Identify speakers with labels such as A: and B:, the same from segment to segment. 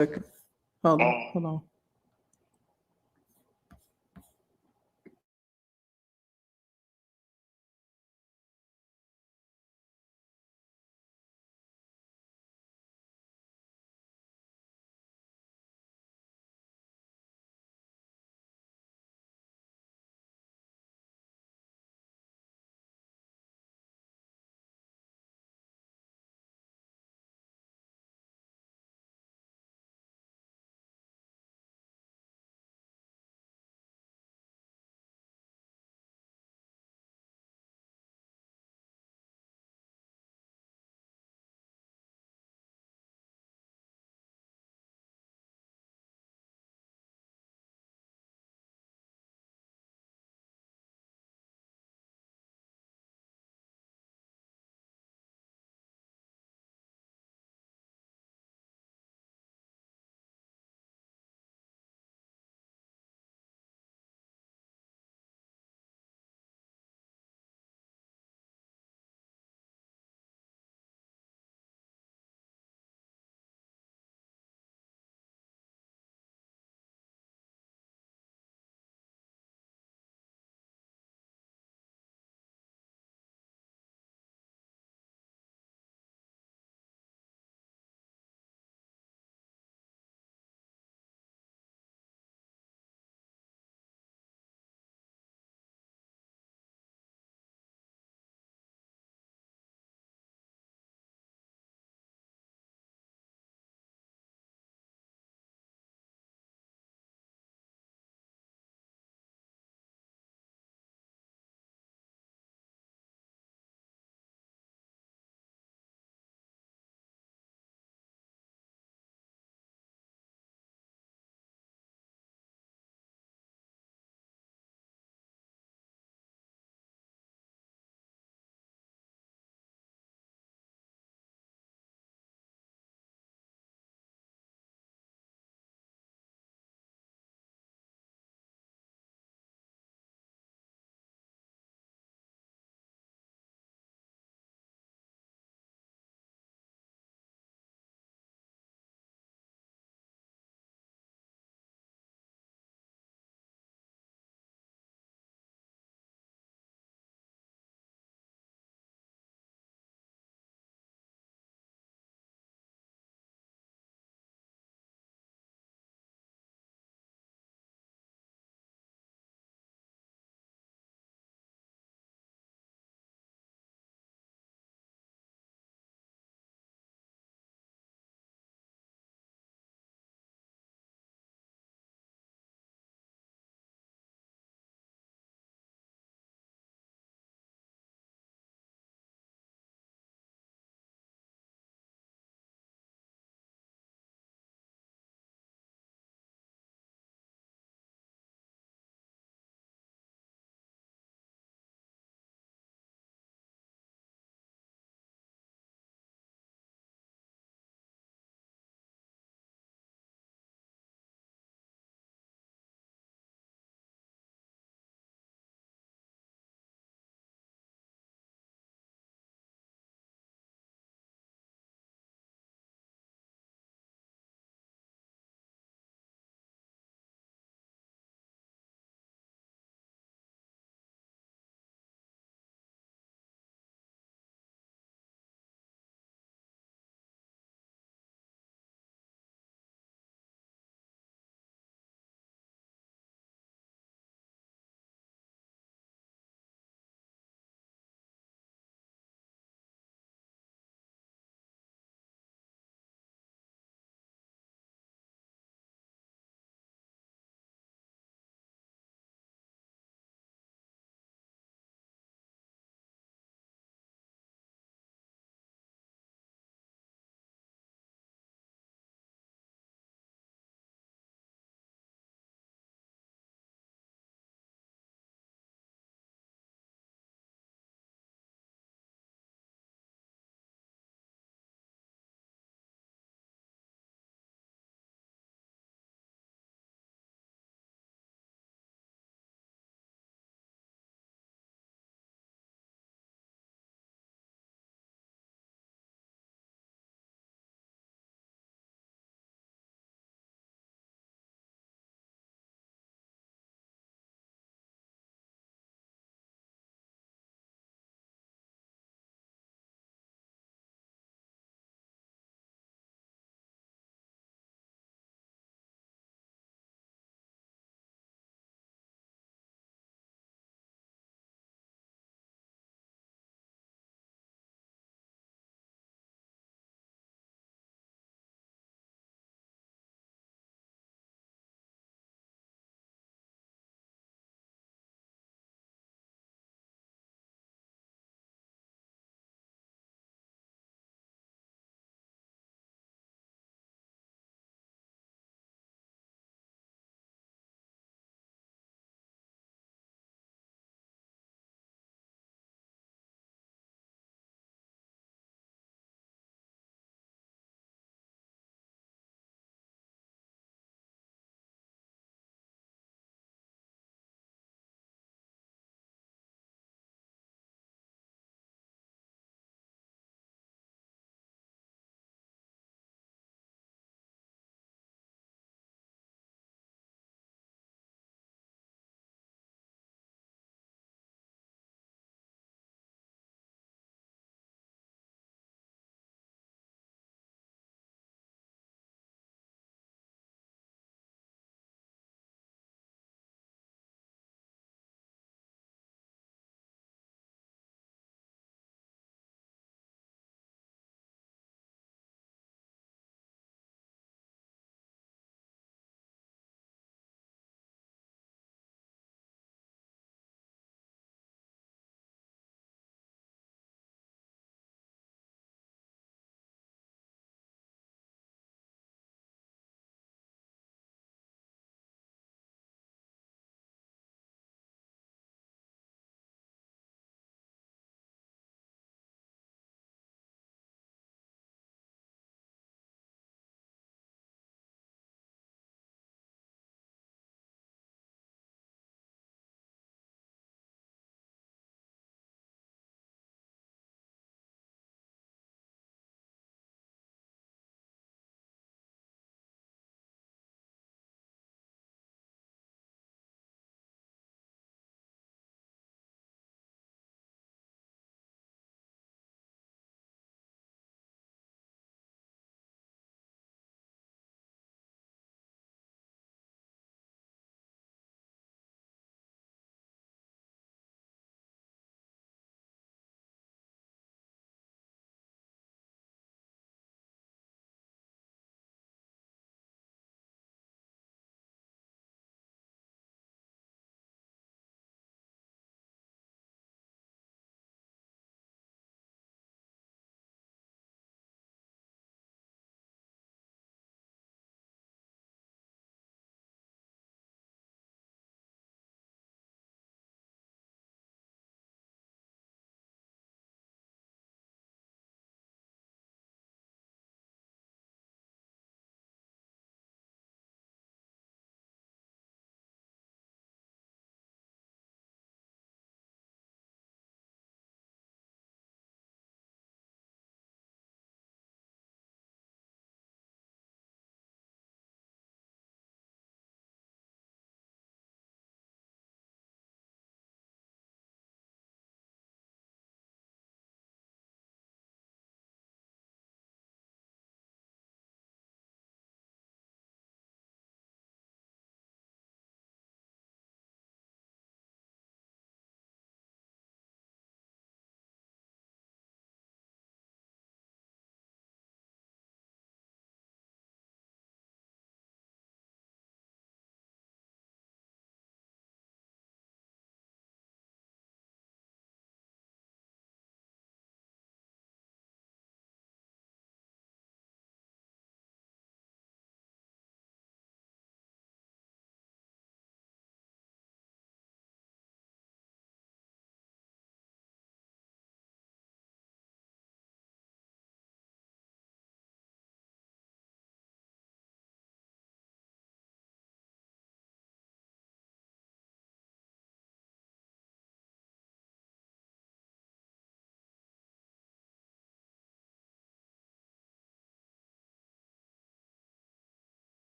A: Hold on, hold on.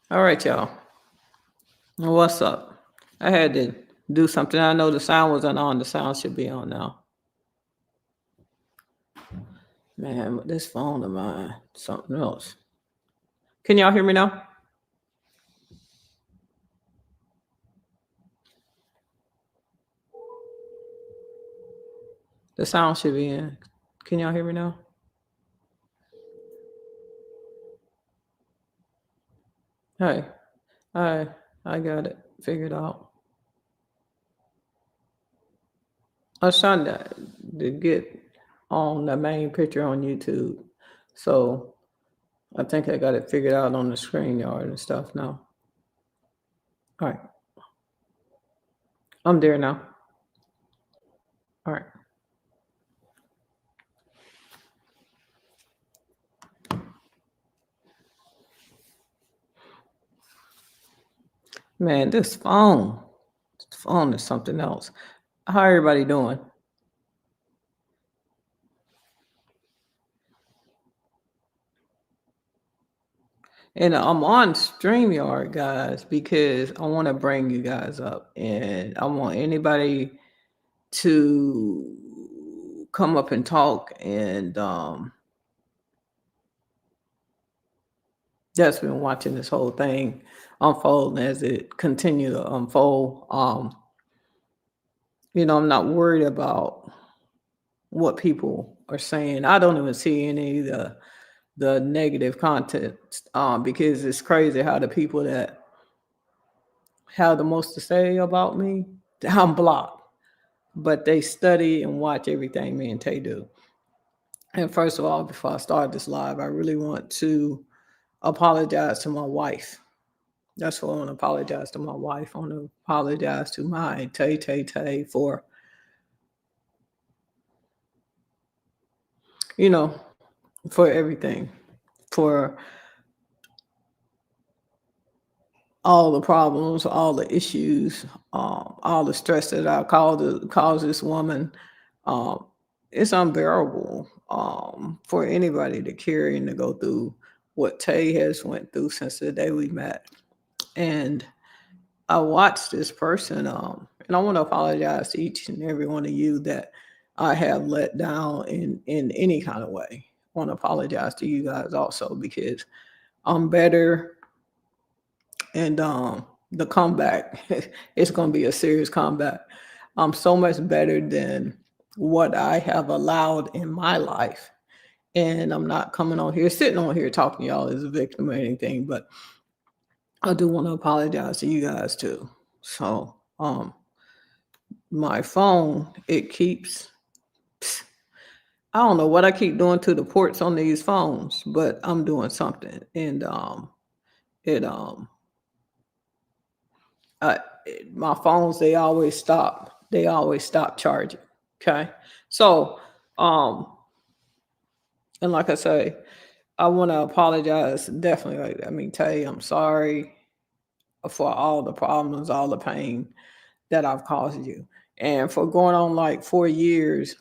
A: All right, y'all. What's up? I had to do something. I know the sound wasn't on. The sound should be on now. Man, this phone of mine, something else. Can y'all hear me now? The sound should be in. Can y'all hear me now? Hey, I I got it figured out. I was trying to get on the main picture on YouTube, so I think I got it figured out on the screen yard and stuff now. All right, I'm there now. All right. Man, this phone is something else. How everybody doing? And I'm on StreamYard, guys, because I want to bring you guys up, and I want anybody to come up and talk. And that's been watching this whole thing unfold as it continue to unfold. I'm not worried about what people are saying. I don't even see any of the negative content because it's crazy how the people that have the most to say about me, I'm blocked. But they study and watch everything me and Tay do. And first of all, before I start this live, I really want to apologize to my wife. That's what I want to apologize to my wife. I want to apologize to my Tay for, you know, for everything, for all the problems, all the issues, all the stress that I cause this woman. Um, it's unbearable for anybody to carry and to go through what Tay has went through since the day we met. And I watched this person, and I want to apologize to each and every one of you that I have let down in any kind of way. I want to apologize to you guys also because I'm better, and the comeback it's going to be a serious comeback. I'm so much better than what I have allowed in my life, and I'm not coming on here sitting on here talking to y'all as a victim or anything, but I do want to apologize to you guys too. So my phone, it keeps, I don't know what I keep doing to the ports on these phones, but I'm doing something. And it uh, my phones, they always stop charging. Okay. So, um, and like I say, I want to apologize definitely. I mean, Tay, I'm sorry for all the problems, all the pain that I've caused you. And for going on like 4 years,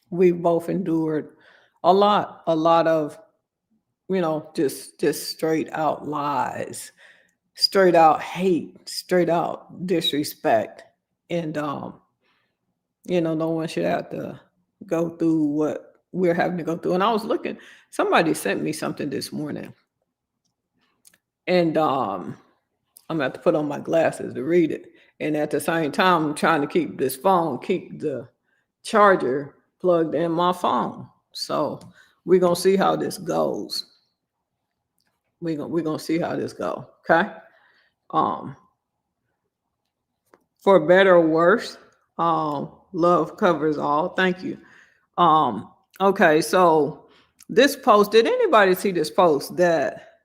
A: we both endured a lot of, just straight out lies, straight out hate, straight out disrespect. And no one should have to go through what we're having to go through. And I was looking, somebody sent me something this morning, and I'm gonna have to put on my glasses to read it. And at the same time, I'm trying to keep the charger plugged in my phone. So we're gonna see how this goes. We're gonna see how this go. Okay. Um, for better or worse, love covers all. Thank you. Okay, so this post, did anybody see this post that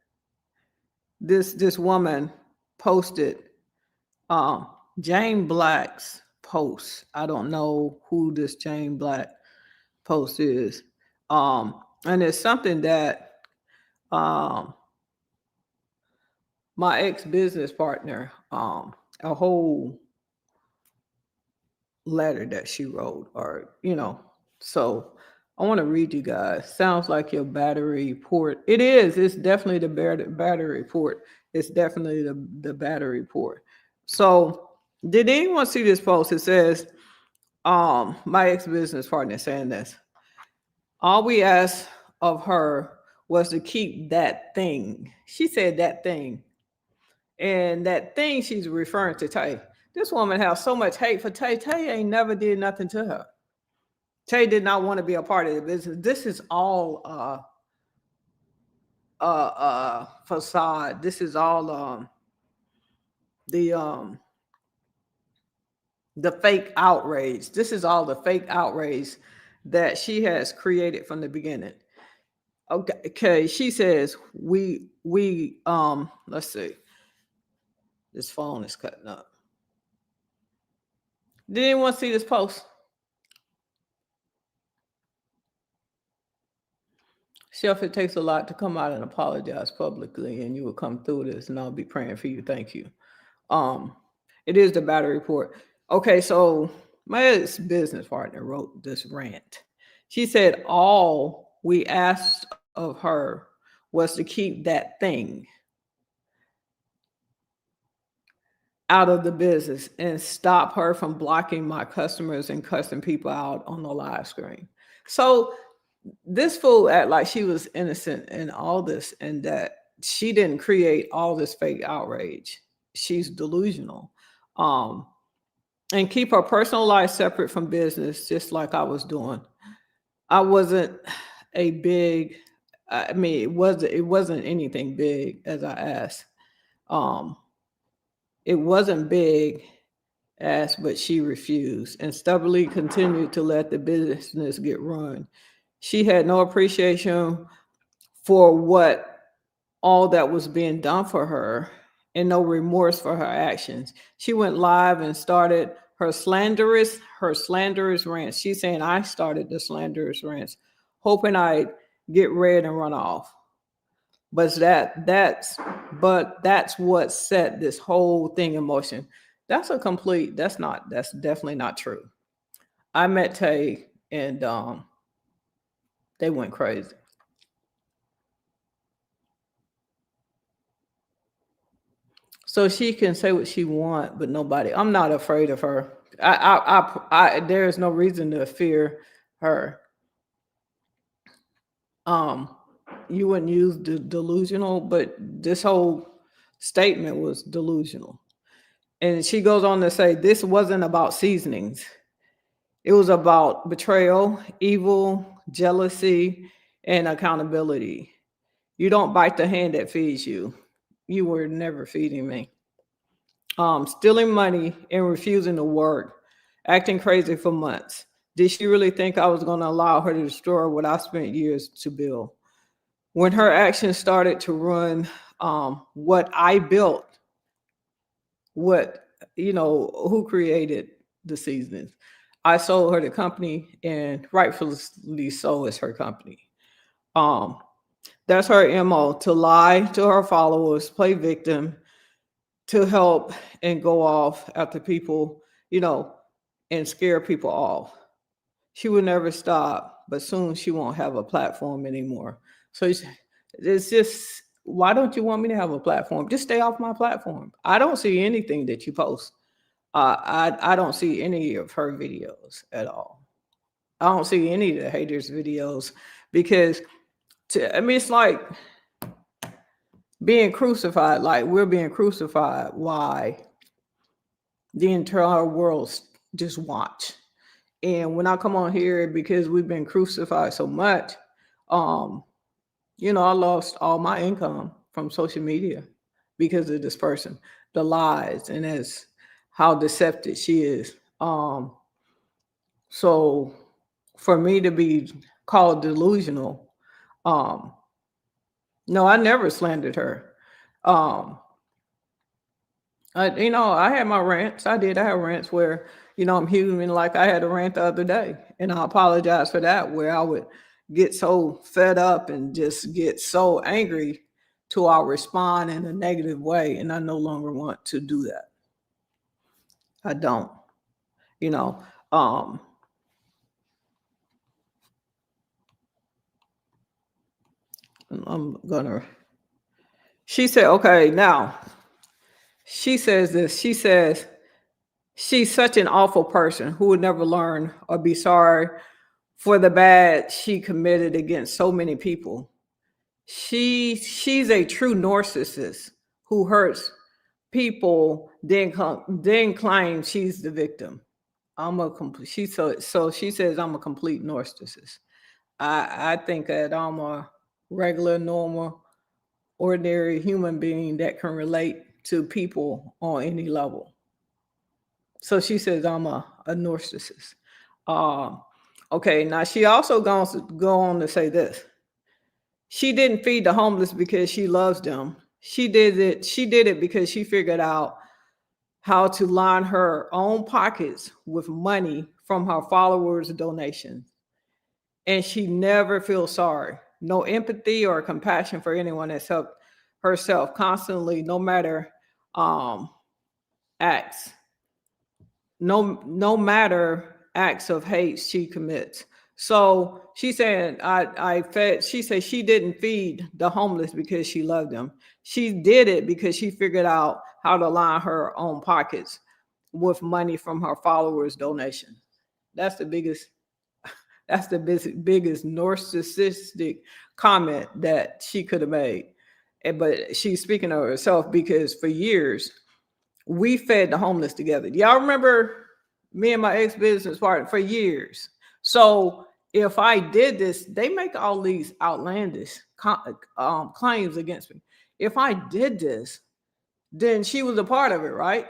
A: this woman posted? Um, Jane Black's post. I don't know who this Jane Black post is. And it's something that um my ex-business partner, a whole letter that she wrote, or so I want to read you guys. Sounds like your battery port. It is. It's definitely the battery port. It's definitely the battery port. So, did anyone see this post? It says, my ex business partner saying this. All we asked of her was to keep that thing. She said that thing. And that thing she's referring to Tay. This woman has so much hate for Tay. Tay ain't never did nothing to her. Tay did not want to be a part of the business. This is all facade. This is all the um the fake outrage. This is all the fake outrage that she has created from the beginning. Okay, she says we let's see. This phone is cutting up. Did anyone see this post? Chef, it takes a lot to come out and apologize publicly, and you will come through this, and I'll be praying for you. Thank you. Um, it is the battery report. Okay, so my business partner wrote this rant. She said all we asked of her was to keep that thing out of the business and stop her from blocking my customers and cussing people out on the live screen. So this fool act like she was innocent in all this and that she didn't create all this fake outrage. She's delusional. Um, and keep her personal life separate from business, just like I was doing. I wasn't a big, I mean, it wasn't anything big as I asked. Um, it wasn't big asked, but she refused and stubbornly continued to let the business get run. She had no appreciation for what all that was being done for her and no remorse for her actions. She went live and started her slanderous rant. She's saying I started the slanderous rants, hoping I'd get red and run off. But that's what set this whole thing in motion. That's definitely not true. I met Tay and they went crazy. So she can say what she want, but nobody. I'm not afraid of her. There is no reason to fear her. Um, you wouldn't use delusional, but this whole statement was delusional. And she goes on to say, this wasn't about seasonings. It was about betrayal, evil, jealousy, and accountability. You don't bite the hand that feeds you. You were never feeding me. Stealing money and refusing to work, acting crazy for months. Did she really think I was going to allow her to destroy what I spent years to build? When her actions started to run what I built, what, who created the seasons? I sold her the company, and rightfully so is her company. Um, that's her MO, to lie to her followers, play victim, to help and go off after people, and scare people off. She will never stop, but soon she won't have a platform anymore. So it's just, why don't you want me to have a platform? Just stay off my platform. I don't see anything that you post. I don't see any of her videos at all. I don't see any of the haters' videos because it's like being crucified. Like we're being crucified. Why? The entire world just watch. And when I come on here, because we've been crucified so much, um, I lost all my income from social media because of this person, the lies, and as how deceptive she is. So for me to be called delusional, um, no, I never slandered her. Um, I had my rants. I did. I had rants where, I'm human. Like I had a rant the other day, and I apologize for that, where I would get so fed up and just get so angry to I respond in a negative way, and I no longer want to do that. I don't. You know. Um, I'm gonna. She said, okay, now she says this. She says she's such an awful person who would never learn or be sorry for the bad she committed against so many people. She's a true narcissist who hurts people, then claims she's the victim. I'm a complete. She says I'm a complete narcissist. I think that I'm a regular, normal, ordinary human being that can relate to people on any level. So she says I'm a narcissist. Um, okay, now she also goes to go on to say this. She didn't feed the homeless because she loves them. She did it because she figured out how to line her own pockets with money from her followers' donations. And she never feels sorry. No empathy or compassion for anyone that's helped herself constantly, no matter um acts, acts of hate she commits. So she said, I fed, she said she didn't feed the homeless because she loved them. She did it because she figured out how to line her own pockets with money from her followers' donations. That's the biggest, that's the biggest narcissistic comment that she could have made. But she's speaking of herself because for years we fed the homeless together. Y'all remember me and my ex business partner for years. So if I did this, they make all these outlandish claims against me. If I did this, then she was a part of it, right?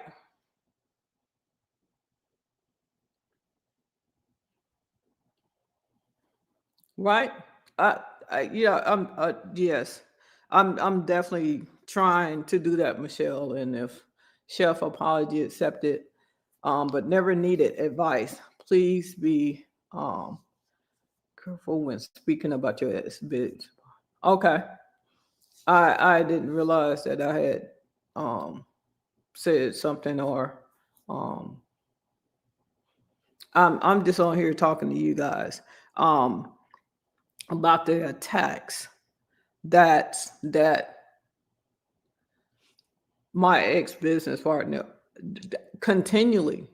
A: Right? Yes, I'm definitely trying to do that, Michelle. And if Chef apology accepted, but never needed advice, please be um careful when speaking about your ex bitch. Okay, I didn't realize that I had um said something or um I'm just on here talking to you guys um about the attacks that my ex business partner continually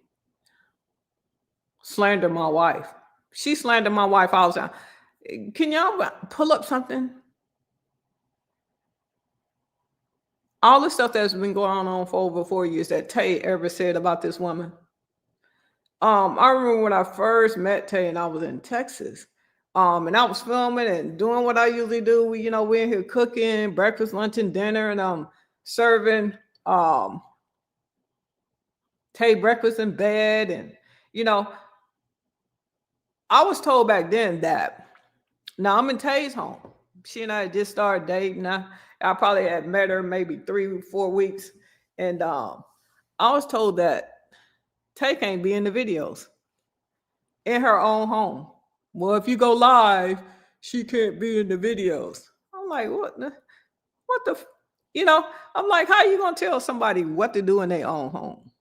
A: slander my wife. She slandered my wife all the time. Can y'all pull up something? All the stuff that's been going on for over 4 years that Tay ever said about this woman. I remember when I first met Tay and I was in Texas. And I was filming and doing what I usually do. We're in here cooking breakfast, lunch, and dinner, and serving um Tay breakfast in bed. And you know, I was told back then that now I'm in Tay's home. She and I had just started dating. I probably had met her maybe 3 or 4 weeks. And I was told that Tay can't be in the videos in her own home. Well, if you go live, she can't be in the videos. I'm like, what the, you know, I'm like, how you gonna tell somebody what to do in their own home?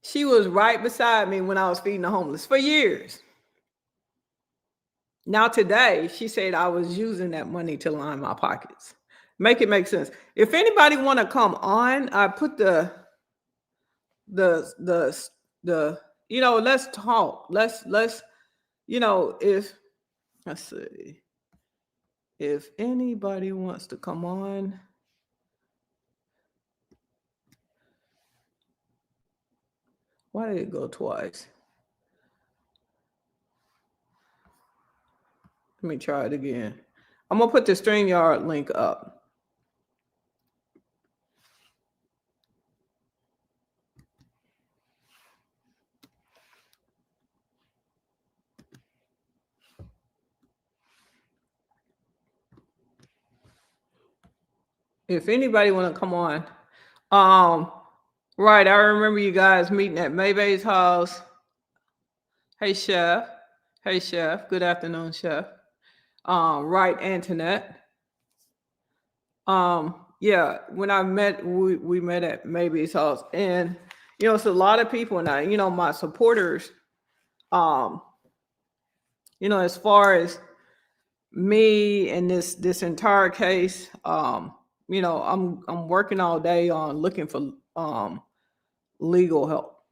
A: She was right beside me when I was feeding the homeless for years. Now today, she said I was using that money to line my pockets. Make it make sense. If anybody want to come on, I put the the let's talk. Let's if let's see if anybody wants to come on. Why did it go twice? Let me try it again. I'm gonna put the StreamYard link up. If anybody want to come on, um, right. I remember you guys meeting at Maybay's house. Hey, chef. Hey, chef. Good afternoon, chef. Right, Antoinette. Yeah, when I met, we met at Maybe's house, and it's a lot of people, and my supporters Um, as far as me and this entire case, I'm working all day on looking for legal help,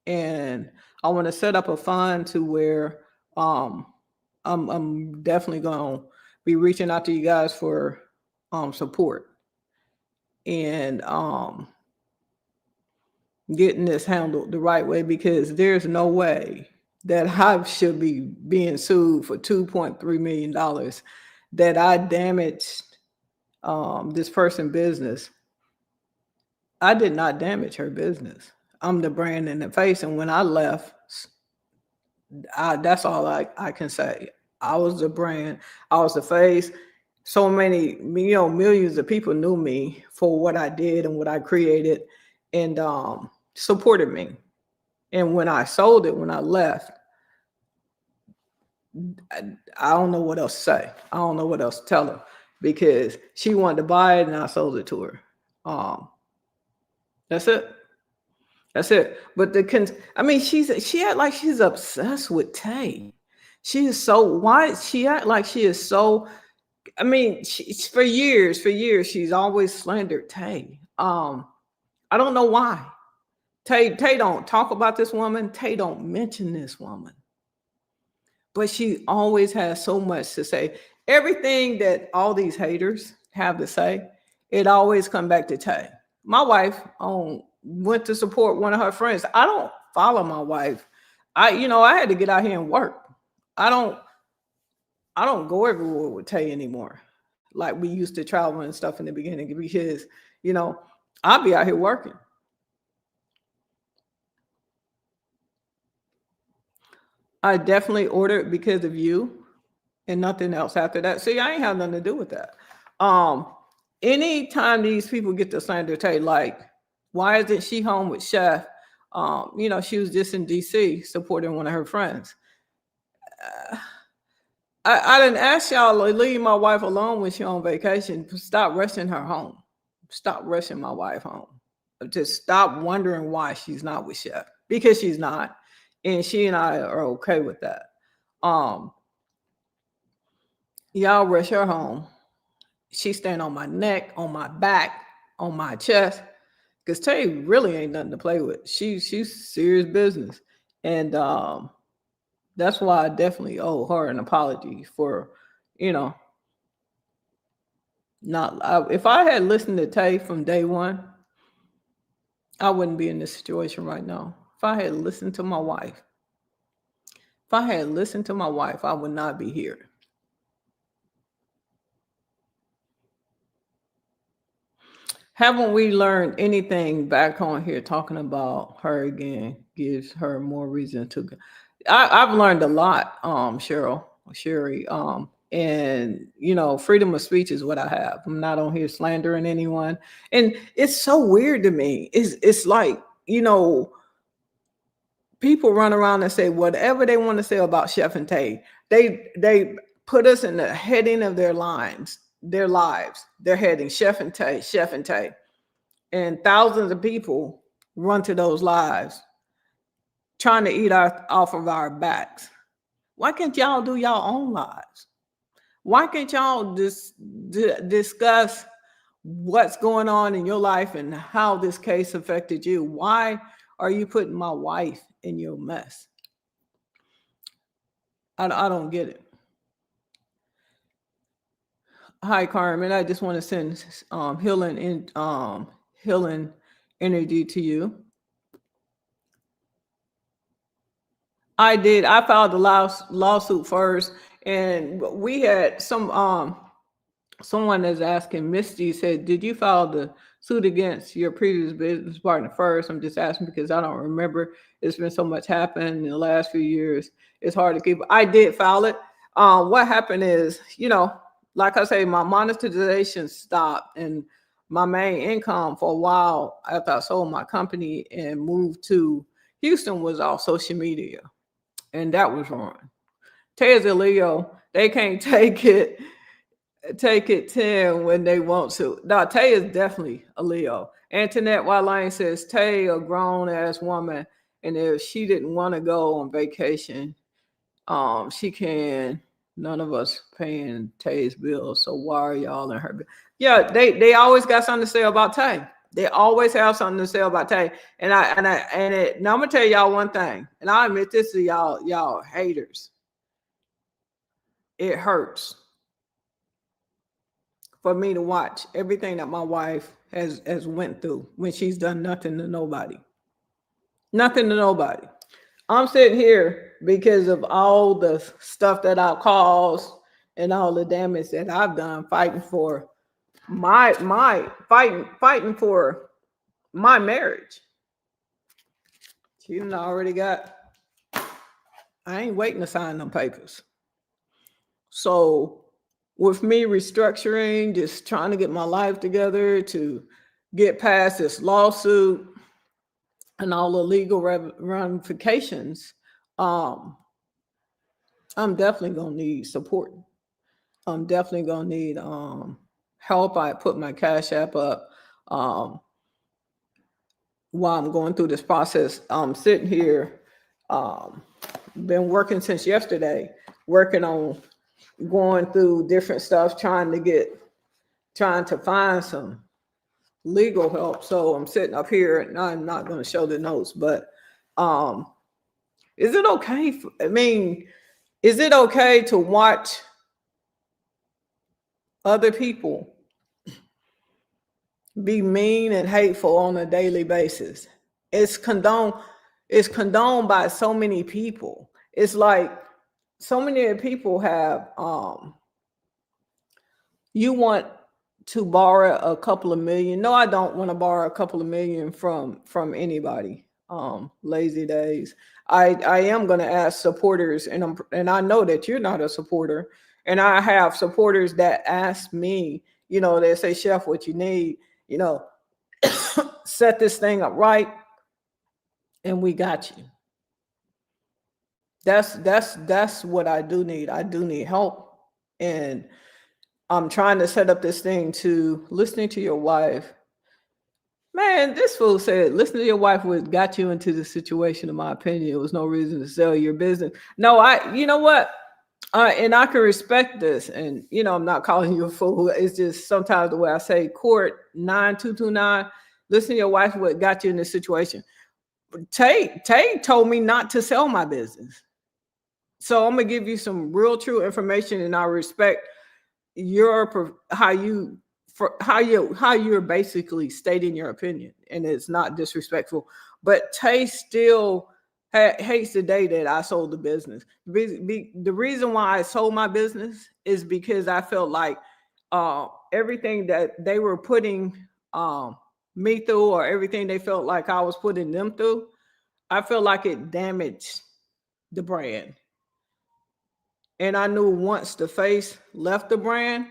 A: and I want to set up a fund to where um I'm definitely going to be reaching out to you guys for support and getting this handled the right way, because there's no way that I should be being sued for $2.3 million that I damaged this person's business. I did not damage her business. I'm the brand in the face, and when I left, that's all I can say. I was the brand. I was the face. So many, millions of people knew me for what I did and what I created, and supported me. And when I sold it, when I left, I don't know what else to say. I don't know what else to tell her, because she wanted to buy it and I sold it to her. Um, that's it. That's it. But I mean, she act like she's obsessed with Tay. She is so why she act like she is so. I mean, for years, she's always slandered Tay. I don't know why. Tay don't talk about this woman. Tay don't mention this woman, but she always has so much to say. Everything that all these haters have to say, it always come back to Tay. My wife went to support one of her friends. I don't follow my wife. I had to get out here and work. I don't I don't go everywhere with Tay anymore, like we used to travel and stuff in the beginning, because you know I'll be out here working. I definitely ordered because of you and nothing else after that. See, I ain't have nothing to do with that. Um, Anytime these people get to slander Tay, like, why isn't she home with Chef? She was just in DC supporting one of her friends. Uh, I didn't ask y'all to leave my wife alone when she on vacation. Stop rushing her home. Stop rushing my wife home. Just stop wondering why she's not with Chef, because she's not, and she and I are okay with that. Um, y'all rush her home. She stand on my neck, on my back, on my chest. Cause Tay really ain't nothing to play with. She's serious business, and that's why I definitely owe her an apology for, you know, not. If I had listened to Tay from day one, I wouldn't be in this situation right now. If I had listened to my wife, if I had listened to my wife, I would not be here. Haven't we learned anything back on here talking about her again? Gives her more reason to. I've learned a lot, Sherry. And freedom of speech is what I have. I'm not on here slandering anyone, and it's so weird to me. It's like people run around and say whatever they want to say about Chef and Tay. They put us in the heading of their lives. They're heading Chef and Tay, and thousands of people run to those lives trying to eat off of our backs. Why can't y'all do your own lives? Why can't y'all discuss what's going on in your life and how this case affected you? Why are you putting my wife in your mess? I don't get it. Hi, Carmen. I just want to send healing energy to you. I did. I filed the lawsuit first, and we had someone is asking. Misty said, "Did you file the suit against your previous business partner first?" I'm just asking because I don't remember. It's been so much happened in the last few years. It's hard to keep. I did file it. What happened is, like I say, my monetization stopped, and my main income for a while after I sold my company and moved to Houston was off social media, and that was wrong. Tay is a Leo. They can't take it 10 when they want to. Now, Tay is definitely a Leo. Antoinette Wildline says, Tay, a grown ass woman, And if she didn't want to go on vacation, she can. None of us paying Tay's bills, so why are y'all in her bill? Yeah, they always got something to say about Tay. They always have something to say about Tay. And I'm gonna tell y'all one thing, and I admit this to y'all haters. It hurts for me to watch everything that my wife has went through when she's done nothing to nobody. Nothing to nobody. I'm sitting here because of all the stuff that I've caused and all the damage that I've done fighting for my fighting for my marriage. She done already got. I ain't waiting to sign them papers. So with me restructuring, just trying to get my life together to get past this lawsuit and all the legal ramifications, um, I'm definitely gonna need support. I'm definitely gonna need help. I put my Cash App up um, while I'm going through this process. I'm sitting here, um, been working since yesterday, working on going through different stuff, trying to find some legal help. So I'm sitting up here, and I'm not going to show the notes, but um, is it okay? Is it okay to watch other people be mean and hateful on a daily basis? It's condoned. It's condoned by so many people. It's like so many people have. You want to borrow a couple of million? No, I don't want to borrow a couple of million from anybody. Lazy days. I am going to ask supporters, and I know that you're not a supporter, and I have supporters that ask me. They say, Chef, what you need? You know, set this thing up right, and we got you. That's what I do need. I do need help, and I'm trying to set up this thing to listening to your wife. Man, this fool said listening to your wife what got you into the situation. In my opinion, it was no reason to sell your business. No, you know what? And I can respect this, and I'm not calling you a fool. It's just sometimes the way I say court 9229. Listen to your wife what got you in this situation. Tay told me not to sell my business. So I'm gonna give you some real true information, and I respect how you're basically stating your opinion, and it's not disrespectful. But Tay still hates the day that I sold the business. The reason why I sold my business is because I felt like everything that they were putting me through, or everything they felt like I was putting them through, I felt like it damaged the brand. And I knew once the face left the brand,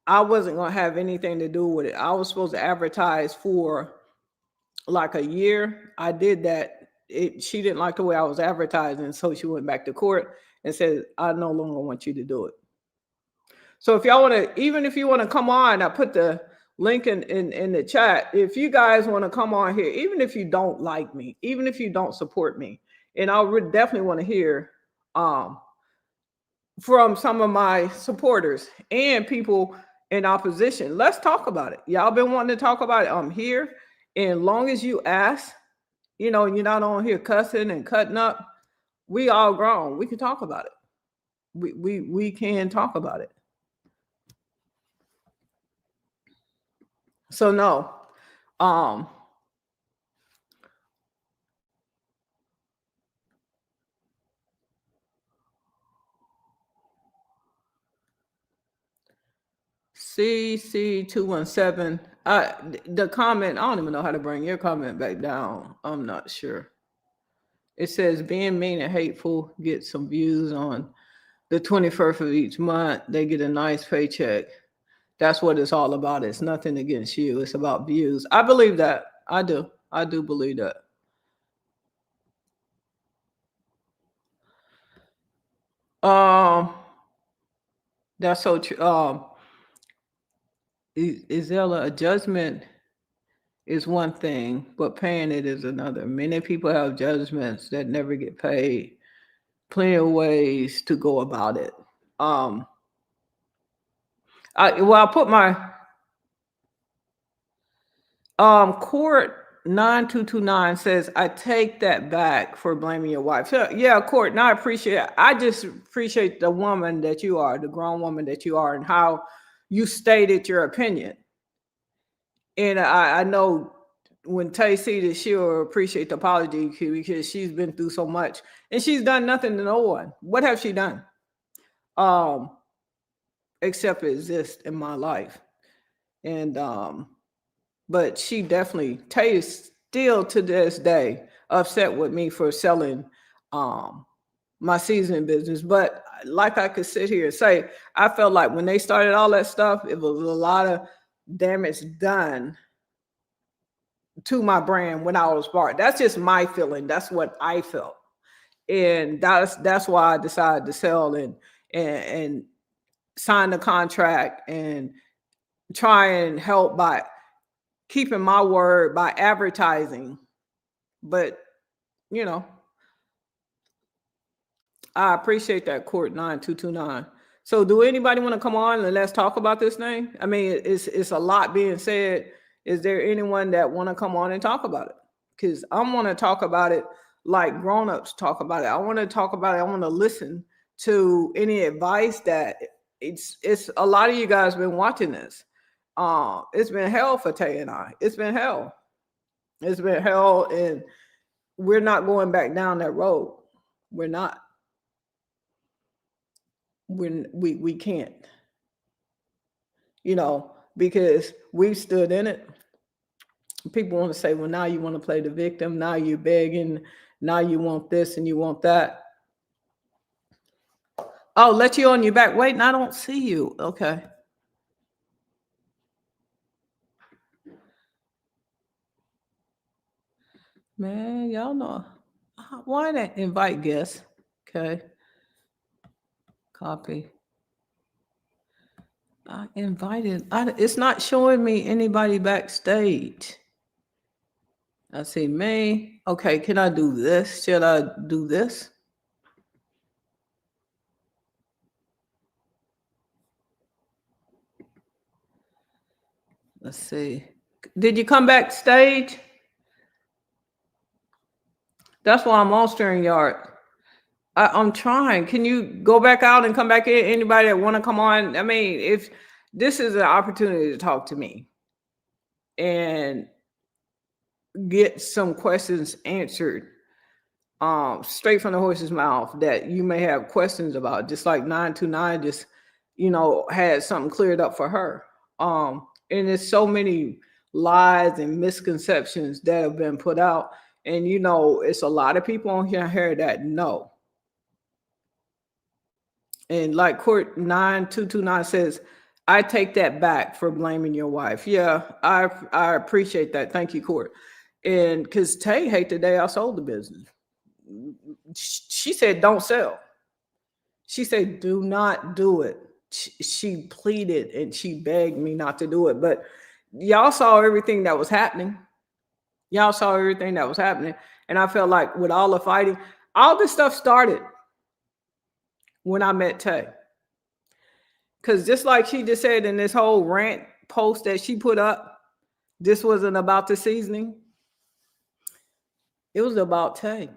A: I wasn't going to have anything to do with it. I was supposed to advertise for like a year. I did that. She didn't like the way I was advertising, so she went back to court and said, I no longer want you to do it. So if y'all want to, even if you want to come on, I put the link in the chat. If you guys want to come on here, even if you don't like me, even if you don't support me, and I would definitely want to hear from some of my supporters and people in opposition. Let's talk about it. Y'all been wanting to talk about it. I'm here. And long as you ask, you're not on here cussing and cutting up. We all grown. We can talk about it. We can talk about it. So no. CC217. The comment, I don't even know how to bring your comment back down. I'm not sure. It says being mean and hateful, get some views on the 21st of each month. They get a nice paycheck. That's what it's all about. It's nothing against you. It's about views. I believe that. I do. I do believe that. That's so true. Is there a judgment? is one thing, but paying it is another. Many people have judgments that never get paid. Plenty of ways to go about it. Um, I put my court 9229 says, I take that back for blaming your wife. So, yeah, court. Now I appreciate it. I just appreciate the woman that you are, the grown woman that you are, and how you stated your opinion. And I know when Tay sees it, she'll appreciate the apology because she's been through so much and she's done nothing to no one. What have she done? Um, except exist in my life. And but she definitely, Tay is still to this day upset with me for selling my seasoning business. But like I could sit here and say, I felt like when they started all that stuff, it was a lot of damage done to my brand when I was part. That's just my feeling. That's what I felt. And that's why I decided to sell and sign the contract and try and help by keeping my word by advertising. But you know, I appreciate that court 9229. So do anybody want to come on and let's talk about this thing? I mean, it's a lot being said. Is there anyone that want to come on and talk about it? Because I want to talk about it like grown-ups talk about it. I want to talk about it. I want to listen to any advice that it's a lot of you guys been watching this. It's been hell for Tay and I. It's been hell. It's been hell, and we're not going back down that road. We're not. We can't, because we've stood in it. People want to say, well, now you want to play the victim, now you're begging, now you want this and you want that. Oh, let you on your back. Wait, and I don't see you. Okay. Man, y'all know why not invite guests? Okay. Copy. I invited. It's not showing me anybody backstage. I see me. Okay, can I do this? Should I do this? Let's see. Did you come backstage? That's why I'm on StreamYard. I'm trying. Can you go back out and come back in? Anybody that want to come on? I mean, if this is an opportunity to talk to me and get some questions answered straight from the horse's mouth that you may have questions about, just like 929 just had something cleared up for her. And there's so many lies and misconceptions that have been put out, and it's a lot of people on here that know. And like court 9229 says, I take that back for blaming your wife. Yeah, I appreciate that. Thank you, court. And because Tay hate the day I sold the business. She said, don't sell. She said, do not do it. She pleaded and she begged me not to do it. But y'all saw everything that was happening. Y'all saw everything that was happening. And I felt like with all the fighting, all this stuff started when I met Tay. Because just like she just said in this whole rant post that she put up, this wasn't about the seasoning. It was about Tay.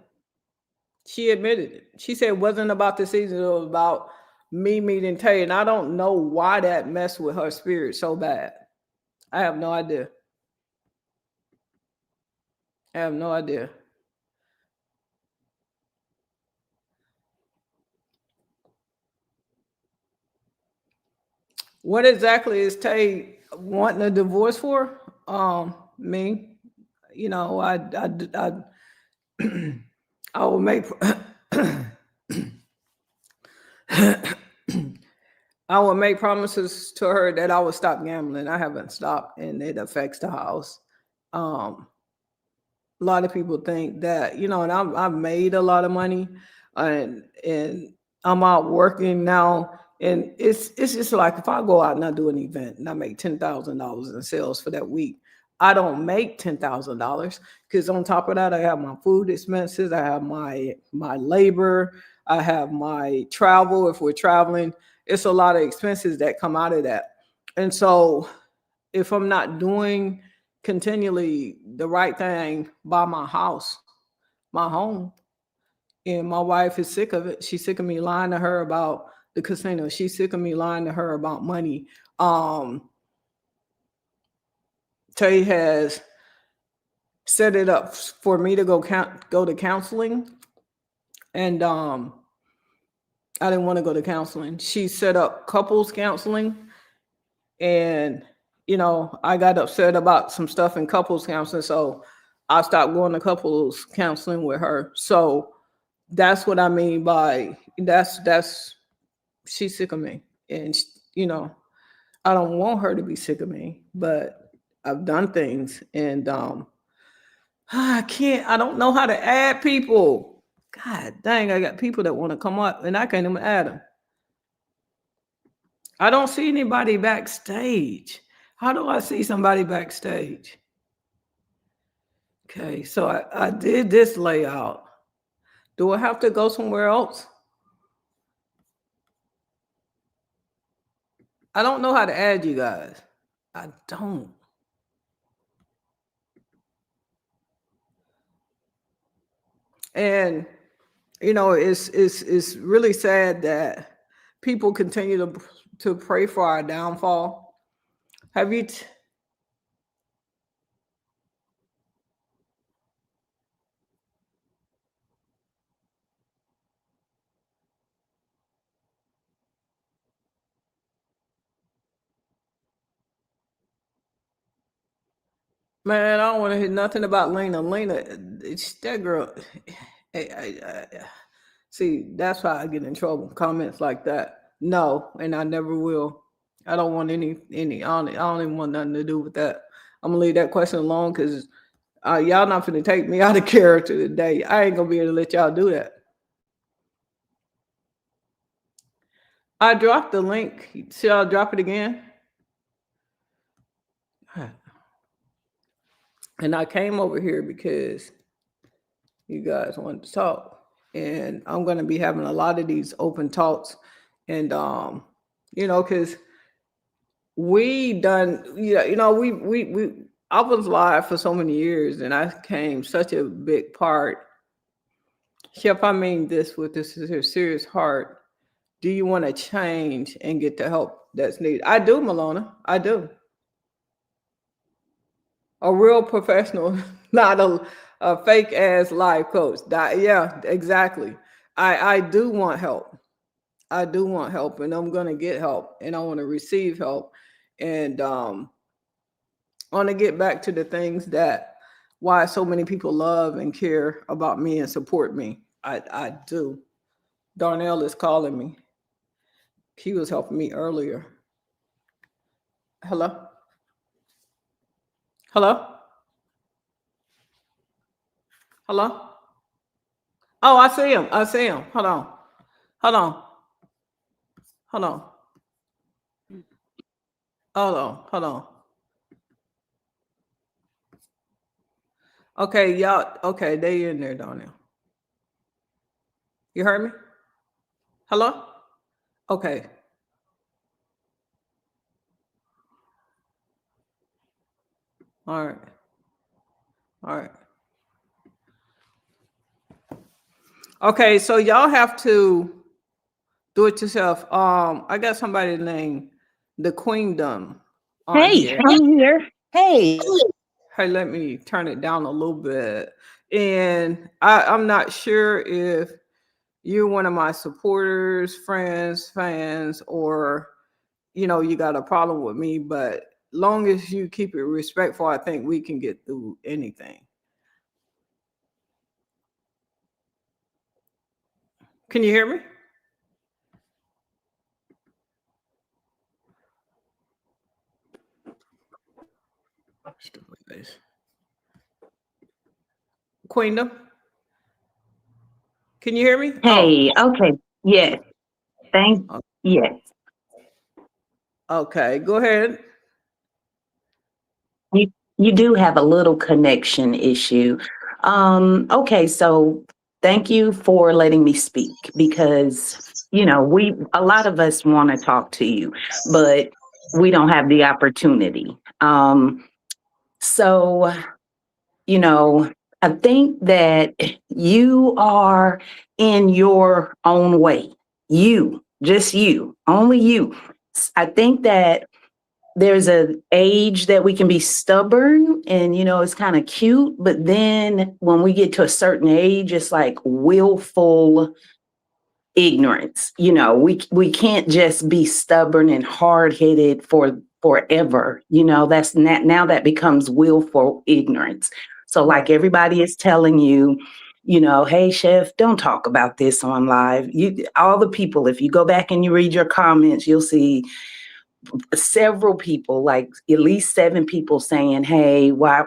A: She admitted it. She said it wasn't about the seasoning. It was about me meeting Tay. And I don't know why that messed with her spirit so bad. I have no idea. I have no idea. What exactly is Tay wanting a divorce for? Me. I I will make I will make promises to her that I will stop gambling. I haven't stopped, and it affects the house. A lot of people think that, and I've made a lot of money, and I'm out working now, and it's just like if I go out and I do an event and I make $10,000 in sales for that week, I don't make $10,000 because on top of that, I have my food expenses, I have my labor, I have my travel if we're traveling. It's a lot of expenses that come out of that. And so if I'm not doing continually the right thing by my house, my home, and my wife is sick of it. She's sick of me lying to her about the casino. She's sick of me lying to her about money. Tay has set it up for me to go to counseling, and I didn't want to go to counseling. She set up couples counseling, and I got upset about some stuff in couples counseling, so I stopped going to couples counseling with her. So that's what I mean by that's she's sick of me, and you know I don't want her to be sick of me, but I've done things, and I can't. I don't know how to add people. God dang, I got people that want to come up, and I can't even add them. I don't see anybody backstage. How do I see somebody backstage? Okay, so I did this layout. Do I have to go somewhere else? I don't know how to add you guys. I don't. And it's really sad that people continue to pray for our downfall. Have you Man, I don't want to hear nothing about Lena. Lena, it's that girl. See, that's why I get in trouble. Comments like that. No, and I never will. I don't want any. I don't even want nothing to do with that. I'm gonna leave that question alone because y'all not finna take me out of character today. I ain't gonna be able to let y'all do that. I dropped the link. Should I drop it again? And I came over here because you guys wanted to talk. And I'm going to be having a lot of these open talks. And, because we done, I was live for so many years and I came such a big part. Chef, I mean this with this is a serious heart. Do you want to change and get the help that's needed? I do, Malona. I do. A real professional, not a fake ass life coach. Yeah, exactly. I do want help. I do want help, and I'm gonna get help, and I want to receive help, and I want to get back to the things that why so many people love and care about me and support me. I do. Darnell is calling me. He was helping me earlier. Hello. Hello. Hello. Oh, I see him. I see him. Hold on. Hold on. Hold on. Hold on. Hold on. Okay, y'all. Okay, they in there, Darnell. You heard me? Hello? Okay. All right. All right. Okay, so y'all have to do it yourself. I got somebody named the Queendom on
B: Hey,
A: here.
B: I'm here. Hey.
A: Hey, let me turn it down a little bit. And I'm not sure if you're one of my supporters, friends, fans, or you got a problem with me, but long as you keep it respectful, I think we can get through anything. Can you hear me? Queendom, can you hear me?
B: Hey, okay. Yes. Thank yes.
A: Okay, go ahead.
B: You You do have a little connection issue. Okay, so thank you for letting me speak because, we, a lot of us want to talk to you, but we don't have the opportunity. So, you know, I think that you are in your own way. Just you, only you. I think that there's an age that we can be stubborn and it's kind of cute, but then when we get to a certain age it's like willful ignorance. We can't just be stubborn and hard-headed for forever. That's not, now that becomes willful ignorance. So like
A: Right.
B: everybody is telling you, hey chef, don't talk about this on live. All the people, if you go back and you read your comments, you'll see several people, like at least 7 people saying, hey, why,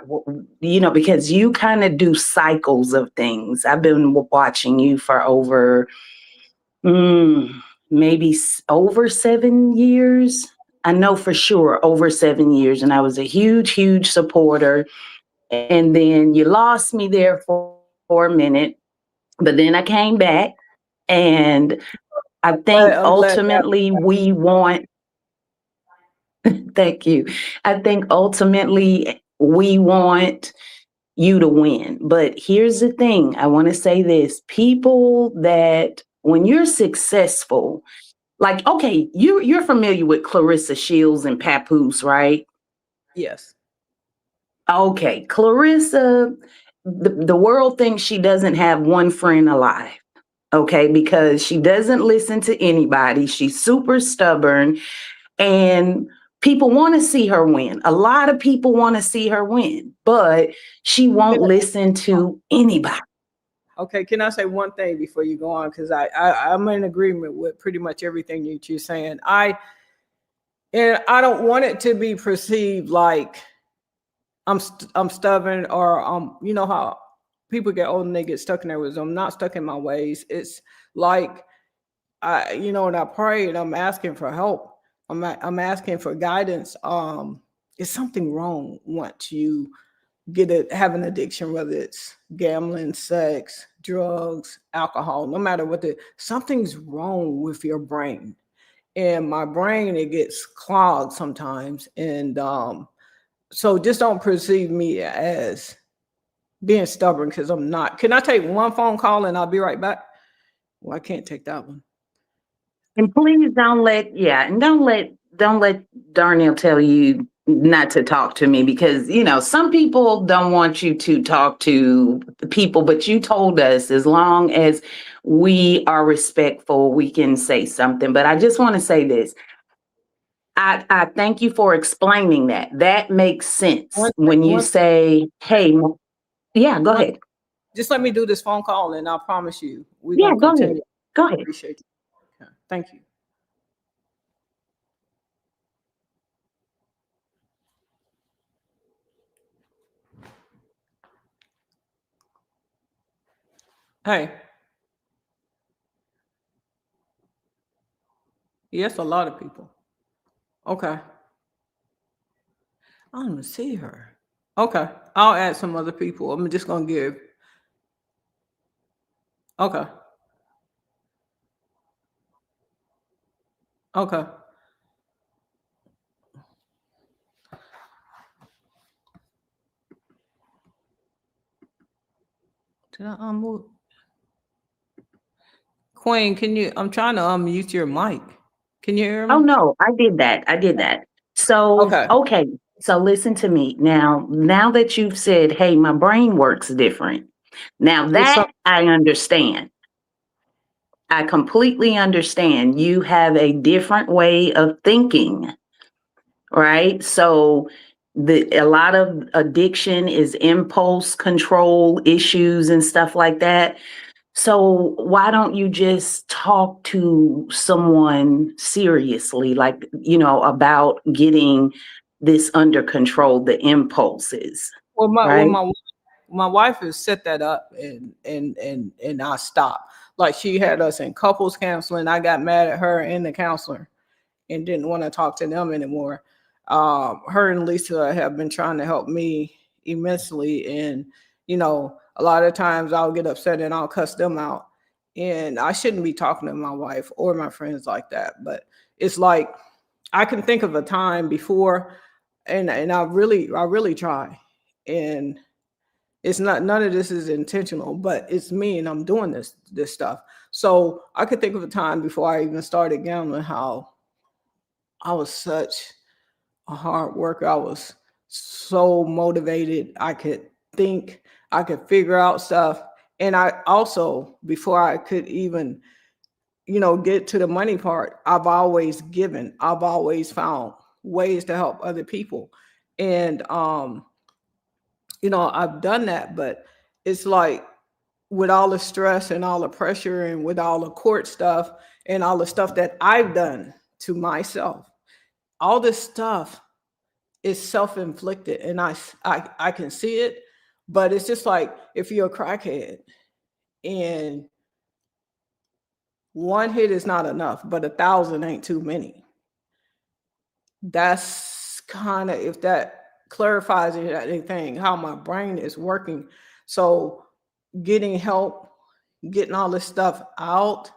B: because you kind of do cycles of things. I've been watching you for over, mm, maybe over 7 years. I know for sure over 7 years. And I was a huge, huge supporter. And then you lost me there for a minute, but then I came back. And I think
A: I'm glad to
B: ultimately we want, thank you. I think ultimately we want you to win. But here's the thing, I want to say this. People that when you're successful, like okay, you're familiar with Clarissa Shields and Papoose, right?
A: yes.
B: Okay, Clarissa, the world thinks she doesn't have one friend alive. Okay, because she doesn't listen to anybody. She's super stubborn and people want to see her win. A lot of people want to see her win, but she won't
A: Can
B: listen to anybody.
A: Okay, can I say one thing before you go on? Because I'm in agreement with pretty much everything that you're saying. I don't want it to be perceived like I'm stubborn or you know how people get old and they get stuck in their ways. I'm not stuck in my ways. It's like when I pray and I'm asking for help. I'm asking for guidance. Is something wrong once you have an addiction, whether it's gambling, sex, drugs, alcohol, no matter what something's wrong with your brain. And my brain, it gets clogged sometimes. And so just don't perceive me as being stubborn because I'm not. Can I take one phone call and I'll be right back? Well, I can't take that one.
B: And please don't let, yeah, and don't let Darnell tell you not to talk to me because, some people don't want you to talk to people, but you told us as long as we are respectful, we can say something. But I just want to say this. I thank you for explaining that. That makes sense
A: One,
B: when you
A: one,
B: say, hey, yeah, go
A: one.
B: ahead.
A: Just let me do this phone call, and I promise you, we're
B: Yeah,
A: gonna
B: go ahead.
A: continue.
B: Go
A: I
B: ahead.
A: appreciate you. Okay. Thank you. Hey, yes, a lot of people. Okay, I don't even see her. Okay, I'll add some other people. I'm just gonna give. Okay, okay. Did I unmute? Queen, can you? I'm trying to unmute your mic. Can you hear
B: Oh
A: me?
B: no, I did that. I did that. So,
A: Okay.
B: okay. So listen to me. Now that you've said, hey, my brain works different. Now
A: It's some,
B: that I understand. I completely understand. You have a different way of thinking, right? So a lot of addiction is impulse control issues and stuff like that. So why don't you just talk to someone seriously, like, about getting this under control, the impulses,
A: well,
B: right?
A: my wife has set that up, and I stopped. Like she had us in couples counseling. I got mad at her and the counselor and didn't want to talk to them anymore. Her and Lisa have been trying to help me immensely, and a lot of times I'll get upset and I'll cuss them out, and I shouldn't be talking to my wife or my friends like that. But it's like I can think of a time before, and I really try, and it's not, none of this is intentional, but it's me and I'm doing this stuff. So I could think of a time before I even started gambling how I was such a hard worker. I was so motivated. I could think, I could figure out stuff. And I also, before I could even, get to the money part, I've always given. I've always found ways to help other people. And I've done that, but it's like with all the stress and all the pressure and with all the court stuff and all the stuff that I've done to myself, all this stuff is self-inflicted, and I can see it. But it's just like if you're a crackhead and one hit is not enough, but 1,000 ain't too many. That's kind of, if that clarifies anything, how my brain is working. So getting help, getting all this stuff out,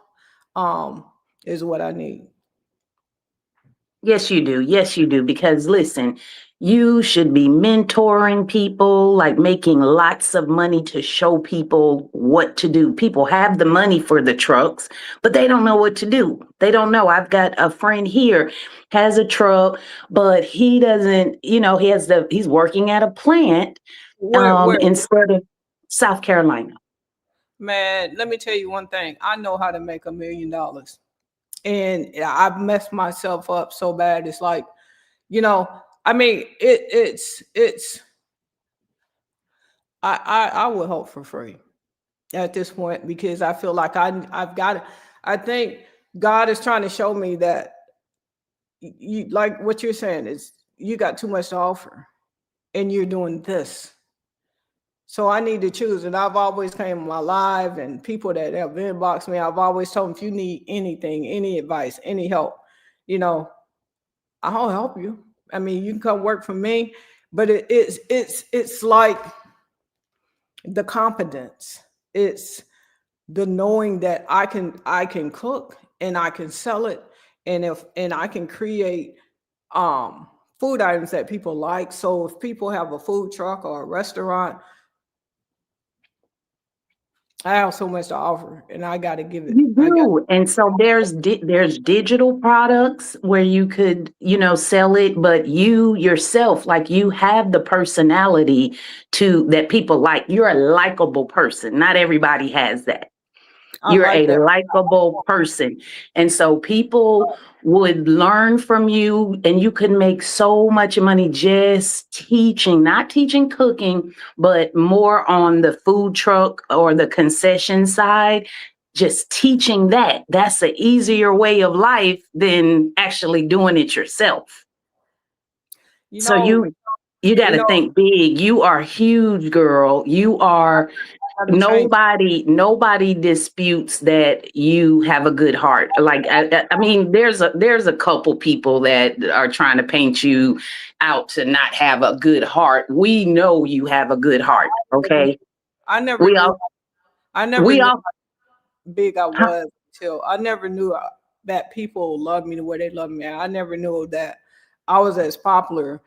A: um, is what I need.
B: Yes, you do. Yes, you do. Because listen, you should be mentoring people, like making lots of money to show people what to do. People have the money for the trucks, but they don't know what to do. They don't know. I've got a friend here has a truck, but he doesn't, he's working at a plant
A: Where
B: instead of South Carolina.
A: man, let me tell you one thing. I know how to make $1 million. And I've messed myself up so bad. It's like, you know, I mean, it's I would help for free at this point because I feel like I've got it. I think God is trying to show me that you, like what you're saying, is you got too much to offer and you're doing this. So I need to choose. And I've always came in my live and people that have inboxed me, I've always told them, if you need anything, any advice, any help, you know, I'll help you. I mean, you can come work for me, but it's like the confidence. It's the knowing that I can cook and I can sell it, and I can create um food items that people like. So if people have a food truck or a restaurant, I have so much to offer and I got to give it.
B: You
A: I got
B: do. And so there's digital products where you could, sell it, but you yourself, like you have the personality to that people like. You're a likable person. Not everybody has that.
A: I
B: You're
A: like
B: a
A: that.
B: likable person. And so people would learn from you, and you could make so much money just teaching, not teaching cooking, but more on the food truck or the concession side. Just teaching that. That's an easier way of life than actually doing it yourself.
A: You
B: So
A: know,
B: you got
A: you
B: to
A: know,
B: think big. You are huge, girl. You are
A: I got to change.
B: nobody disputes that you have a good heart. Like I mean, there's a couple people that are trying to paint you out to not have a good heart. We know you have a good heart. Okay,
A: I never
B: we
A: knew.
B: all
A: I never
B: we
A: knew
B: all
A: how big I
B: huh,
A: was until I never knew that people love me the way they love me. I never knew that I was as popular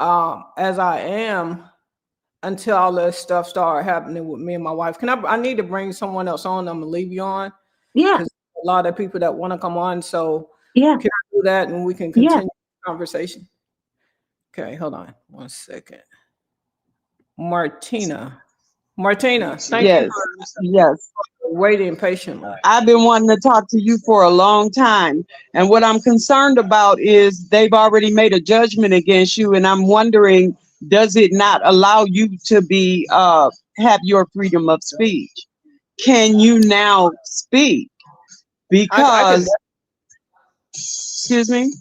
A: as I am until all this stuff started happening with me and my wife. Can I need to bring someone else on. I'm gonna leave you on
B: yeah
A: because a lot of people that want to come on. So
B: yeah
A: can I do that and we can
B: yeah.
A: continue the conversation? Okay, hold on one second. Martina. Martina, thank you
C: Yes, yes.
A: for waiting patiently.
C: I've been wanting to talk to you for a long time. And what I'm concerned about is they've already made a judgment against you. And I'm wondering, does it not allow you to be, have your freedom of speech? Can you now speak?
A: I could
C: Because, excuse me?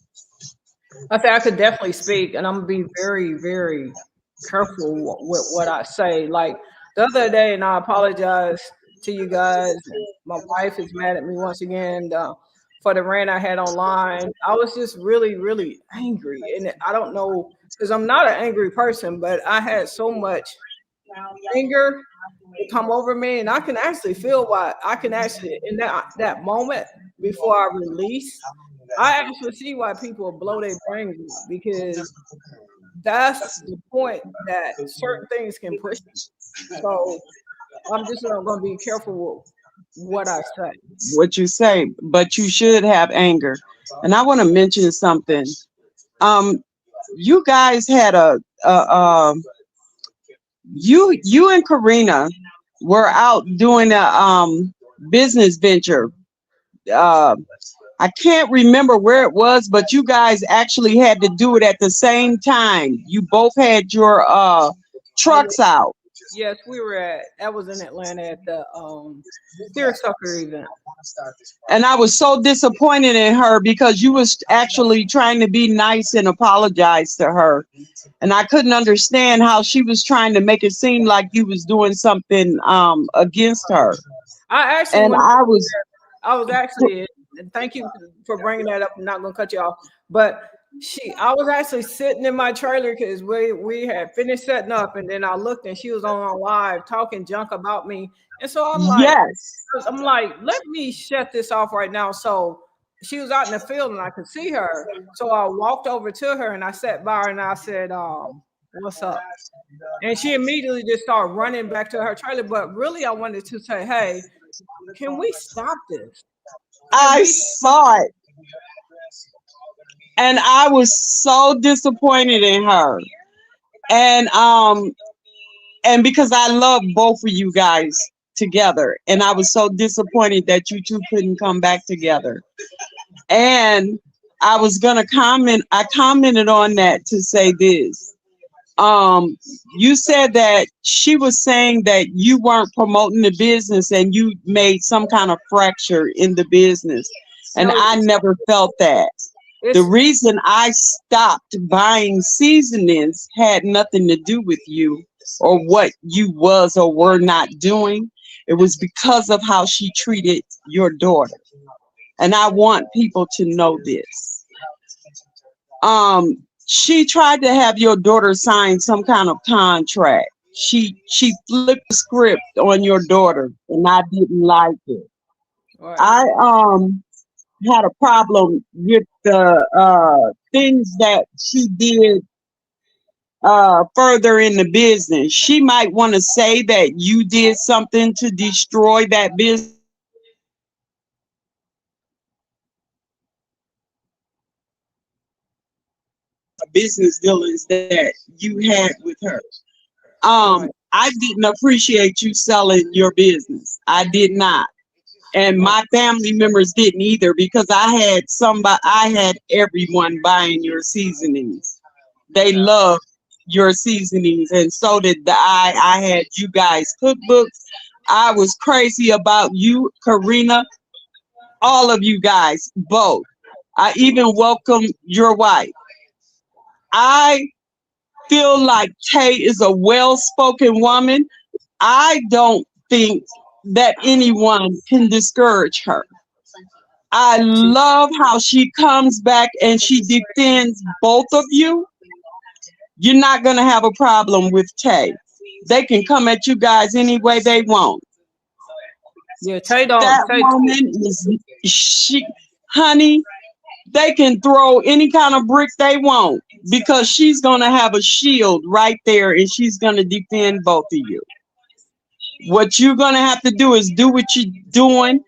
A: I say I could definitely speak, and I'm gonna be very, very careful with what I say. Like the other day, and I apologize to you guys. And my wife is mad at me once again for the rant I had online. I was just really, really angry. And I don't know, because I'm not an angry person, but I had so much anger to come over me. And I can actually feel why I can actually, in that moment before I release, I actually see why people blow their brains out because that's the point that certain things can push you. So I'm just going to be careful with what I say.
C: what you say, but you should have anger. And I want to mention something. Um, you guys had you and Karina were out doing a business venture. Uh, I can't remember where it was, but you guys actually had to do it at the same time. You both had your
A: Oh, yeah.
C: trucks out.
A: Yes, that was in Atlanta at the Seersucker event.
C: And I was so disappointed in her because you was actually trying to be nice and apologize to her. And I couldn't understand how she was trying to make it seem like you was doing something against her.
A: I actually
C: And
A: went
C: I was
A: I was actually, and thank you for bringing that up. I'm not gonna cut you off, but I was actually sitting in my trailer because we had finished setting up, and then I looked and she was on live talking junk about me, and so
C: yes.
A: I'm like, let me shut this off right now. So she was out in the field and I could see her, so I walked over to her and I sat by her and I said, "What's up?" And she immediately just started running back to her trailer. But really, I wanted to say, "Hey, can we stop this? Can
C: I
A: we?"
C: saw it. And I was so disappointed in her. And and because I love both of you guys together. And I was so disappointed that you two couldn't come back together. And I was gonna comment, I commented on that to say this. Um, you said that she was saying that you weren't promoting the business and you made some kind of fracture in the business. And
A: No,
C: I never felt that. The
A: it's
C: reason I stopped buying seasonings had nothing to do with you or what you was or were not doing. It was because of how she treated your daughter. And I want people to know this. She tried to have your daughter sign some kind of contract. She flipped the script on your daughter and I didn't like it.
A: all right.
C: I had a problem with the things that she did further in the business. She might want to say that you did something to destroy that business dealings that you had with her.
A: Right.
C: I didn't appreciate you selling your business. I did not. And
A: Right.
C: my family members didn't either because I had everyone buying your seasonings. They loved your seasonings, and so did I had you guys cookbooks. I was crazy about you, Karina, all of you guys, both. I even welcome your wife. I feel like Tay is a well-spoken woman. I don't think that anyone can discourage her. I
A: She,
C: love how she comes back and she defends both of you. You're not going to have a problem with Tay. They can come at you guys any way they want.
A: yeah, Tay don't
C: That
A: Tay.
C: woman is she, honey. They can throw any kind of brick they want because she's going to have a shield right there and she's going to defend both of you. What you're going to have to do is do what you're doing.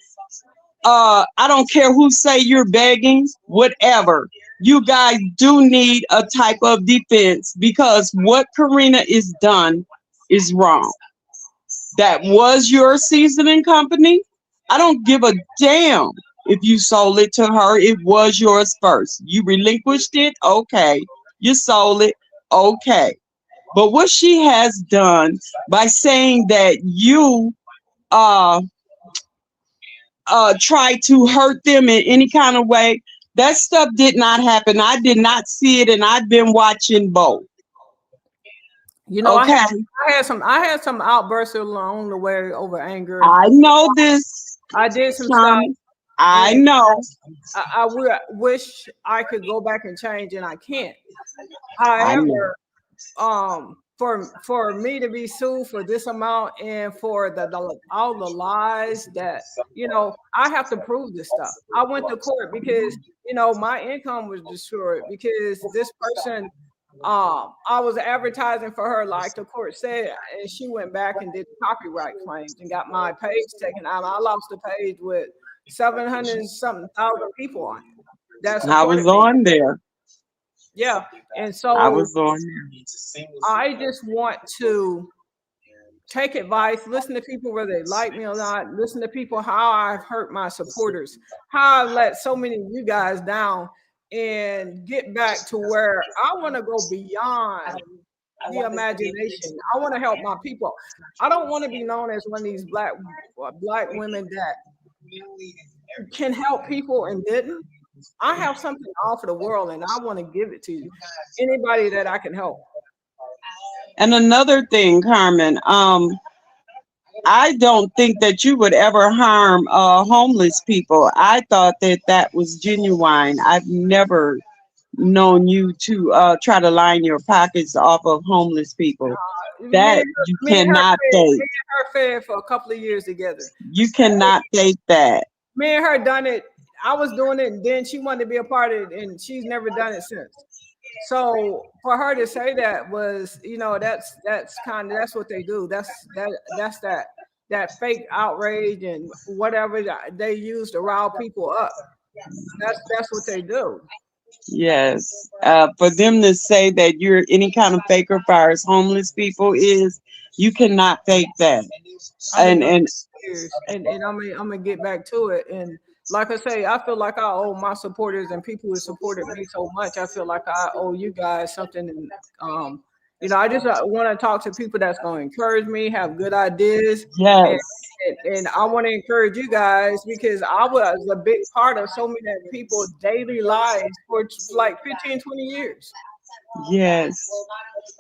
C: I don't care who say you're begging, whatever. You guys do need a type of defense because what Karina is done is wrong. That was your seasoning company. I don't give a damn if you sold it to her. It was yours first. You relinquished it, okay. You sold it, okay. But what she has done by saying that you uh try to hurt them in any kind of way, that stuff did not happen. I did not see it, and I've been watching both.
A: You know,
C: Okay,
A: I had some outbursts along the way over anger and
C: I know this,
A: I did some stuff.
C: Tommy. I
A: And
C: know.
A: I wish I could go back and change, and I can't.
C: I know.
A: However, for me to be sued for this amount and for the all the lies that I have to prove this stuff. I went to court because my income was destroyed because this person I was advertising for her like the court said, and she went back and did copyright claims and got my page taken out. I lost the page with 700 something thousand people on it that
C: I was
A: supported me.
C: on there.
A: Yeah. And
C: I
A: so
C: was on there.
A: I just want to take advice, listen to people whether they like me or not, listen to people how I've hurt my supporters, how I've let so many of you guys down, and get back to where I want to go beyond the imagination. I want to help my people. I don't want to be known as one of these black women that can help people and didn't. I have something to offer the world and I want to give it to you. Anybody that I can help.
C: And another thing, Carmen, I don't think that you would ever harm homeless people. I thought that that was genuine. I've never known you to try to line your pockets off of homeless people.
A: Me
C: That
A: and her,
C: you
A: me and her
C: cannot
A: fed, me
C: fake.
A: and her fed for a couple of years together.
C: You cannot fake that.
A: Me and her done it. I was doing it, and then she wanted to be a part of it, and she's never done it since. So for her to say that was, that's kind of that's what they do. That's that fake outrage and whatever they use to rile people up. That's what they do.
C: Yes. For them to say that you're any kind of faker as far as homeless people is, you cannot fake that.
A: I've been
C: And
A: doing
C: and
A: it for years, and I'm gonna get back to it. And like I say, I feel like I owe my supporters and people who supported me so much. I feel like I owe you guys something. And I just want to talk to people that's going to encourage me, have good ideas, and
C: yes,
A: and I want to encourage you guys because I was a big part of so many people's daily lives for like 15, 20 years.
C: yes.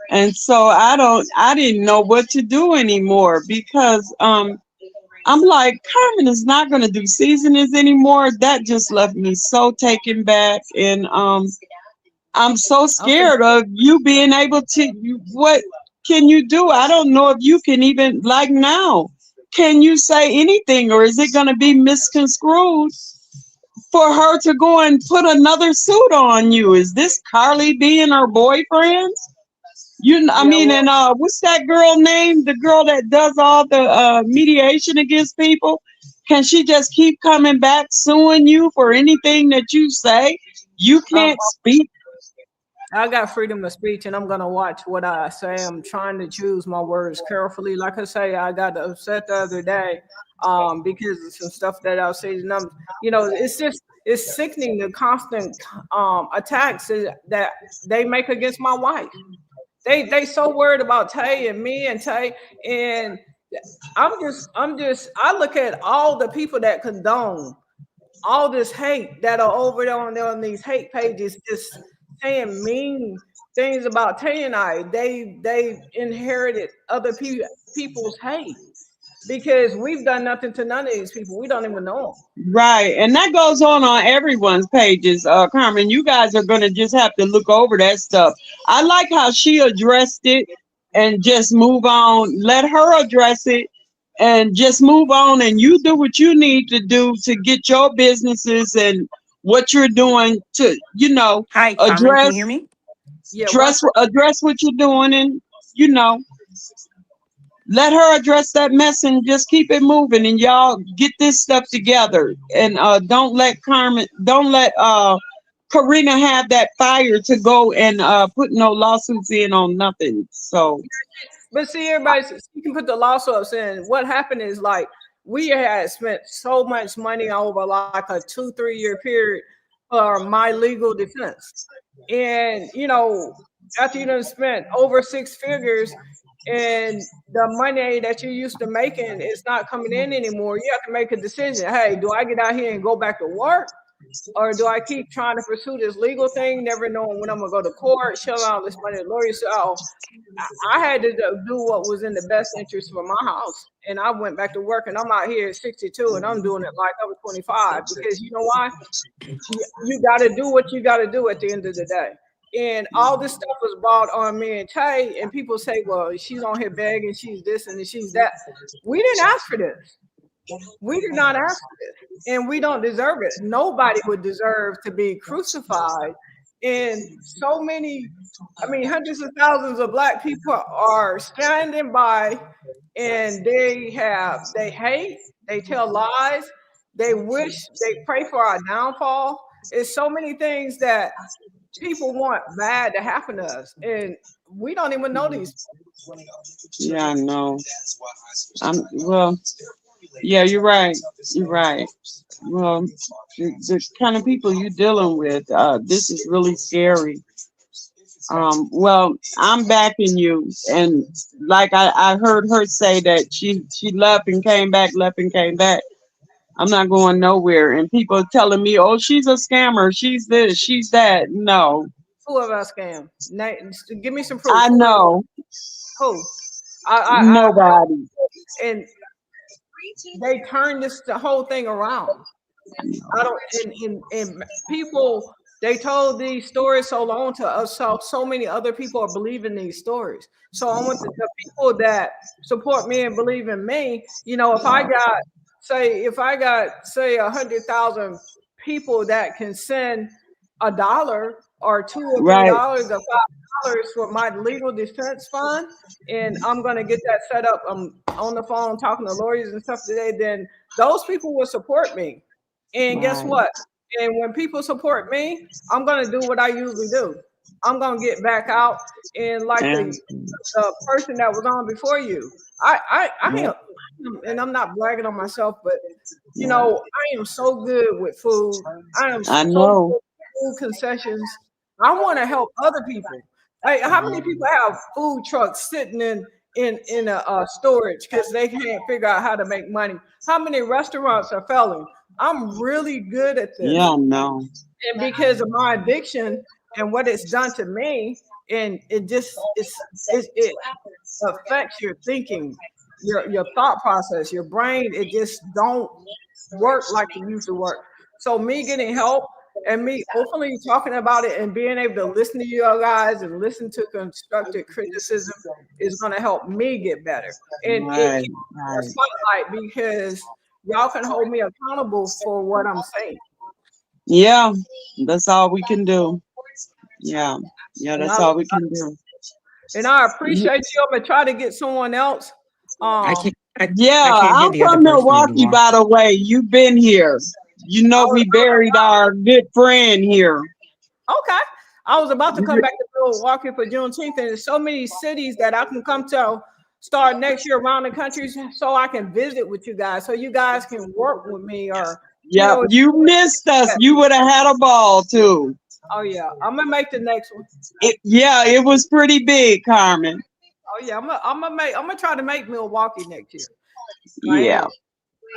C: And so I didn't know what to do anymore because I'm like, Carmen is not gonna do seasonings anymore. That just left me so taken back, and I'm so
A: I'm finna
C: scared of you being able to. What can you do? I don't know if you can even, like, now. Can you say anything, or is it gonna be misconstrued for her to go and put another suit on you? Is this Carly being her boyfriend? I
A: yeah,
C: mean,
A: well,
C: and what's that girl name? The girl that does all the mediation against people. Can she just keep coming back suing you for anything that you say? You
A: um,
C: can't speak.
A: I got freedom of speech and I'm gonna watch what I say. I'm trying to choose my words carefully. Like I say, I got upset the other day because of some stuff that I was saying. And it's sickening the constant attacks that they make against my wife. They so worried about Tay and me and Tay, and I look at all the people that condone all this hate that are over there on these hate pages, just saying mean things about Tay and I. They inherited other people's hate because we've done nothing to none of these people. We don't even know
C: Right. And that goes on everyone's pages. Carmen, you guys are going to just have to look over that stuff. I like how she addressed it and just move on. Let her address it and just move on. And you do what you need to do to get your businesses and what you're doing to,
D: Hi, Carmen. Can you hear
C: address,
D: me?
A: them. Yeah, one
C: address what you're doing and, you know, let her address that mess and just keep it moving and y'all get this stuff together and don't let Karina have that fire to go and put no lawsuits in on nothing. So
A: But see, everybody, you can put the loss ups in. What happened is like we had spent so much money over like a 2, 3 year period for my legal defense. And after you done spent over 6 figures and the money that you used to making is not coming in anymore, you have to make a decision. Hey, do I get out here and go back to work? or do I keep trying to pursue this legal thing, never knowing when I'm gonna go to court, shell out all this money to lawyers? So I had to do what was in the best interest for my house, and I went back to work. And I'm out here at 62, and I'm doing it like I was 25, because you know why? You got to do what you got to do at the end of the day. And all this stuff was brought on me and Tay, and people say, "Well, she's on here begging, she's this and she's that." We didn't ask for this. We did not ask for this, and we don't deserve it. Nobody would deserve to be crucified. And so many, I mean, hundreds of thousands of black people are standing by, and they hate, they tell lies, they wish, they pray for our downfall. It's so many things that people want bad to happen to us, and we don't even know these.
C: Yeah, I know. Well, yeah, you're right. You're right. Well, the kind of people you're dealing with, this is really scary. Well, I'm backing you, and like I heard her say that she left and came back, left and came back. I'm not going nowhere, and people telling me, "Oh, she's a scammer. She's this. She's that." No,
A: Who have I scammed? Give me some proof.
C: I know
A: Who?
C: nobody.
A: And they turned the whole thing around. I don't, and people, they told these stories so long to us, so many other people are believing these stories. So I want the people that support me and believe in me. You know, if I got say 100,000 people that can send $1 or
C: Right,
A: $2 or $3 or $5 for my legal defense fund, and I'm gonna get that set up. I'm on the phone talking to lawyers and stuff today. Then those people will support me. And guess
C: right.
A: what? And when people support me, I'm gonna do what I usually do. I'm gonna get back out, and like
C: And
A: the person that was on before you, I
C: yeah,
A: am, and I'm not bragging on myself, but you
C: yeah.
A: know, I am so good with food. I am
C: I
A: so good
C: know.
A: with food concessions. I want to help other people. Like, how many people have food trucks sitting in a storage because they can't figure out how to make money? How many restaurants are failing? I'm really good at
C: Yeah,
A: this,
C: I know.
A: and because of my addiction and what it's done to me, and it affects your thinking, your thought process, your brain. It just don't work like it used to work. So me getting help and me openly talking about it and being able to listen to you guys and listen to constructive criticism is going to help me get better. And it
C: Right,
A: keeps a
C: right.
A: spotlight because y'all can hold me accountable for what I'm saying.
C: Yeah, that's all we can do. Yeah, yeah,
A: And
C: that's all we can do.
A: I
C: Y-
A: appreciate you. I'm gonna try to get someone else.
D: I
A: Um,
D: can't I,
C: Yeah,
D: I can't hear
C: I'm
D: the other
C: from
D: person
C: Milwaukee,
D: anymore.
C: by the way. You've been here. You know, we buried our good friend here.
A: Okay. I was about to come back to Milwaukee for Juneteenth, and there's so many cities that I can come to start next year around the country, so I can visit with you guys, so you guys can work with me, or you
C: Yep,
A: know.
C: you missed us. You would have had a ball too.
A: Oh yeah, I'm gonna make the next one.
C: Yeah, it was pretty big, Carmen.
A: Oh yeah, I'm gonna try to make Milwaukee next year. I
C: Yeah,
A: am.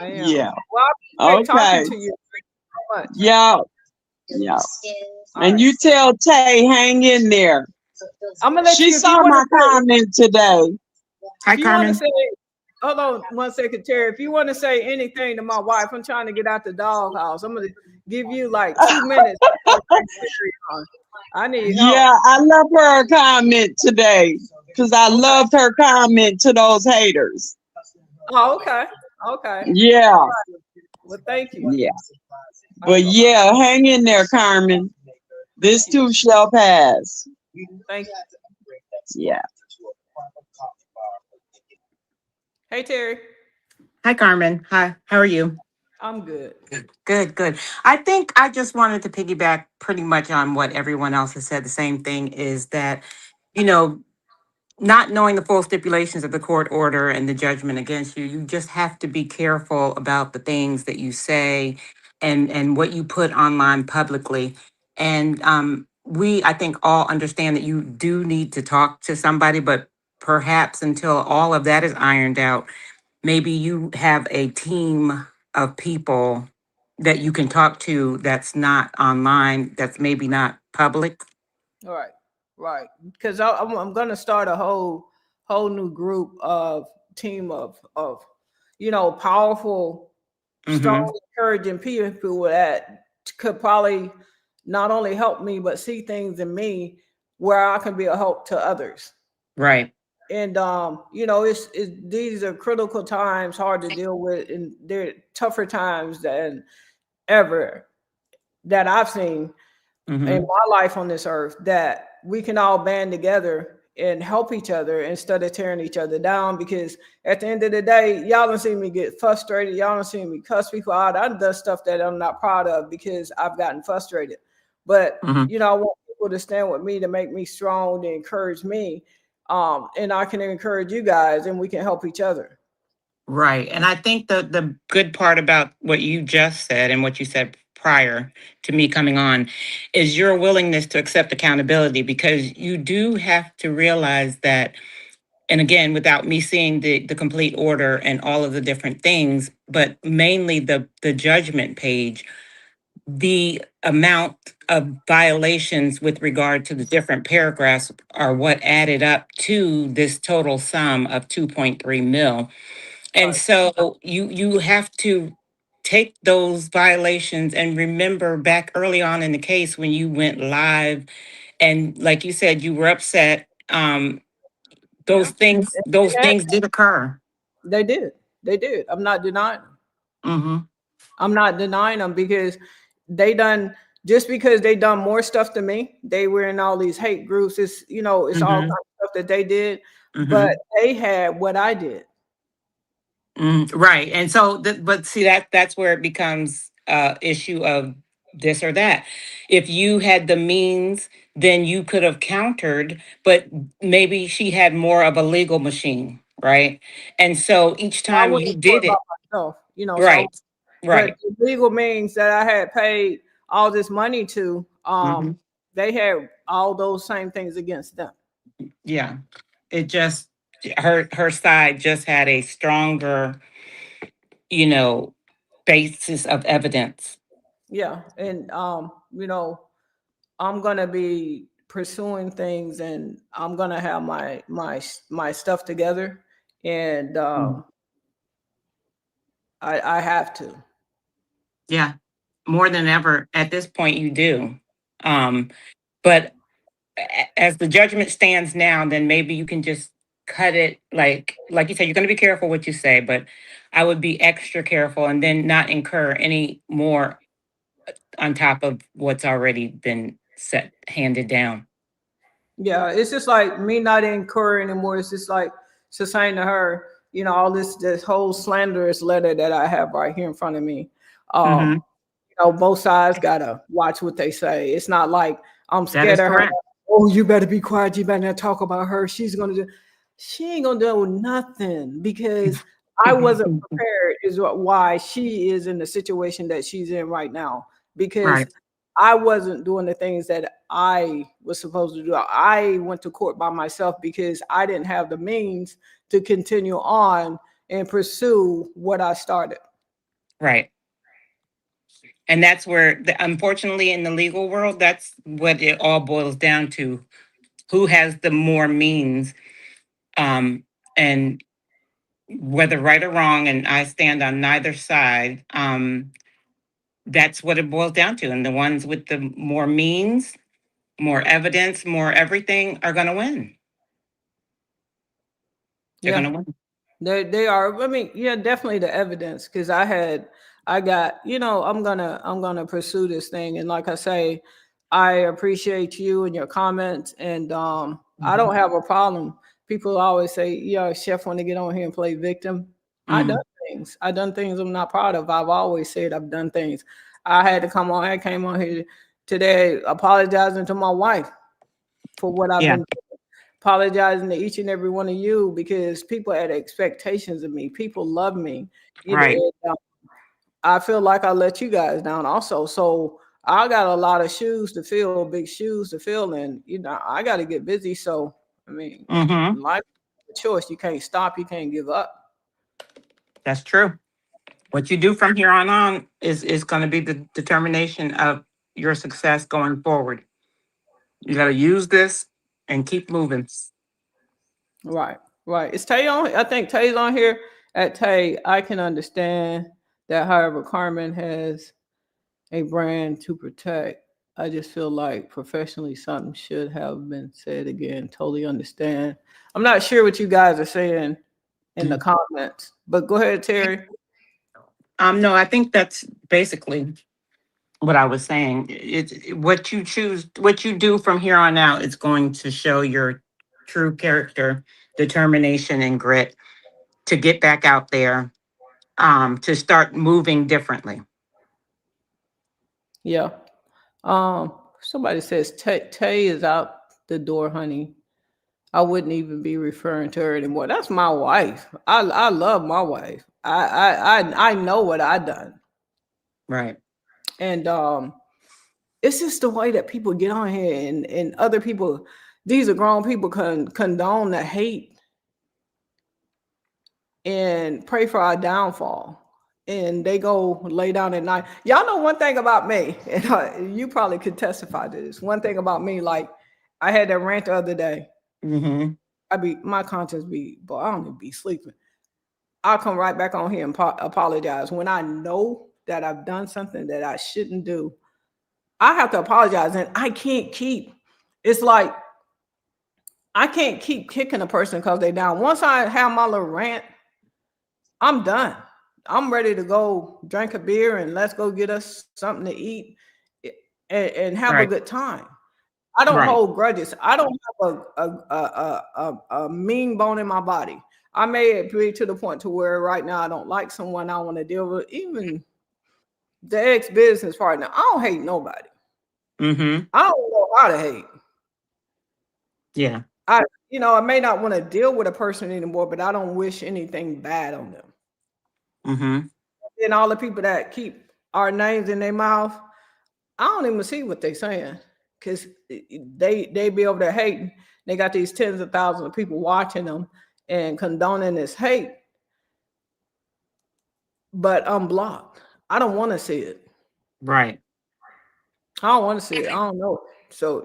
A: I am.
C: yeah.
A: Well, I appreciate talking
C: Okay.
A: to you. Thank you so much.
C: Yeah, yeah.
A: All
C: And
A: right.
C: you tell Tay, hang in there.
A: I'm gonna let
C: She
A: you if you
C: saw
A: want
C: my
A: to say.
C: comment today.
D: Hi,
A: If you want to
D: Carmen.
A: say, hold on one second, Terry. If you want to say anything to my wife, I'm trying to get out the doghouse. I'm gonna give you like 2 minutes before I take Terry on. I need help.
C: Yeah, I love her comment today because I
A: Okay.
C: loved her comment to those haters.
A: Oh, okay. Okay.
C: Yeah,
A: Well, thank you.
C: yeah.
A: All right.
C: But
A: Bye bye.
C: yeah, hang in there, Carmen.
A: Thank
C: This
A: you.
C: too shall pass.
A: Thank you.
C: Yeah.
A: Hey, Terry.
D: Hi, Carmen. Hi. How are you?
A: I'm good.
D: Good, good. I think I just wanted to piggyback pretty much on what everyone else has said. The same thing is that, you know, not knowing the full stipulations of the court order and the judgment against you, you just have to be careful about the things that you say and what you put online publicly. And we, I think, all understand that you do need to talk to somebody, but perhaps until all of that is ironed out, maybe you have a team of people that you can talk to that's not online, that's maybe not public.
A: Right, right. Because I'm going to start a whole new group of team of powerful,
D: Mm-hmm.
A: strong, encouraging people that could probably not only help me but see things in me where I can be a help to others.
D: Right.
A: And it's these are critical times, hard to deal with, and they're tougher times than ever that I've seen in
D: Mm-hmm.
A: my life on this earth, that we can all band together and help each other instead of tearing each other down. Because at the end of the day, y'all don't see me get frustrated. Y'all don't see me cuss people out. I've done stuff that I'm not proud of because I've gotten frustrated. But
D: Mm-hmm.
A: I want people to stand with me to make me strong, to encourage me. And I can encourage you guys and we can help each other.
D: Right. And I think the good part about what you just said and what you said prior to me coming on is your willingness to accept accountability, because you do have to realize that, and again, without me seeing the complete order and all of the different things, but mainly the judgment page, the amount of violations with regard to the different paragraphs are what added up to this total sum of 2.3 mil. And
A: Right.
D: so you have to take those violations and remember back early on in the case when you went live, and like you said, you were upset.
A: Yeah.
D: Those things did occur.
A: They did. They did. I'm not denying them.
D: Mm-hmm.
A: I'm not denying them because they done just because they done more stuff to me. They were in all these hate groups. It's all kinds
D: Mm-hmm.
A: of stuff that they did, but
D: Mm-hmm.
A: they had what I did.
D: Right. And so, but see, that's where it becomes issue of this or that. If you had the means, then you could have countered, but maybe she had more of a legal machine, right? And so each
A: I
D: time
A: went
D: you
A: to court
D: did
A: by
D: it,
A: myself, so
D: right,
A: but
D: right.
A: the legal means that I had paid all this money to,
D: Hmm.
A: they had all those same things against them.
D: Yeah. It just, her side just had a stronger, you know, basis of evidence.
A: Yeah. And I'm gonna be pursuing things, and I'm gonna have my stuff together, and
D: Mm.
A: I have to.
D: Yeah. More than ever at this point, you do. Um, but as the judgment stands now, then maybe you can just cut it, like you said, you're going to be careful what you say, but I would be extra careful and then not incur any more on top of what's already been set handed down.
A: Yeah, it's just like me not in Curry anymore. It's just like just saying to her, all this whole slanderous letter that I have right here in front of me.
D: Hmm.
A: Both sides gotta watch what they say. It's not like I'm
D: That
A: scared
D: is
A: of her.
D: correct.
A: Oh, you better be quiet. You better not talk about her. She ain't gonna do nothing because I wasn't prepared. Is why she is in the situation that she's in right now, because
D: Right.
A: I wasn't doing the things that I was supposed to do. I went to court by myself because I didn't have the means to continue on and pursue what I started.
D: Right. And that's where, unfortunately, in the legal world, that's what it all boils down to: who has the more means. And whether right or wrong, and I stand on neither side, that's what it boils down to. And the ones with the more means, more evidence, more everything are going to win. They're going
A: Yeah.
D: to win.
A: They are. I mean, yeah, definitely the evidence, because I got, I'm gonna pursue this thing, and like I say, I appreciate you and your comments, and I don't
D: Mhm.
A: have a problem. People always say, "Yeah, chef, want to get on here and play victim." I done
D: Mm,
A: things. I done things I'm not proud of. I've always said I've done things. I had to come on. I came on here today apologizing to my wife for what I've
D: yeah,
A: been, apologizing to each and every one of you, because people had expectations of me. People love me.
D: right.
A: And, I feel like I let you guys down also. So I got a lot of shoes to fill, big shoes to fill, and I got to get busy. So I mean,
D: Hmm.
A: life is a choice. You can't stop. You can't give up.
D: That's true. What you do from here on is going to be the determination of your success going forward. You got to use this and keep moving.
A: Right, right. Is Tay on? I think Tay's on here. At Tay, I can understand that. However, Carmen has a brand to protect. I just feel like professionally something should have been said again. Totally understand. I'm not sure what you guys are saying in the comments, but go ahead, Terry.
D: No, I think that's basically what I was saying. It's what you choose, what you do from here on out is going to show your true character, determination, and grit to get back out there, to start moving differently.
A: Yeah. Somebody says Tay is out the door, honey. I wouldn't even be referring to her anymore. That's my wife. I love my wife. I know what I done.
D: Right.
A: And it's just the way that people get on here and other people, these are grown people, condone the hate and pray for our downfall. And they go lay down at night. Y'all know one thing about me, and you probably could testify to this. One thing about me, like I had that rant the other day.
D: Mm-hmm.
A: My conscience be, but I don't even be sleeping. I'll come right back on here and apologize when I know that I've done something that I shouldn't do. I have to apologize, and I can't keep. It's like I can't keep kicking a person because they down. Once I have my little rant, I'm done. I'm ready to go drink a beer and let's go get us something to eat and have a
D: Right.
A: good time. I don't
D: Right.
A: hold grudges. I don't have a mean bone in my body. I may be to the point to where right now I don't like someone I want to deal with, even the ex-business partner. I don't hate nobody.
D: Mm-hmm.
A: I don't know how to hate.
D: Yeah.
A: I may not want to deal with a person anymore, but I don't wish anything bad on them.
D: Mm-hmm.
A: And all the people that keep our names in their mouth, I don't even see what they're saying because they be over there hating. They got these tens of thousands of people watching them and condoning this hate, but unblocked. I don't want to see it.
D: Right.
A: I don't want to see it. I don't know. So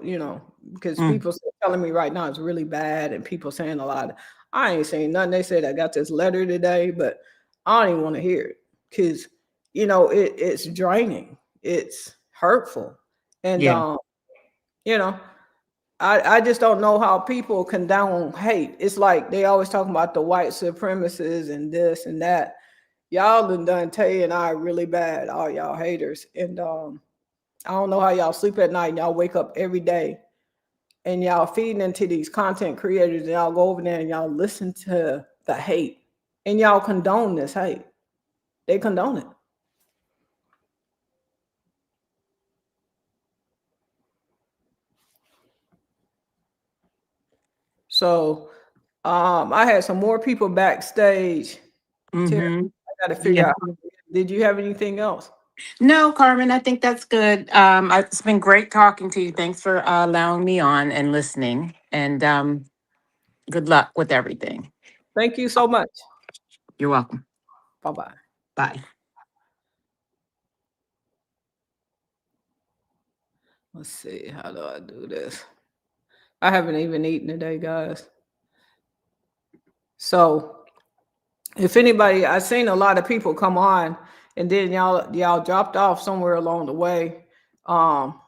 A: because
D: Mm.
A: people telling me right now it's really bad, and people saying a lot. I ain't saying nothing. They said I got this letter today, but I don't even want to hear it because it's draining. It's hurtful, and
D: Yeah.
A: you know I just don't know how people condone hate. It's like they always talking about the white supremacists and this and that. Y'all done Tay and I really bad, all y'all haters. And I don't know how y'all sleep at night and y'all wake up every day and y'all feeding into these content creators and y'all go over there and y'all listen to the hate and y'all condone this hate. They condone it. So I had some more people backstage. Terry,
D: Mm-hmm.
A: I got to figure
D: Yeah.
A: out. Did you have anything else?
D: No, Carmen, I think that's good. It's been great talking to you. Thanks for allowing me on and listening. And good luck with everything.
A: Thank you so much.
D: You're welcome.
A: Bye bye.
D: Bye.
A: Let's see. How do I do this? I haven't even eaten today, guys. So if anybody, I've seen a lot of people come on and then y'all dropped off somewhere along the way. Um,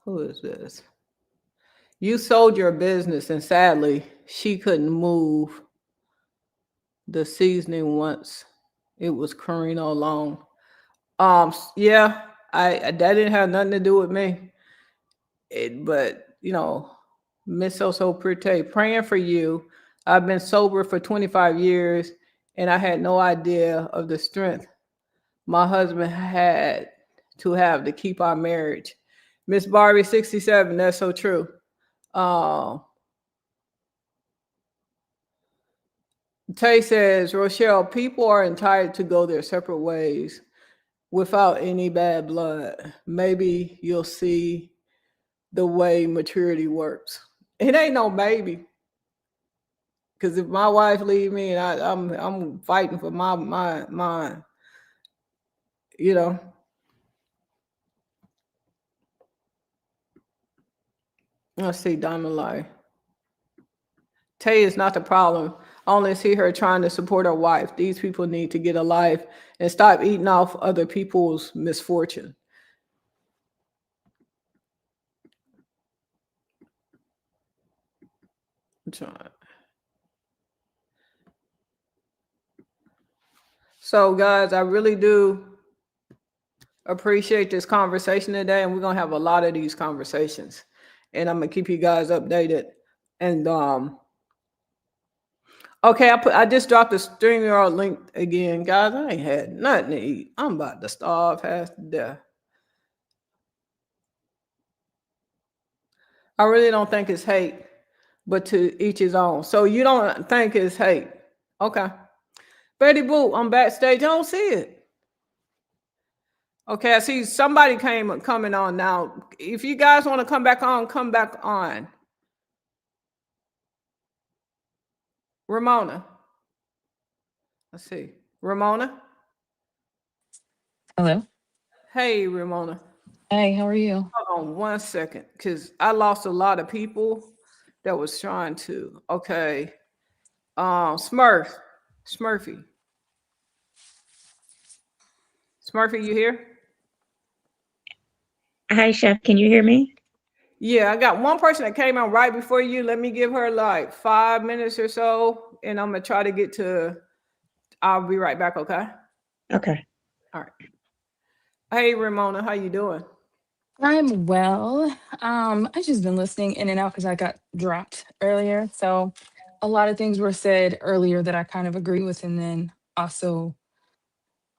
A: who is this? You sold your business and sadly she couldn't move the seasoning once it was Carino alone. Yeah, I that didn't have nothing to do with me. But Miss So Pretty, praying for you. I've been sober for 25 years and I had no idea of the strength my husband had to have to keep our marriage. Miss Barbie 67, that's so true. Um Tay says, Rochelle, people are entitled to go their separate ways without any bad blood. Maybe you'll see the way maturity works. It ain't no maybe. Because if my wife leave me and I'm fighting for my you know, let's see, Diamond Life. Tay is not the problem. I only see her trying to support her wife. These people need to get a life and stop eating off other people's misfortune. I'm trying. So, guys, I really do appreciate this conversation today, and we're gonna have a lot of these conversations, and I'm gonna keep you guys updated. And okay, I just dropped the StreamYard link again, guys. I ain't had nothing to eat. I'm about to starve half to death. I really don't think it's hate, but to each his own. So you don't think it's hate? Okay, Betty Boo, I'm backstage. I don't see it. Okay, I see somebody coming on now. If you guys want to come back on, come back on. Ramona. Let's see. Ramona.
E: Hello.
A: Hey, Ramona.
E: Hey, how are you?
A: Hold on 1 second, because I lost a lot of people that was trying to. Okay. Smurf. Smurfy. Smurfy, you here?
F: Hi, Chef. Can you hear me?
A: Yeah, I got one person that came on right before you. Let me give her like 5 minutes or so, and I'm gonna try to get to. I'll be right back. Okay.
F: Okay.
A: All right. Hey, Ramona, how you doing?
E: I'm well. I just been listening in and out because I got dropped earlier. So a lot of things were said earlier that I kind of agree with, and then also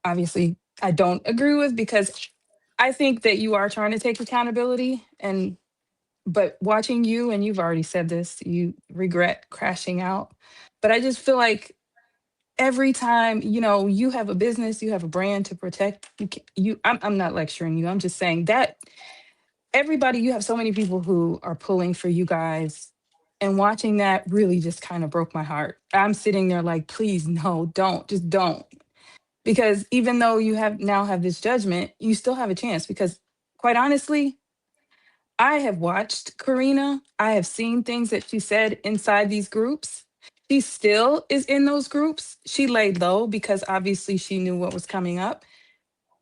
E: obviously I don't agree with because I think that you are trying to take accountability and but watching you, and you've already said this, you regret crashing out. But I just feel like every time, you have a business, you have a brand to protect, I'm not lecturing you, I'm just saying that everybody, you have so many people who are pulling for you guys, and watching that really just kind of broke my heart. I'm sitting there like, please, no, don't, just don't. Because even though you have this judgment, you still have a chance. Because quite honestly, I have watched Karina. I have seen things that she said inside these groups. She still is in those groups. She laid low because obviously she knew what was coming up,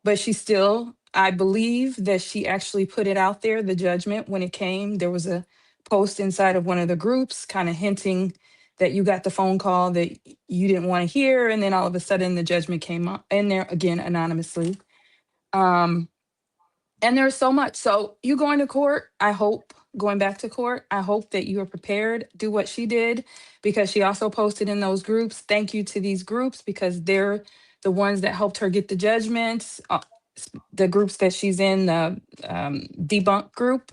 E: but she still, I believe that she actually put it out there, the judgment, when it came. There was a post inside of one of the groups kind of hinting that you got the phone call that you didn't want to hear. And then all of a sudden the judgment came up in there again anonymously. Um, and there's so much. So you going to court, I hope, going back to court, I hope that you are prepared. Do what she did, because she also posted in those groups. Thank you to these groups because they're the ones that helped her get the judgments. The groups that she's in, the debunk group.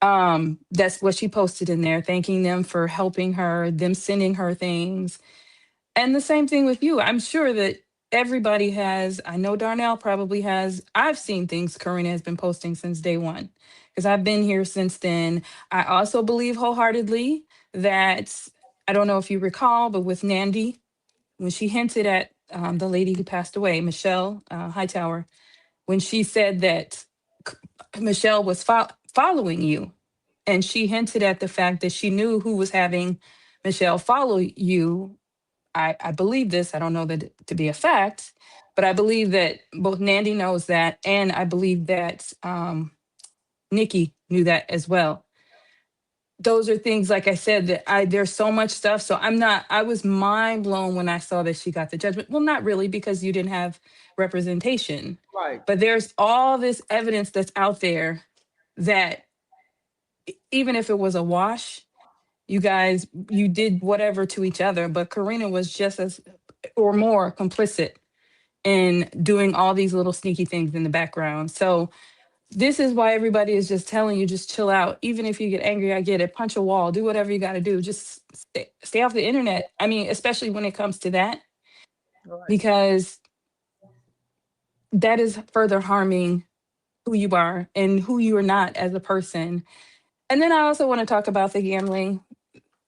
E: That's what she posted in there, thanking them for helping her, them sending her things. And the same thing with you. I'm sure that everybody has, I know Darnell probably has, I've seen things Karina has been posting since day one because I've been here since then. I also believe wholeheartedly that, I don't know if you recall, but with Nandy, when she hinted at the lady who passed away, Michelle Hightower, when she said that Michelle was following you, and she hinted at the fact that she knew who was having Michelle follow you. I believe this. I don't know that to be a fact, but I believe that both Nandy knows that, and I believe that Nikki knew that as well. Those are things, like I said, that there's so much stuff. So I was mind blown when I saw that she got the judgment. Well, not really, because you didn't have representation,
A: Right.
E: but there's all this evidence that's out there that even if it was a wash, you guys, you did whatever to each other, but Karina was just as or more complicit in doing all these little sneaky things in the background. So this is why everybody is just telling you, just chill out. Even if you get angry, I get it. Punch a wall, do whatever you got to do. Just stay off the internet. I mean, especially when it comes to that,
A: Right.
E: because that is further harming who you are and who you are not as a person. And then I also want to talk about the gambling.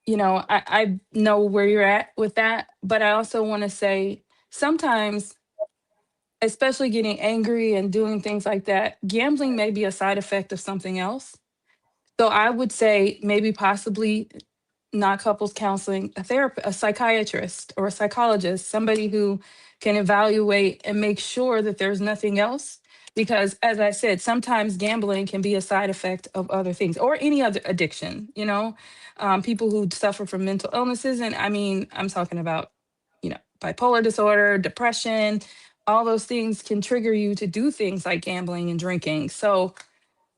E: I know where you're at with that, but I also want to say sometimes, especially getting angry and doing things like that, gambling may be a side effect of something else. So I would say maybe possibly not couples counseling, a therapist, a psychiatrist or a psychologist, somebody who can evaluate and make sure that there's nothing else. Because as I said, sometimes gambling can be a side effect of other things or any other addiction, people who suffer from mental illnesses. And I mean, I'm talking about, bipolar disorder, depression, all those things can trigger you to do things like gambling and drinking. So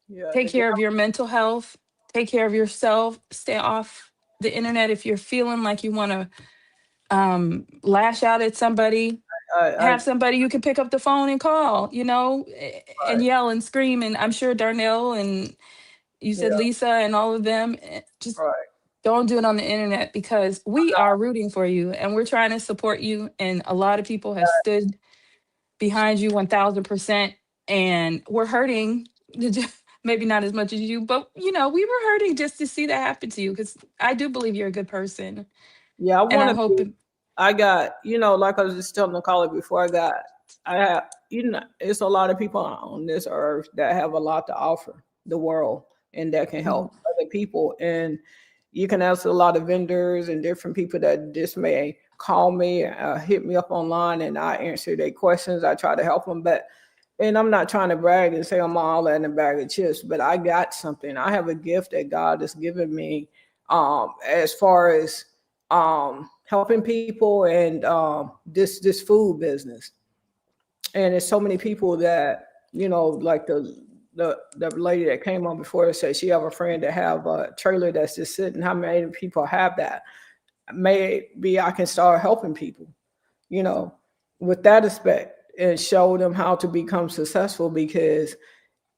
A: Yeah,
E: take care of your mental health, take care of yourself, stay off the internet. If you're feeling like you want to lash out at somebody,
A: I
E: have somebody you can pick up the phone and call, and
A: right,
E: yell and scream. And I'm sure Darnell and you said
A: yeah,
E: Lisa and all of them, just
A: right.
E: don't do it on the internet because we are rooting for you and we're trying to support you. And a lot of people have stood behind you 1000%, and we're hurting. Maybe not as much as you, but we were hurting just to see that happen to you because I do believe you're a good person,
A: Yeah, I
E: and
A: want
E: I'm
A: to be.
E: hoping.
A: I got, like I was just telling the caller before, I have, it's a lot of people on this earth that have a lot to offer the world and that can
E: Mhm.
A: help other people. And you can ask a lot of vendors and different people that just may call me, hit me up online, and I answer their questions. I try to help them, and I'm not trying to brag and say I'm all that in a bag of chips, but I got something. I have a gift that God has given me, as far as helping people and this food business. And there's so many people that like the lady that came on before said she have a friend that have a trailer that's just sitting. How many people have that? Maybe I can start helping people, you know, with that aspect and show them how to become successful because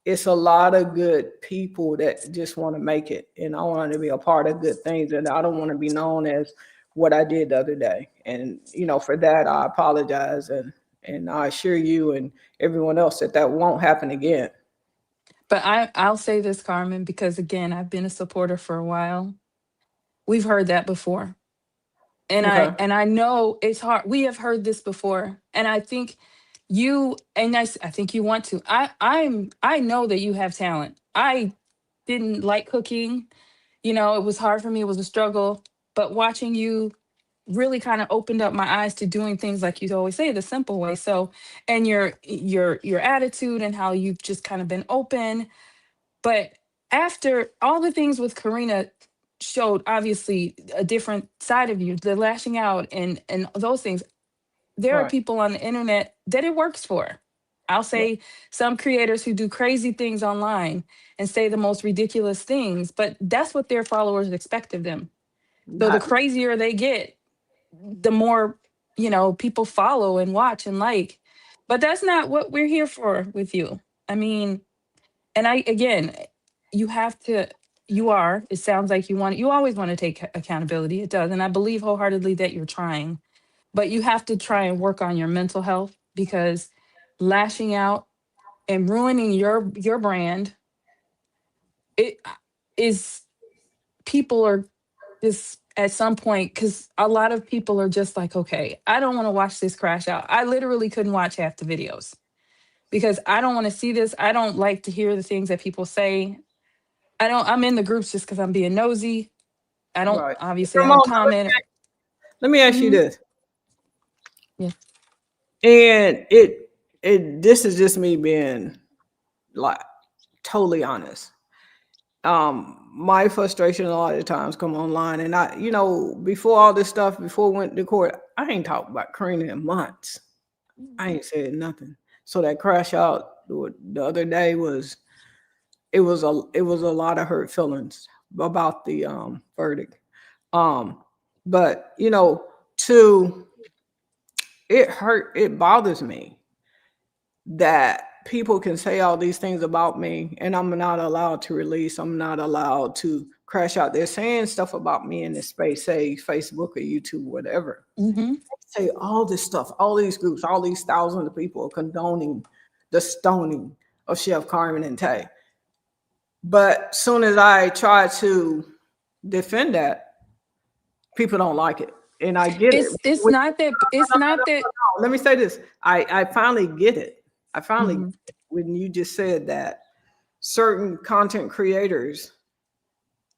A: it's a lot of good people that just want to make it. And I want to be a part of good things. And I don't want to be known as what I did the other day. And, for that, I apologize. And I assure you and everyone else that that won't happen again.
E: But I'll say this, Carmen, because again, I've been a supporter for a while. We've heard that before. And I
A: Okay.
E: and I know it's hard. We have heard this before. And I think I think you want to. I know that you have talent. I didn't like cooking. It was hard for me. It was a struggle. But watching you really kind of opened up my eyes to doing things like you always say, the simple way. So, and your attitude and how you've just kind of been open. But after all the things with Karina showed obviously a different side of you, the lashing out and those things. There are
A: Right.
E: people on the internet that it works for. I'll
A: Right.
E: say some creators who do crazy things online and say the most ridiculous things, but that's what their followers expect of them. So the
A: Not,
E: crazier they get, the more, people follow and watch and like. But that's not what we're here for with you. I mean, and again, you have to, it sounds like you always want to take accountability. It does. And I believe wholeheartedly that you're trying, but you have to try and work on your mental health because lashing out and ruining your brand, it is, people are just at some point, because a lot of people are just like, okay, I don't want to watch this crash out. I literally couldn't watch half the videos because I don't want to see this. I don't like to hear the things that people say. I'm in the groups just because I'm being nosy.
A: right.
E: Obviously I
A: Come on,
E: don't
A: now,
E: comment.
A: let me ask you
E: Mhm.
A: this.
E: Yeah.
A: And this is just me being like totally honest. My frustration a lot of times come online, and before all this stuff, before I went to court, I ain't talked about Karina in months. I ain't said nothing. So that crash out the other day it was a lot of hurt feelings about the verdict. Um, but to it bothers me that people can say all these things about me and I'm not allowed to release. I'm not allowed to crash out. They're saying stuff about me in this space, say Facebook or YouTube, whatever.
E: Hmm.
A: Say all this stuff, all these groups, all these thousands of people condoning the stoning of Chef Carmen and Tay. But soon as I try to defend that, people don't like it. And I get it.
E: It's not that it's not that.
A: No, let me say this. I finally get it. I finally
E: Mhm.
A: when you just said that certain content creators,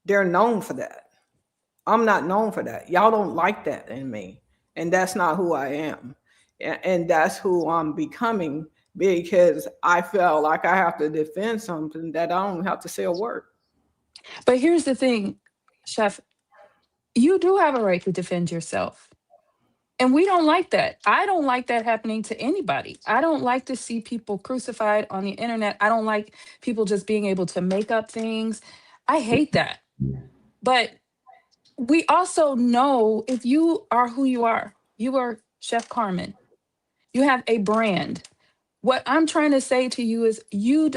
A: they're known for that. I'm not known for that. Y'all don't like that in me. And that's not who I am. And that's who I'm becoming because I feel like I have to defend something that I don't have to say a word.
E: But here's the thing, Chef, you do have a right to defend yourself. And we don't like that. I don't like that happening to anybody. I don't like to see people crucified on the internet. I don't like people just being able to make up things. I hate that. But we also know if you are who you are Chef Carmen, you have a brand. What I'm trying to say to you is you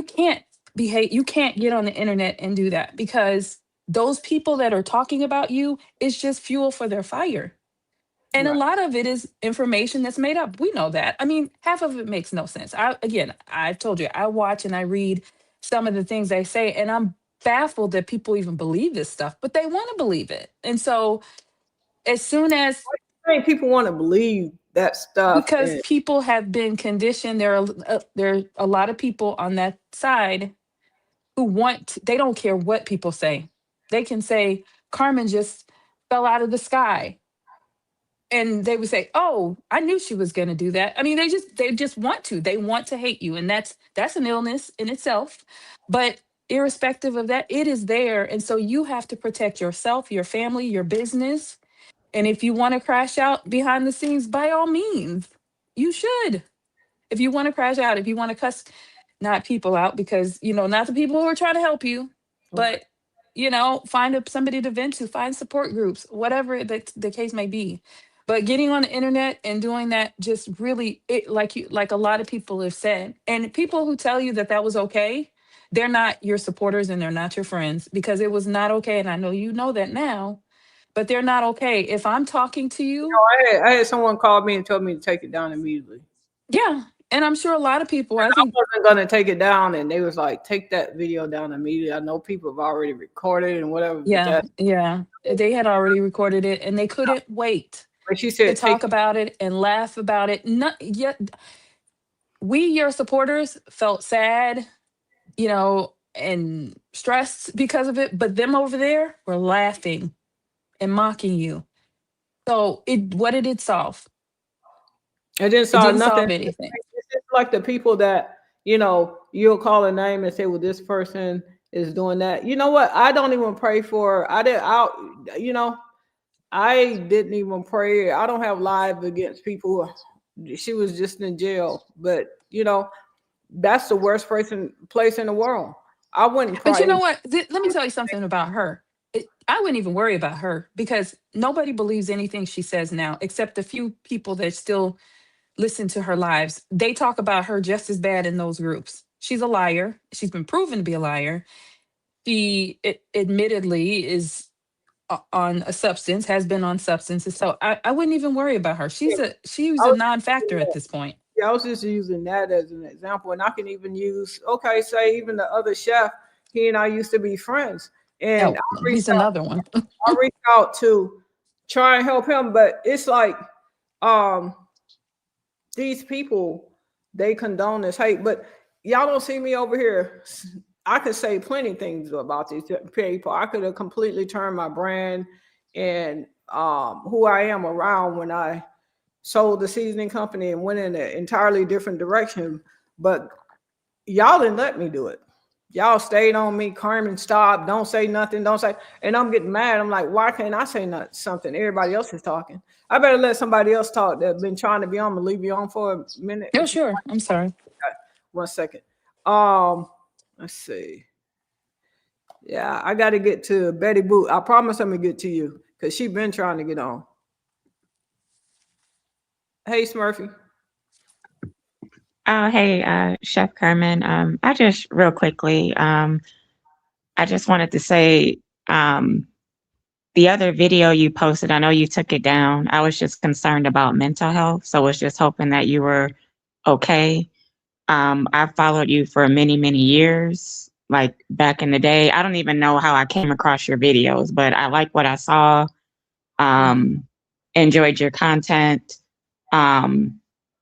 E: can't behave, you can't get on the internet and do that because those people that are talking about you is just fuel for their fire. And a
A: Right.
E: lot of it is information that's made up. We know that. I mean, half of it makes no sense. I've told you, I watch and I read some of the things they say, and I'm baffled that people even believe this stuff, but they want to believe it. And so, as soon as
A: I think people want to believe that stuff
E: because
A: and
E: people have been conditioned, there are a lot of people on that side who they don't care what people say. They can say Carmen just fell out of the sky, and they would say, "Oh, I knew she was going to do that." I mean, they just want to. They want to hate you, and that's an illness in itself. But irrespective of that, it is there, and so you have to protect yourself, your family, your business. And if you want to crash out behind the scenes, by all means, you should. If you want to crash out, if you want to cuss not people out, because not the people who are trying to help you,
A: right.
E: but find somebody to vent to, find support groups, whatever the case may be. But getting on the internet and doing that just really, like a lot of people have said, and people who tell you that that was okay, they're not your supporters and they're not your friends, because it was not okay. And I know you know that now, but they're not okay. If I'm talking to you,
A: I had someone call me and told me to take it down immediately.
E: yeah, and I'm sure a lot of people, I
A: I
E: think,
A: wasn't gonna take it down, and they was like, "Take that video down immediately." I know people have already recorded and whatever, but
E: yeah,
A: that.
E: yeah, they had already recorded it and they couldn't wait
A: But she
E: to
A: said, "Take."
E: talk about it and laugh about it. Not yet. We, your supporters, felt sad, and stressed because of it, but them over there were laughing and mocking you. So what did it solve?
A: It didn't
E: It
A: solve
E: didn't
A: nothing.
E: solve anything.
A: It's just like the people that you'll call a name and say, "Well, this person is doing that." You know what? I don't even pray for. I did. I didn't even pray. I don't have live against people. She was just in jail, but that's the worst place in the world. I wouldn't
E: But
A: pray.
E: you know what? Let me tell you something about her. I wouldn't even worry about her because nobody believes anything she says now, except a few people that still listen to her lives. They talk about her just as bad in those groups. She's a liar. She's been proven to be a liar. She admittedly is on a substance, has been on substances. So I wouldn't even worry about her. She's
A: I
E: a
A: was
E: non-factor at this point.
A: Yeah, I was just using that as an example, and I can even use okay, say even the other chef. He and I used to be friends, and
E: Oh, he's another one.
A: I reached out to try and help him, but it's like um these people they condone this hate, but y'all don't see me over here. I could say plenty of things about these people. I could have completely turned my brand and who I am around when I sold the seasoning company and went in an entirely different direction. But y'all didn't let me do it. Y'all stayed on me, Carmen, stop, don't say nothing, don't say. And I'm getting mad. I'm like, why can't I say something? Everybody else is talking. I better let somebody else talk that's been trying to be on. I'm gonna leave you on for a minute.
E: Oh,
A: If you
E: sure. I'm sorry.
A: 1 second. Um, let's see. Yeah, I got to get to Betty Boot. I promise I'm gonna get to you because she been trying to get on. Hey, Smurfy.
F: Oh, hey, Chef Carmen. I just real quickly, I just wanted to say, um, the other video you posted, I know you took it down. I was just concerned about mental health, so was just hoping that you were okay. I followed you for many, many years, like back in the day. I don't even know how I came across your videos, but I like what I saw.
A: Mhm.
F: Um, enjoyed your content. Um,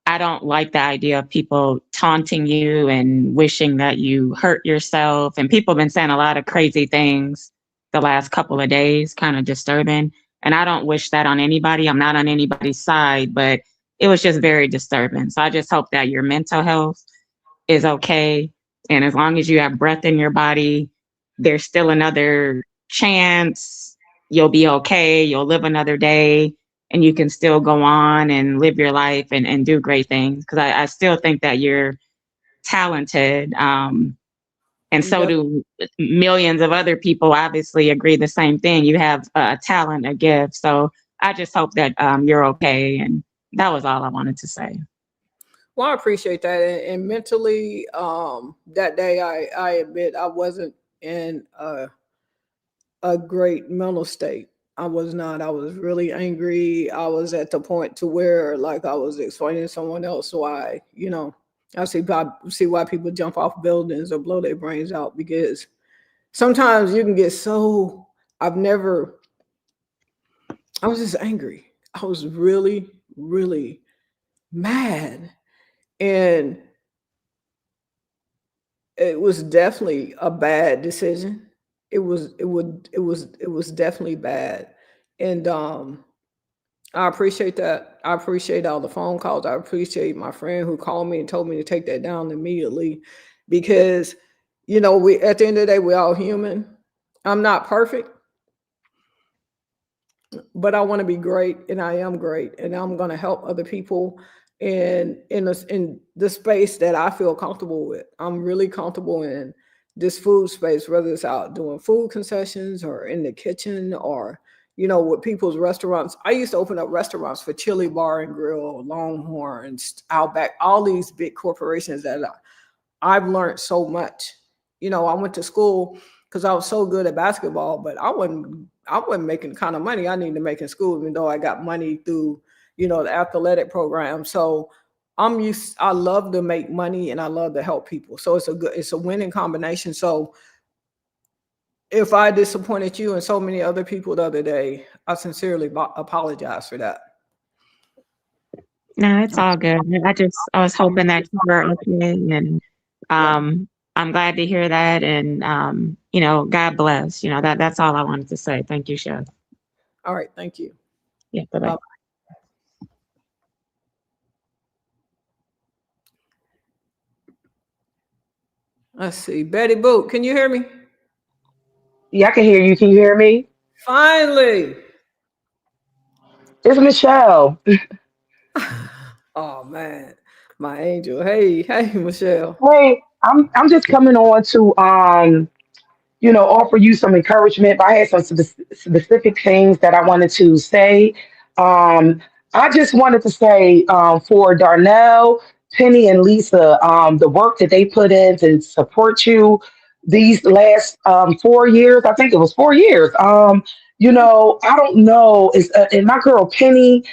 F: I don't like the idea of people taunting you and wishing that you hurt yourself. And people have been saying a lot of crazy things the last couple of days, kind of disturbing. And I don't wish that on anybody. I'm not on anybody's side, but it was just very disturbing. So I just hope that your mental health is okay. And as long as you have breath in your body, there's still another chance. You'll be okay. You'll live another day and you can still go on and live your life and do great things. Because I still think that you're talented. And so
A: Yep.
F: do millions of other people obviously agree the same thing. You have a talent, a gift. So I just hope that you're okay. And that was all I wanted to say.
A: Well, I appreciate that. And mentally, that day, I admit I wasn't in a great mental state. I was not. I was really angry. I was at the point to where, like, I was explaining to someone else why, I see why people jump off buildings or blow their brains out because sometimes you can get so. I've never. I was just angry. I was really, really mad, and it was definitely a bad decision. It was definitely bad, and I appreciate that. I appreciate all the phone calls. I appreciate my friend who called me and told me to take that down immediately, because we at the end of the day we're all human. I'm not perfect, but I want to be great, and I am great, and I'm going to help other people in the space that I feel comfortable with. I'm really comfortable in this food space, whether it's out doing food concessions or in the kitchen or with people's restaurants. I used to open up restaurants for Chili Bar and Grill, Longhorns, Outback, all these big corporations that I've learned so much. I went to school because I was so good at basketball, but I wasn't making the kind of money I need to make in school, even though I got money through, the athletic program. So I love to make money and I love to help people. So it's a winning combination. So if I disappointed you and so many other people the other day, I sincerely apologize for that.
F: No, it's all good. I was hoping that you were okay, and
A: Yeah.
F: I'm glad to hear that. And God bless. That's all I wanted to say. Thank you, Chef.
A: All right. Thank you.
F: Yeah, bye bye.
A: Bye. Let's see. Betty Boot, can you hear me?
G: Yeah, I can hear you. Can you hear me?
A: Finally.
G: It's Michelle.
A: Oh man, my angel. Hey, hey, Michelle.
G: Hey, I'm just coming on to offer you some encouragement. But I had some specific things that I wanted to say. Um, I just wanted to say for Darnell, Penny, and Lisa, the work that they put in to support you these last 4 years. I think it was 4 years. I don't know. And my girl Penny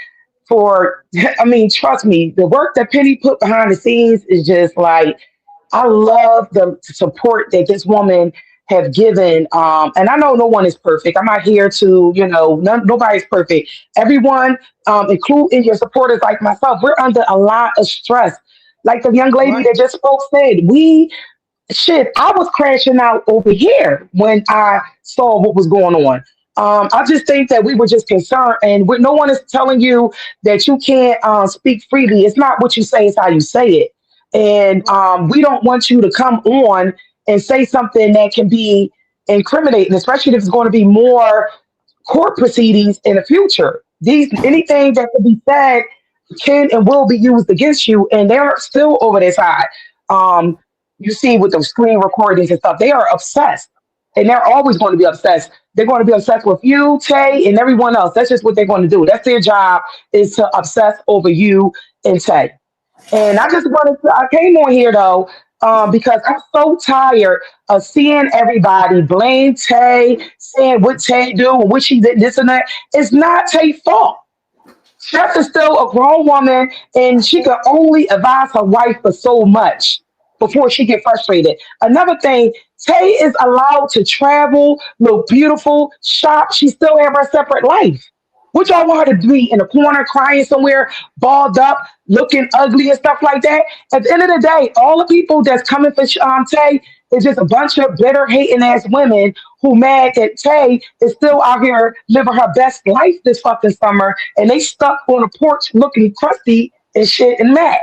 G: for I mean, trust me, the work that Penny put behind the scenes is just like I love the support that this woman have given. And I know no one is perfect. I'm not here to, nobody's perfect. Everyone, including your supporters like myself, we're under a lot of stress. Like the young lady
A: Right.
G: that just spoke said, I was crashing out over here when I saw what was going on. I just think that we were just concerned, and no one is telling you that you can't speak freely. It's not what you say; it's how you say it. And we don't want you to come on and say something that can be incriminating, especially if it's going to be more court proceedings in the future. These anything that can be said can and will be used against you, and they're still over their side. Um, you see with those screen recordings and stuff, they are obsessed, and they're always going to be obsessed. They're going to be obsessed with you, Tay, and everyone else. That's just what they're going to do. That's their job is to obsess over you and Tay. And I came on here though, because I'm so tired of seeing everybody blame Tay, saying what Tay do and what she did, this and that. It's not Tay's fault. Chef is still a grown woman and she can only advise her wife for so much. before she get frustrated. Another thing, Tay is allowed to travel, look beautiful, shop. She still have her separate life. What y'all want her to be in a corner crying somewhere, balled up, looking ugly and stuff like that? At the end of the day, all the people that's coming for Tay is just a bunch of bitter, hating ass women who mad that Tay is still out here living her best life this fucking summer, and they stuck on a porch looking crusty and shit and mad.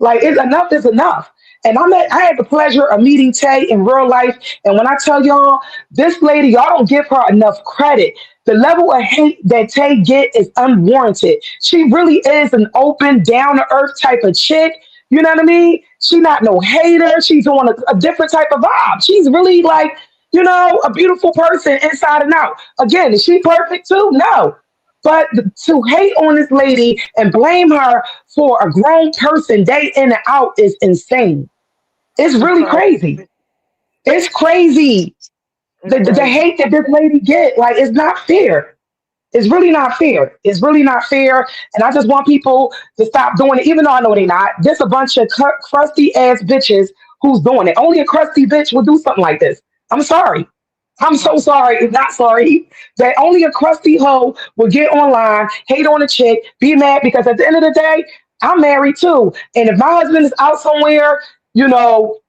G: Like it's enough is enough. And I had the pleasure of meeting Tay in real life. And when I tell y'all, this lady, y'all don't give her enough credit. The level of hate that Tay get is unwarranted. She really is an open, down to earth type of chick. You know what I mean? She not no hater. She's on a different type of vibe. She's really like, a beautiful person inside and out. Again, is she perfect too? No. But to hate on this lady and blame her for a grown person day in and out is insane. It's
A: It's
G: really
A: crazy.
G: crazy. It's crazy.
A: It's
G: The
A: crazy.
G: hate that this lady get, like, it's not fair. It's really not fair. It's really not fair. And I just want people to stop doing it, even though I know they're not. There's a bunch of crusty ass bitches who's doing it. Only a crusty bitch would do something like this. I'm sorry. I'm so
A: Right.
G: sorry, not sorry, that only a crusty hoe will get online, hate on a chick, be mad because at the end of the day, I'm married too. And if my husband is out somewhere, you know,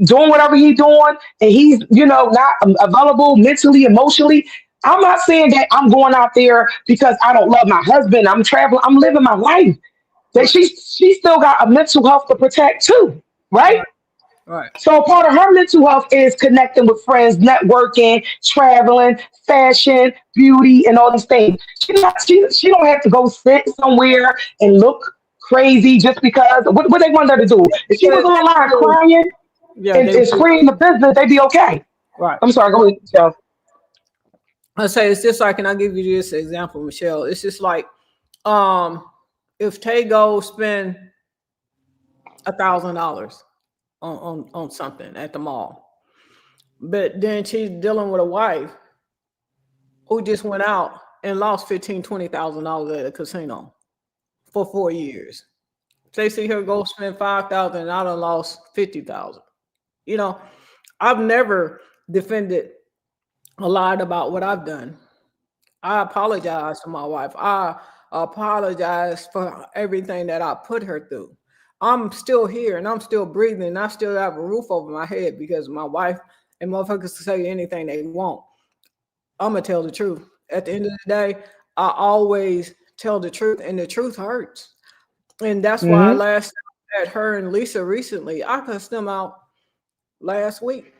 G: doing whatever he's doing and he's, not available mentally, emotionally, I'm not saying that I'm going out there because I don't love my husband. I'm traveling, I'm living my life. That
A: Right.
G: she still got a mental health to protect too, right?
A: Right. Right.
G: So part of her mental health is connecting with friends, networking, traveling, fashion, beauty, and all these things. She don't have to go sit somewhere and look crazy just because what they want her to do. If she was
A: They
G: online
A: would.
G: crying
A: Yeah,
G: and,
A: they
G: and
A: would.
G: screaming the business, they'd be okay.
A: Right.
G: I'm sorry, go ahead, Jeff.
A: I say it's just like, and I'll give you this example, Michelle. It's just like, um, if Tay goes spend $1,000 on something at the mall, but then she's dealing with a wife who just went out and lost 15, $20,000 at a casino for 4 years. They see her go spend 5,000 and I done lost 50,000. You know, I've never defended a lot about what I've done. I apologize to my wife. I apologize for everything that I put her through. I'm still here and I'm still breathing and I still have a roof over my head because my wife and motherfuckers can say anything they want. I'm gonna tell the truth. At the end of the day, I always tell the truth, and the truth hurts. And that's why I
G: Hmm.
A: last at her and Lisa recently. I cussed them out last week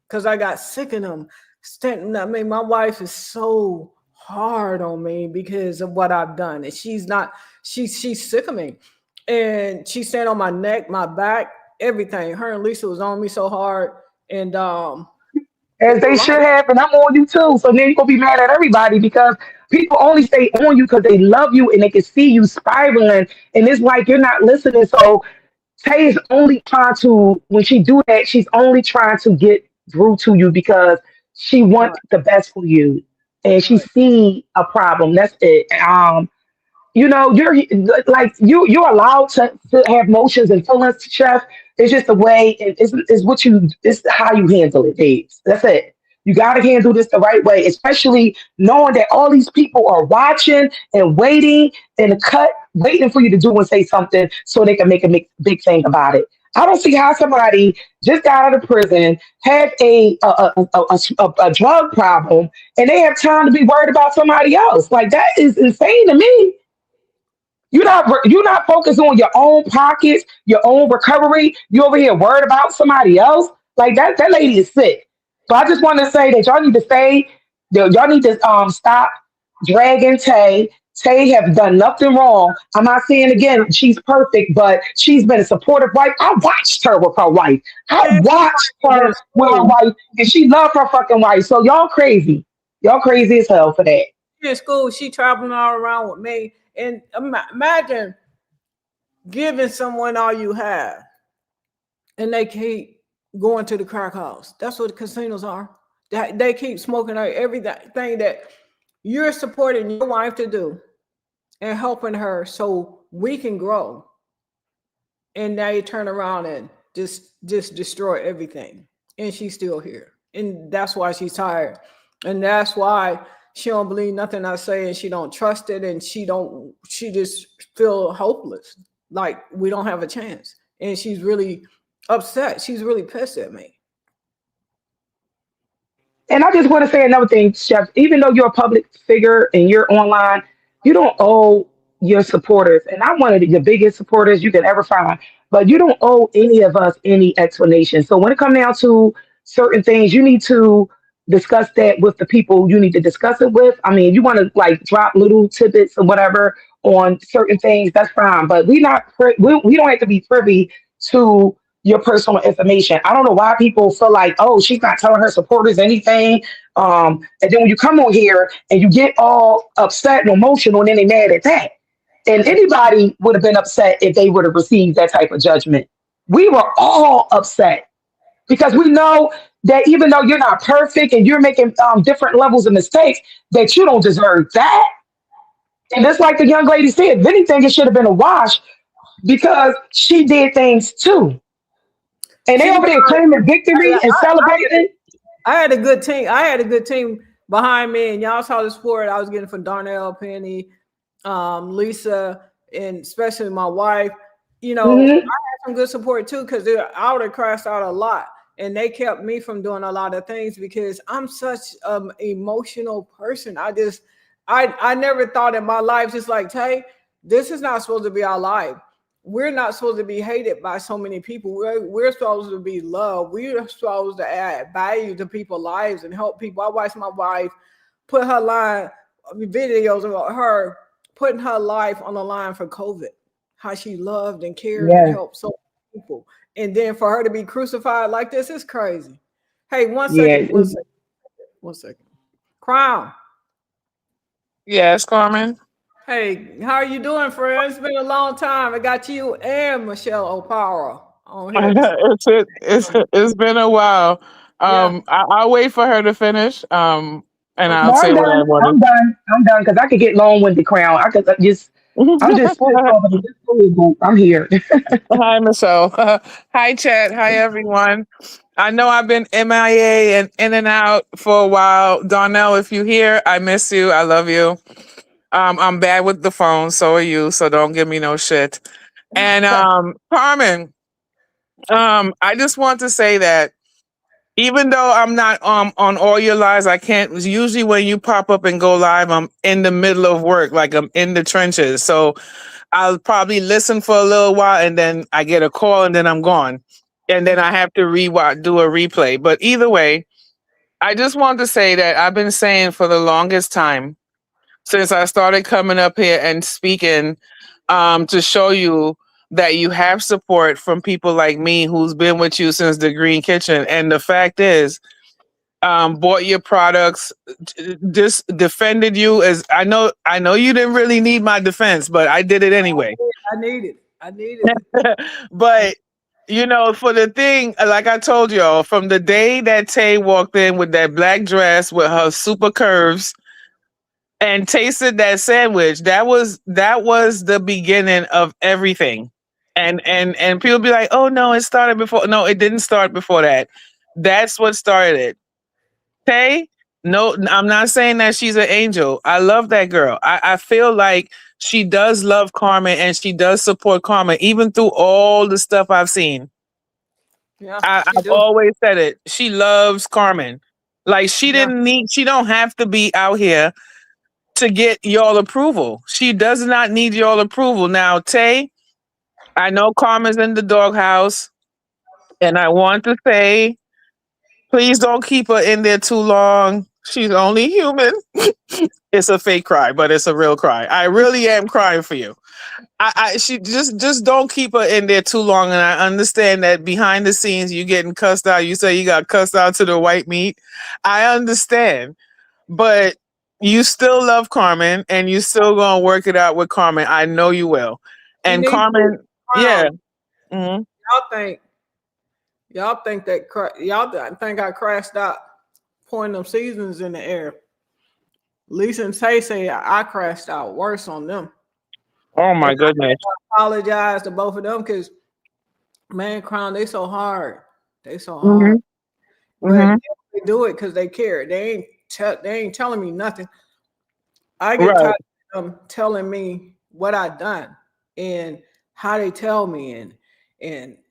A: because I got sick of them. I mean, my wife is so hard on me because of what I've done, and she's not. She's sick of me, and she's staying on my neck, my back, everything. Her and Lisa was on me so hard, and
G: As
A: it's a
G: they
A: lot.
G: should have, and I'm on you too. So then you're gonna be mad at everybody because people only stay on you because they love you and they can see you spiraling, and it's like you're not listening. So Tay is only trying to, when she do that, she's only trying to get through to you because she wants
A: Right,
G: the best for you, and she
A: right,
G: see a problem. That's it. You're like you're allowed to have emotions and feelings, chef. It's just the way it's what you it's how you handle it, babes. That's it. You got to handle this the right way, especially knowing that all these people are watching and waiting in the cut, waiting for you to do and say something so they can make a big thing about it. I don't see how somebody just got out of prison, had a drug problem, and they have time to be worried about somebody else. Like that is insane to me. You're not focused on your own pockets, your own recovery. You over here worried about somebody else. Like that lady is sick. So I just want to say that y'all need to y'all need to stop dragging Tay. Tay have done nothing wrong. I'm not saying again she's perfect, but she's been a supportive wife. I watched her with her wife. I
A: and she
G: watched
A: was in
G: her with her
A: school.
G: wife, and she loved her fucking wife. So y'all crazy. Y'all crazy as hell for that.
A: In school, she traveling all around with me. And imagine giving someone all you have, and they keep going to the crack house. That's what the casinos are. They keep smoking out everything that you're supporting your wife to do and helping her so we can grow. And now you turn around and just destroy everything. And she's still here. And that's why she's tired. And that's why she don't believe nothing I say and she don't trust it and she just feel hopeless. Like we don't have a chance. And she's really upset. She's really pissed at me.
G: And I just want to say another thing, Chef. Even though you're a public figure and you're online, you don't owe your supporters, and I'm one of the biggest supporters you can ever find, but you don't owe any of us any explanation. So when it comes down to certain things, you need to discuss that with the people you need to discuss it with. I mean, you want to like drop little tidbits or whatever on certain things, that's fine. But we don't have to be privy to your personal information. I don't know why people feel like, oh, she's not telling her supporters anything. And then when you come on here and you get all upset and emotional, and then they mad at that. And anybody would have been upset if they would have received that type of judgment. We were all upset because we know that even though you're not perfect and you're making different levels of mistakes, that you don't deserve that. And just like the young lady said, if anything, it should have been a wash because she did things too. And they
A: She
G: over there claiming victory and celebrating.
A: I had a good team. I had a good team behind me, and y'all saw the support I was getting from Darnell, Penny, Lisa, and especially my wife. You know, I
G: Hmm.
A: had some good support too because I would have crashed out a lot, and they kept me from doing a lot of things because I'm such an emotional person. I never thought in my life just like Tay, this is not supposed to be our life. We're not supposed to be hated by so many people. We're supposed to be loved. We're supposed to add value to people's lives and help people. I watched my wife put her line videos about her putting her life on the line for COVID, how she loved and cared and
G: Yeah,
A: helped so many people. And then for her to be crucified like this is crazy. Hey, one
G: yeah.
A: second, one second, one second. Crown.
H: Yes, Carmen.
A: Hey, how are you doing, friend? It's been a long time. I got you and Michelle O'Para on here.
H: It's been a while.
A: Yeah.
H: I'll wait for her to finish. And
A: Okay.
H: I'll
G: No,
H: say
G: I'm
H: what I
G: done.
H: wanted.
G: I'm done. I'm done because I could get long with the crown. I could just, I'm just pissed off at this food group. I'm here.
H: Hi, Michelle. Hi, Chat. Hi, everyone. I know I've been MIA and in and out for a while. Donnell, if you here, I miss you. I love you. I'm bad with the phone, so are you. So don't give me no shit. And Carmen, I just want to say that even though I'm not on all your lives, I can't. Usually, when you pop up and go live, I'm in the middle of work, like I'm in the trenches. So I'll probably listen for a little while, and then I get a call, and then I'm gone, and then I have to rewatch, do a replay. But either way, I just want to say that I've been saying for the longest time since I started coming up here and speaking, to show you that you have support from people like me who's been with you since the Green Kitchen. And the fact is, bought your products, just defended you as I know you didn't really need my defense, but I did it anyway.
A: I need it. I needed it.
H: But you know, for the thing, like I told y'all, from the day that Tay walked in with that black dress with her super curves and tasted that sandwich, that was the beginning of everything. And people be like, "Oh no, it started before." No, it didn't start before that. That's what started it. Tay, no, I'm not saying that she's an angel. I love that girl. I feel like she does love Carmen and she does support Carmen, even through all the stuff I've seen.
A: Yeah, she
H: I've
A: do.
H: always said it. She loves Carmen. Like
A: Yeah.
H: she don't have to be out here to get y'all approval. She does not need y'all approval. Now, Tay, I know Carmen's in the doghouse, and I want to say, please don't keep her in there too long. She's only human. It's a fake cry, but it's a real cry. I really am crying for you. She just don't keep her in there too long. And I understand that behind the scenes you getting cussed out. You say you got cussed out to the white meat. I understand, but you still love Carmen, and you still gonna work it out with Carmen. I know you will.
A: We
H: And
A: need to.
H: Carmen, yeah,
A: Crown.
H: mhm.
A: Y'all think y'all think I crashed out pouring them seasons in the air. Lisa and Tay say I crashed out worse on them.
H: Oh
A: And
H: my goodness.
A: I apologize to both of them because Man, Crown, they so hard. They so hard.
H: Hmm.
A: But
H: Hmm.
A: they do it because they care. They ain't telling me nothing. I get tired
H: Right.
A: of them telling me what I done and how they tell me and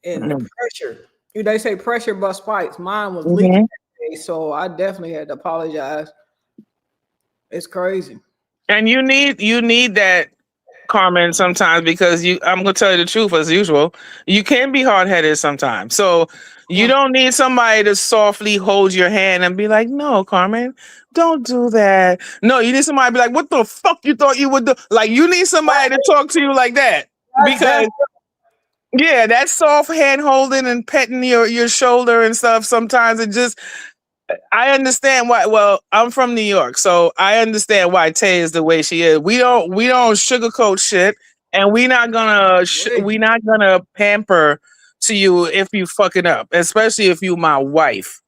A: the pressure. They say pressure bust pipes. Mine was leaking
H: Hmm.
A: that day, so I definitely had to apologize. It's crazy.
H: And you need that, Carmen, sometimes, because I'm gonna tell you the truth as usual. You can be hard headed sometimes. So you
A: Yeah,
H: don't need somebody to softly hold your hand and be like, no, Carmen, don't do that. No, you need somebody to be like, what the fuck you thought you would do? Like, you need somebody to talk to you like that.
A: that's
H: Because yeah, that soft hand holding and petting your shoulder and stuff, sometimes it just, I understand why. Well, I'm from New York, so I understand why Tay is the way she is. We don't sugarcoat shit, and
A: way
H: we not gonna pamper to you if you fuck it up, especially if you my wife.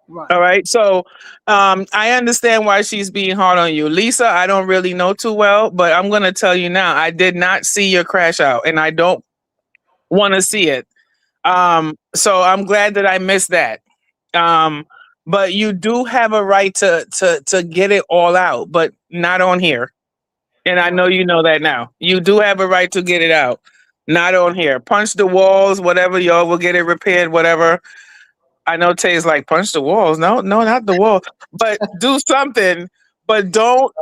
A: right.
H: All right, so I understand why she's being hard on you, Lisa. I don't really know too well, but I'm gonna tell you now. I did not see your crash out, and I don't want to see it. So I'm glad that I missed that. Um, but you do have a right to get it all out, but not on here. And I know
A: Right.
H: you know that now. You do have a right to get it out, not on here. Punch the walls, whatever. Y'all will get it repaired, whatever. I know Tay's like punch the walls. No, no, not the wall. But do something. But don't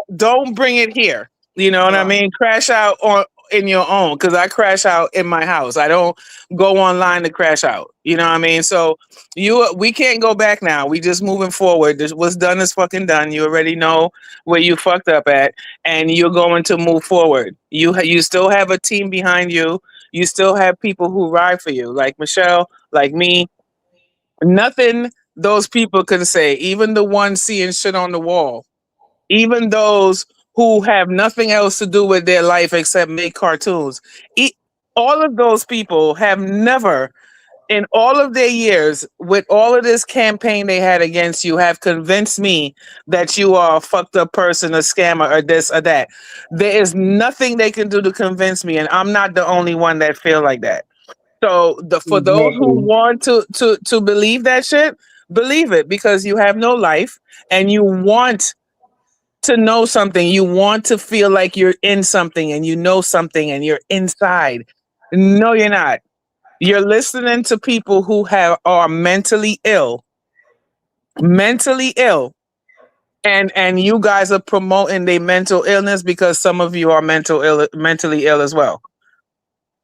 H: bring it here. You know what I
A: Right.
H: mean? Crash out on in your own, because I crash out in my house. I don't go online to crash out. You know what I mean? So we can't go back now. We just moving forward. What's done is fucking done. You already know where you fucked up at, and you're going to move forward. You still have a team behind you. You still have people who ride for you, like Michelle, like me. Nothing those people can say, even the ones seeing shit on the wall, even those who have nothing else to do with their life except make cartoons. E- all of those people have never, in all of their years, with all of this campaign they had against you, have convinced me that you are a fucked up person, a scammer, or this or that. There is nothing they can do to convince me, and I'm not the only one that feel like that. So for those who
G: Exactly.
H: want to believe that shit, believe it, because you have no life and you want to know something. You want to feel like you're in something and you know something and you're inside. No, you're not. You're listening to people who are mentally ill, and you guys are promoting their mental illness because some of you are mentally ill as well.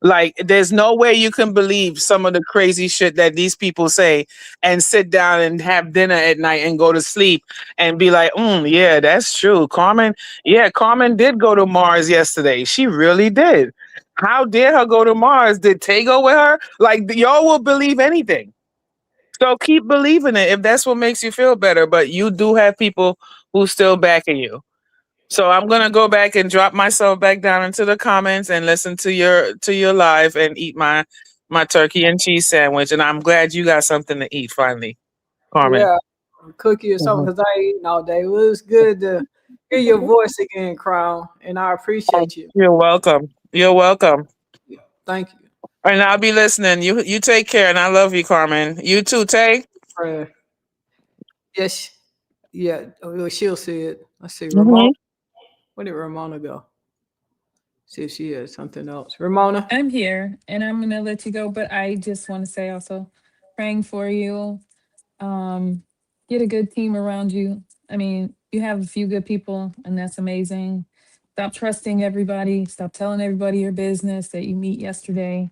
H: Like, there's no way you can believe some of the crazy shit that these people say and sit down and have dinner at night and go to sleep and be like, yeah, that's true. Carmen did go to Mars yesterday. She really did. How dare her go to Mars? Did Tay go with her? Like, y'all will believe anything. So keep believing it if that's what makes you feel better. But you do have people who still backing you. So I'm gonna go back and drop myself back down into the comments and listen to your live and eat my turkey and cheese sandwich. And I'm glad you got something to eat finally, Carmen.
A: Yeah. A cookie or something
H: Mhm.
A: because I ain't eating all day. It was good to hear your voice again, Crown, and I appreciate you.
H: You're welcome. You're welcome.
A: Yeah. Thank you.
H: And I'll be listening. You take care, and I love you, Carmen. You too, Tay.
A: Friend. Yes. Yeah. Well, she'll see it. Let's see. Ramona.
H: Hmm.
A: Where did Ramona go? See if she has something else. Ramona.
E: I'm here and I'm gonna let you go, but I just want to say also praying for you. Um, get a good team around you. I mean, you have a few good people, and that's amazing. Stop trusting everybody. Stop telling everybody your business that you meet yesterday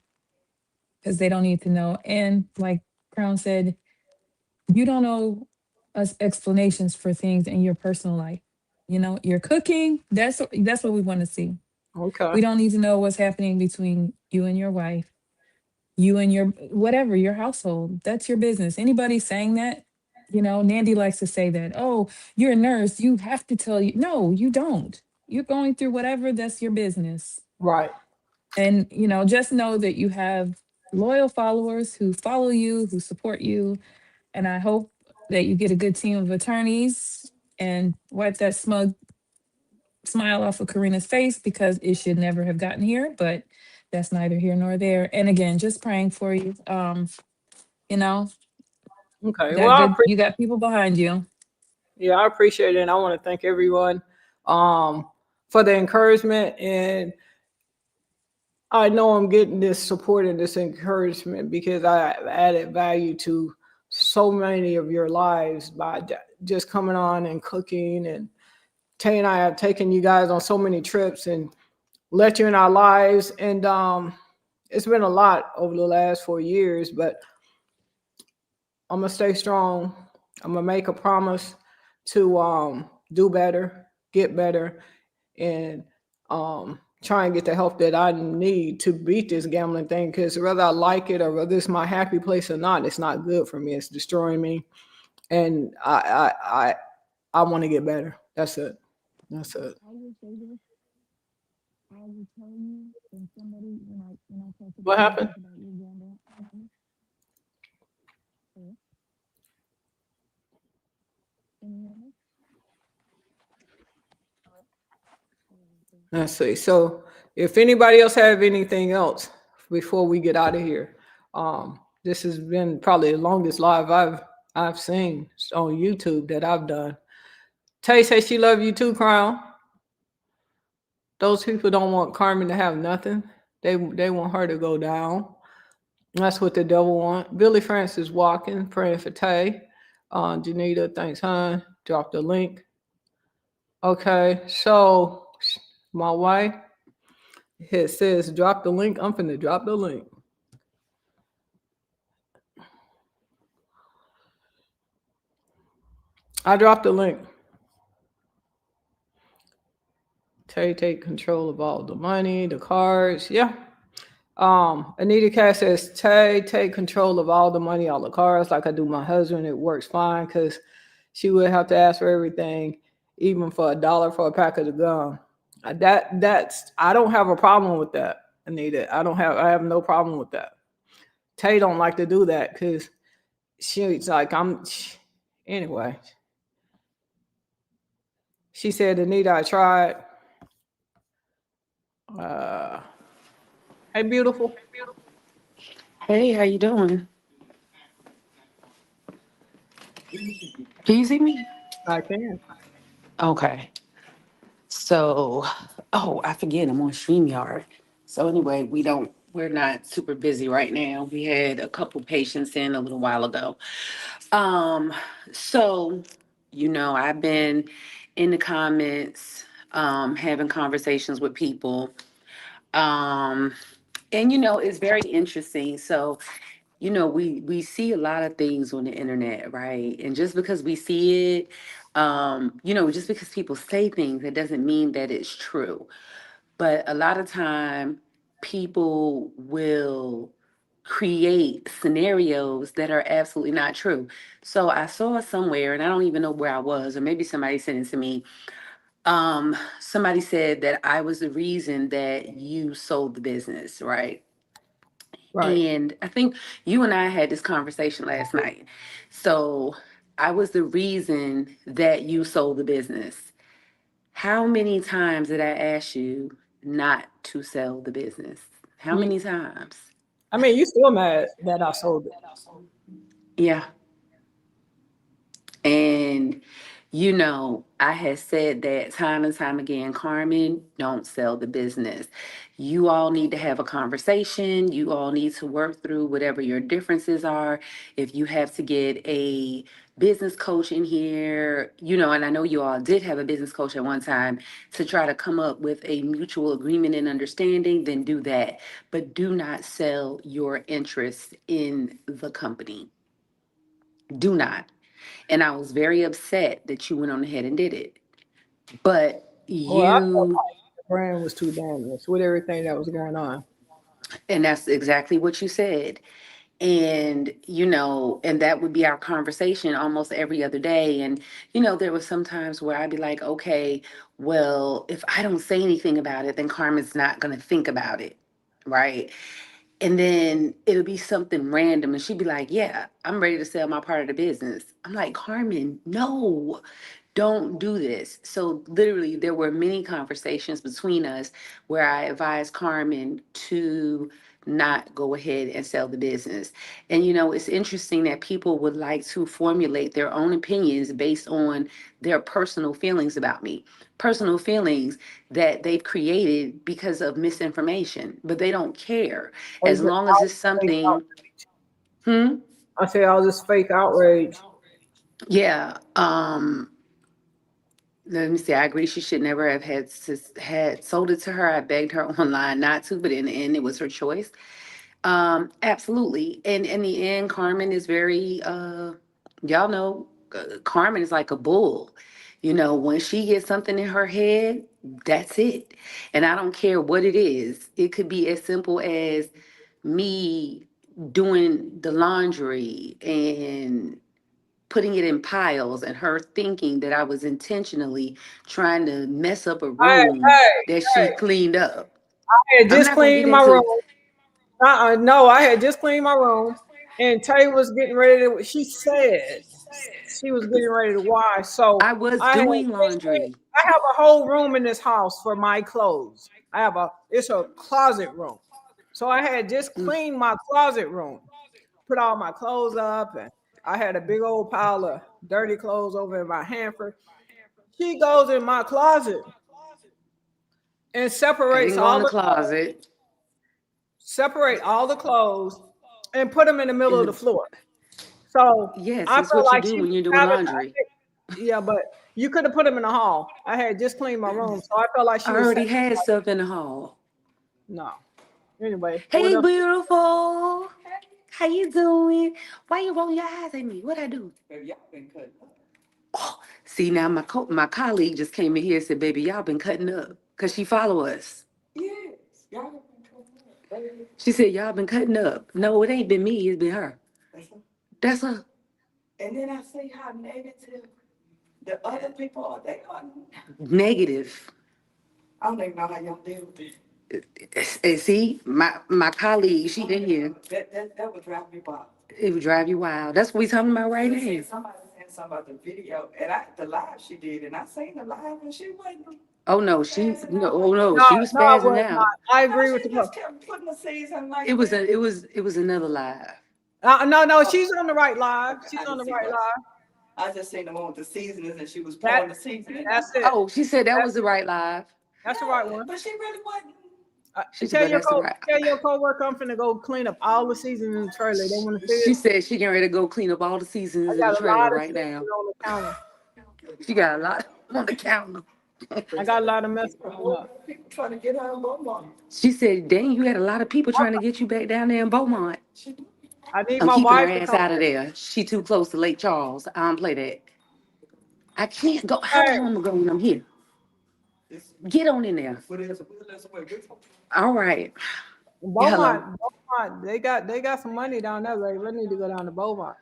E: because they don't need to know. And like Crown said, you don't know us explanations for things in your personal life. You know, you're cooking. That's what we want to see.
A: Okay.
E: We don't need to know what's happening between you and your wife, you and your whatever, your household. That's your business. Anybody saying that, Nandy likes to say that, oh, you're a nurse, you have to tell you. No, you don't. You're going through whatever, that's your business.
A: Right.
E: And, just know that you have loyal followers who follow you, who support you. And I hope that you get a good team of attorneys and wipe that smug smile off of Karina's face because it should never have gotten here. But that's neither here nor there. And again, just praying for you. You know,
A: Okay. Well,
E: got good, you got people behind you.
A: yeah, I appreciate it, and I want to thank everyone um, for the encouragement. And I know I'm getting this support and this encouragement because I added value to so many of your lives by just coming on and cooking. And Tay and I have taken you guys on so many trips and let you in our lives. And it's been a lot over the last 4 years, but I'm gonna stay strong. I'm gonna make a promise to do better, get better, and try and get the help that I need to beat this gambling thing. Because whether I like it or whether it's my happy place or not, it's not good for me. It's destroying me, and I want to get better. That's it. That's it.
E: I will say this. I will tell you when somebody when I talk
A: What
E: about when I
A: happened?
E: talk about your gambling. Can you hear me?
A: Let's see. So, if anybody else have anything else before we get out of here, this has been probably the longest live I've seen on YouTube that I've done. Tay says she love you too, Crown. Those people don't want Carmen to have nothing. They want her to go down. That's what the devil want. Billy Francis walking, praying for Tay. Janita, thanks, hon. Drop the link. Okay, so my wife, it says drop the link. I'm finna drop the link. I dropped the link. Tay take control of all the money, the cards. Yeah. Anita Cass says, Tay, take control of all the money, all the cars, like I do my husband. It works fine because she would have to ask for everything, even for $1 for a pack of the gum. That's I don't have a problem with that, Anita. I have no problem with that. Tay don't like to do that because she's like anyway. She said, Anita, I tried. Uh, hey, beautiful.
I: Hey, how you doing? Can you see me?
A: I can.
I: Okay. So, oh, I forget I'm on StreamYard. So anyway, we're not super busy right now. We had a couple patients in a little while ago. Um, so, I've been in the comments, having conversations with people. Um, and it's very interesting. So, we see a lot of things on the internet, right? And just because we see it, just because people say things, it doesn't mean that it's true. But a lot of time, people will create scenarios that are absolutely not true. So I saw somewhere, and I don't even know where I was, or maybe somebody sent it to me. Somebody said that I was the reason that you sold the business, right?
A: Right.
I: And I think you and I had this conversation last night. So I was the reason that you sold the business. How many times did I ask you not to sell the business? How
A: You,
I: many times?
A: I mean, you still mad that I sold it.
I: Yeah. And, I had said that time and time again, Carmen, don't sell the business. You all need to have a conversation. You all need to work through whatever your differences are. If you have to get a business coach in here, and I know you all did have a business coach at one time to try to come up with a mutual agreement and understanding, then do that. But do not sell your interest in the company. Do not. And I was very upset that you went on ahead and did it. But
A: Well, I felt
I: you,
A: like the brand was too damaged with everything that was going on.
I: and that's exactly what you said. And, and that would be our conversation almost every other day. And, there was some times where I'd be like, okay, well, if I don't say anything about it, then Carmen's not going to think about it. Right. And then it'll be something random. And she'd be like, yeah, I'm ready to sell my part of the business. I'm like, Carmen, no. don't do this. So literally there were many conversations between us where I advised Carmen to not go ahead and sell the business. And it's interesting that people would like to formulate their own opinions based on their personal feelings about me. Personal feelings that they've created because of misinformation, but they don't care
A: Or
I: as
A: is it
I: long as
A: all
I: it's
A: fake
I: something.
A: outrage?
I: Hmm?
A: I say all this fake outrage.
I: Yeah. Let me see. I agree. She should never have had sold it to her. I begged her online not to, but in the end, it was her choice. Absolutely. And in the end, Carmen is very. Y'all know, Carmen is like a bull. When she gets something in her head, that's it. And I don't care what it is. It could be as simple as me doing the laundry and putting it in piles and her thinking that I was intentionally trying to mess up a
A: Hey,
I: room
A: hey,
I: that she
A: hey!
I: cleaned up.
A: I had
I: I'm
A: just
I: not gonna get
A: cleaned my room.
I: into.
A: No, I had just cleaned my room, and Tay was getting ready to. She said she was getting ready to wash. So
I: I was
A: I had
I: doing
A: just cleaned.
I: laundry.
A: I have a whole room in this house for my clothes. It's a closet room. So I had just
I: Mm.
A: cleaned my closet room, put all my clothes up, and I had a big old pile of dirty clothes over in my hamper. She goes in my closet and
I: I didn't go in the closet.
A: separate all the clothes and put them in the middle
I: In
A: of the
I: the
A: floor. So
I: Yes,
A: I
I: it's
A: felt
I: what you
A: like
I: do
A: she
I: when
A: was
I: you're doing
A: having,
I: laundry.
A: yeah, but you could have put them in the hall. I had just cleaned my room, so I felt like
I: I
A: she was
I: already had stuff in the hall.
A: no. Anyway, what
I: Hey,
A: else?
I: beautiful. How you doing? Why you rolling your eyes at me? What I do? Oh, see now my colleague just came in here and said, "Baby, y'all been cutting up," cause she follow us. She said, "Y'all been cutting up." No, it ain't been me. It's been her. That's her. Negative. And see, my colleague, she in here. It would drive you wild. That's what we talking about right now. Oh no, oh no,
A: No,
I: she was
A: no, I
I: spazzing
A: was not.
I: out.
A: I agree with the
I: It was another live.
A: no, no, she's on the right live. She's on the right live. That that's it.
I: Oh, she said that
A: That's
I: was the right live.
A: that's the right one.
I: She said, but that's the right.
A: Tell your coworker I'm finna go clean up all the seasoning in the trailer. They want to see
I: She
A: it.
I: said she getting ready to go clean up all the
A: I
I: seasons in the
A: got a
I: trailer
A: lot of
I: right now.
A: seasoning on the counter.
I: She got a lot on the counter.
A: I got a lot of mess cooking up.
I: She said, "Dang, you had a lot of people trying to get you back down there in Beaumont."
A: I need
I: I'm
A: my
I: keeping her
A: wife to
I: ass
A: come
I: out of
A: with
I: there. She too close to Lake Charles. I don't play that. I can't go.
A: me.
I: How the
A: Hey,
I: hell am I going when I'm here? Get on in there. All right. Hello.
A: Beaumont, they got some money down there. Like, we need to go down to Beaumont.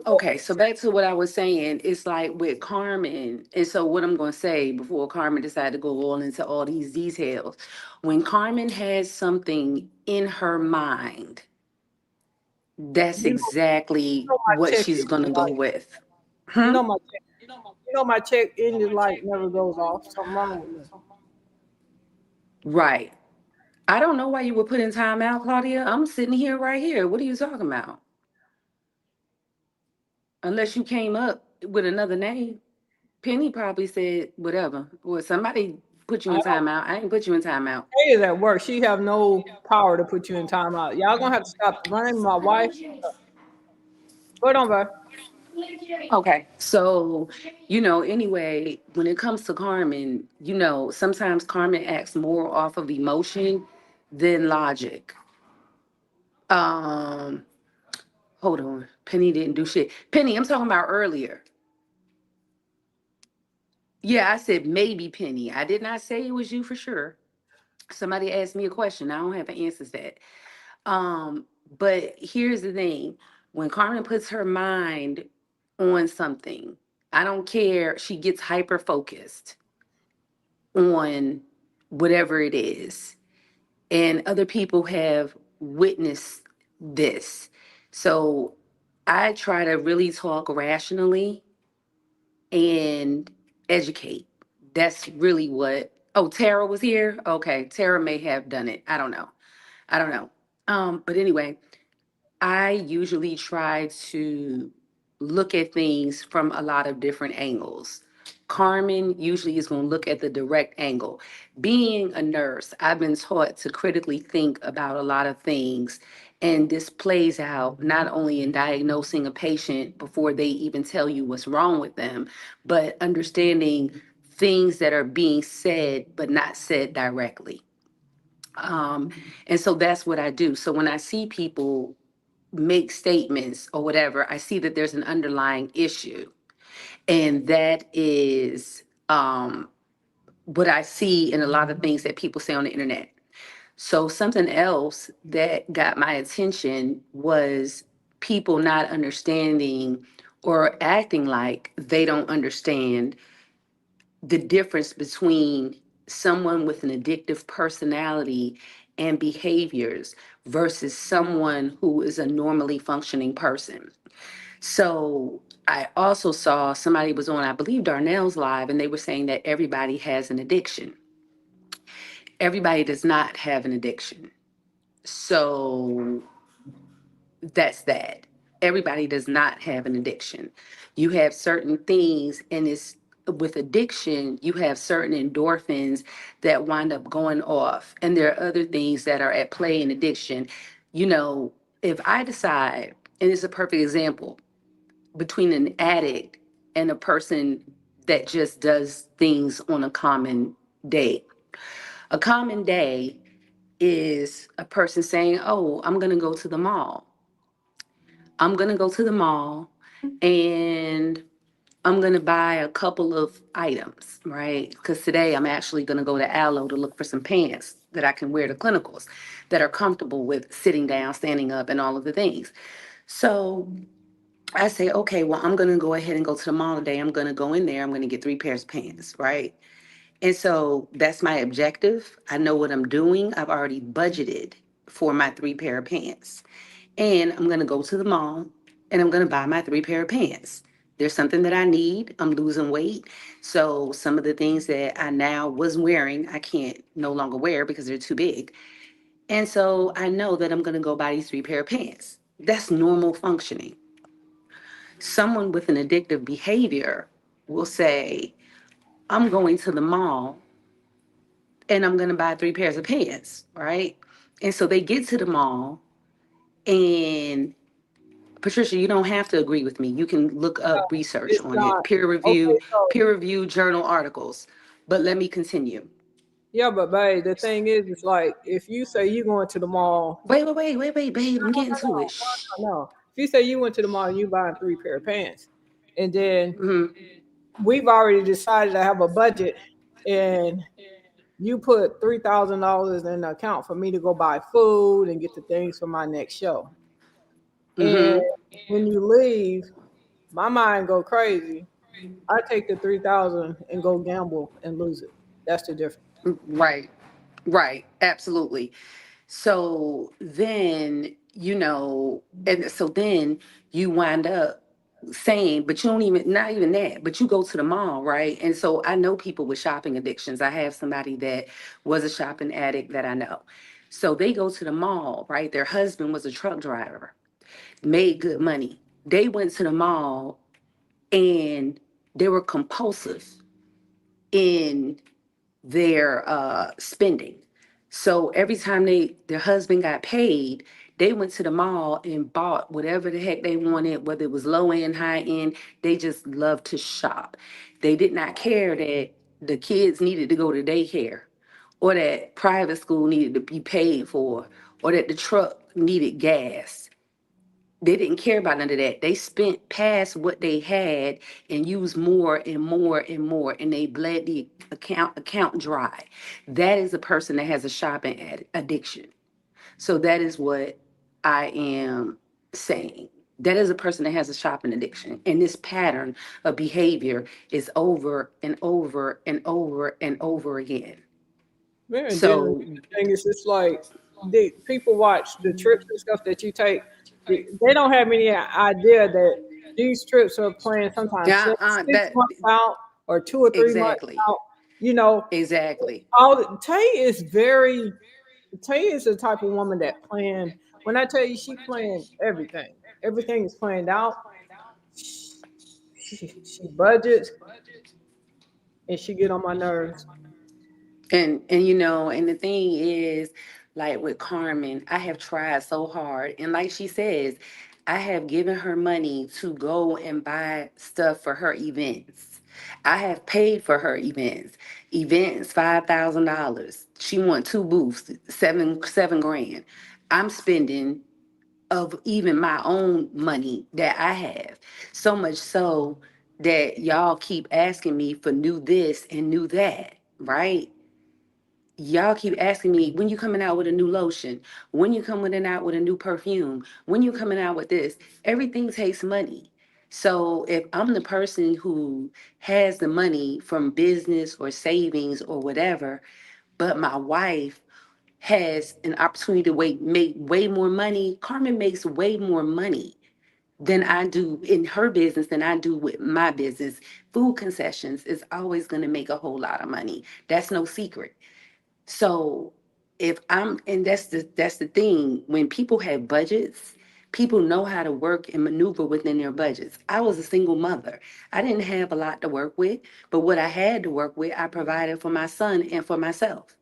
I: Okay, so back to what I was saying, it's like with Carmen, and so what I'm gonna say before Carmen decided to go all into all these details. When Carmen has something in her mind, that's
A: You
I: exactly
A: know my
I: what
A: check
I: she's
A: engine
I: gonna go
A: light.
I: with.
A: You
I: Hmm?
A: know my check. You know my check engine light never goes off. Something wrong with me.
I: Right. I don't know why you were put in timeout, Claudia. I'm sitting here right here. What are you talking about? Unless you came up with another name. Penny probably said whatever. Or somebody put you
A: I
I: in
A: don't.
I: timeout. I ain't put you in timeout.
A: Tay is at work. She have no power to put you in timeout. Y'all gonna have to stop running my wife. Go on, bro.
I: Okay. So, anyway, when it comes to Carmen, sometimes Carmen acts more off of emotion than logic. Um, Hold on. Penny didn't do shit. Penny, I'm talking about earlier. Yeah, I said maybe Penny. I did not say it was you for sure. Somebody asked me a question. I don't have an answer to that. But here's the thing. When Carmen puts her mind on something, I don't care. She gets hyper focused on whatever it is. And other people have witnessed this. So I try to really talk rationally and educate. That's really what. Oh, Tara was here. Okay, Tara may have done it. I don't know. I don't know. But anyway, I usually try to look at things from a lot of different angles. Carmen usually is going to look at the direct angle. Being a nurse, I've been taught to critically think about a lot of things. And this plays out not only in diagnosing a patient before they even tell you what's wrong with them, but understanding things that are being said but not said directly. Um, and so that's what I do. So when I see people make statements or whatever, I see that there's an underlying issue. And that is what I see in a lot of things that people say on the internet. So something else that got my attention was people not understanding or acting like they don't understand the difference between someone with an addictive personality and behaviors versus someone who is a normally functioning person. So I also saw somebody was on, I believe, Darnell's live, and they were saying that everybody has an addiction. Everybody does not have an addiction. So that's that. Everybody does not have an addiction. You have certain things, and it's with addiction, you have certain endorphins that wind up going off, and there are other things that are at play in addiction. You know, if I decide, and it's a perfect example, between an addict and a person that just does things on a common day. A common day is a person saying, "Oh, I'm going to go to the mall. I'm going to go to the mall and I'm going to buy a couple of items, right? Because today I'm actually going to go to Aloe to look for some pants that I can wear to clinicals that are comfortable with sitting down, standing up, and all of the things." So I say, okay, well, I'm going to go ahead and go to the mall today. I'm going to go in there. I'm going to get 3 pairs of pants, right? And so that's my objective. I know what I'm doing. I've already budgeted for my 3 pair of pants. And I'm going to go to the mall and I'm going to buy my 3 pair of pants. There's something that I need. I'm losing weight. So some of the things that I now was wearing, I can't no longer wear because they're too big. And so I know that I'm going to go buy these 3 pair of pants. That's normal functioning. Someone with an addictive behavior will say, I'm going to the mall and I'm going to buy 3 pairs of pants, right? And so they get to the mall, and Patricia, you don't have to agree with me. You can look up research
A: It's
I: on
A: not
I: it,
A: okay. So
I: peer review journal articles. But let me continue.
A: yeah, but babe, the thing is, it's like if you say you going to the mall,
I: Wait, babe. I'm getting to it.
A: no,
I: Shh.
A: no, no. If you say you went to the mall and you buying 3 pair of pants, and then
I: Mm-hmm.
A: we've already decided to have a budget, and you put $3,000 in the account for me to go buy food and get the things for my next show. And
I: Mm-hmm.
A: when you leave, my mind go crazy. I take the 3,000 and go gamble and lose it. That's the difference.
I: Right. Right. Absolutely. So then, and so then you wind up saying, but you don't even, not even that, but you go to the mall, right? And so I know people with shopping addictions. I have somebody that was a shopping addict that I know. So they go to the mall, right? Their husband was a truck driver, made good money. They went to the mall and they were compulsive in their spending. So every time their husband got paid, they went to the mall and bought whatever the heck they wanted, whether it was low end, high end. They just loved to shop. They did not care that the kids needed to go to daycare, or that private school needed to be paid for, or that the truck needed gas. They didn't care about none of that. They spent past what they had and used more and more and more, and they bled the account dry. That is a person that has a shopping addiction. So that is what I am saying. That is a person that has a shopping addiction, and this pattern of behavior is over and over and over and over again.
A: Yeah, and then the
I: So,
A: thing is, it's like people watch the trips and stuff that you take. They don't have any idea that these trips are planned sometimes
I: Yeah,
A: six, six
I: that
A: months out or 2 or 3 months
I: exactly,
A: out. You know,
I: exactly.
A: Tay is very Tay is the type of woman that plan. When I tell you she planned everything, everything is planned out. She budgets and she get on my nerves.
I: And you know, and the thing is, like with Carmen, I have tried so hard, and like she says, I have given her money to go and buy stuff for her events. I have paid for her events $5,000. She want two booths, seven grand. I'm spending of even my own money that I have, so much so that y'all keep asking me for new this and new that, right? Y'all keep asking me when you coming out with a new lotion, when you coming out with a new perfume, when you coming out with this. Everything takes money. So if I'm the person who has the money from business or savings or whatever, but my wife has an opportunity to make way more money, Carmen makes way more money than I do in her business than I do with my business. Food concessions is always going to make a whole lot of money. That's no secret. So if I'm, and that's the thing, when people have budgets, people know how to work and maneuver within their budgets. I was a single mother. I didn't have a lot to work with, but what I had to work with, I provided for my son and for myself.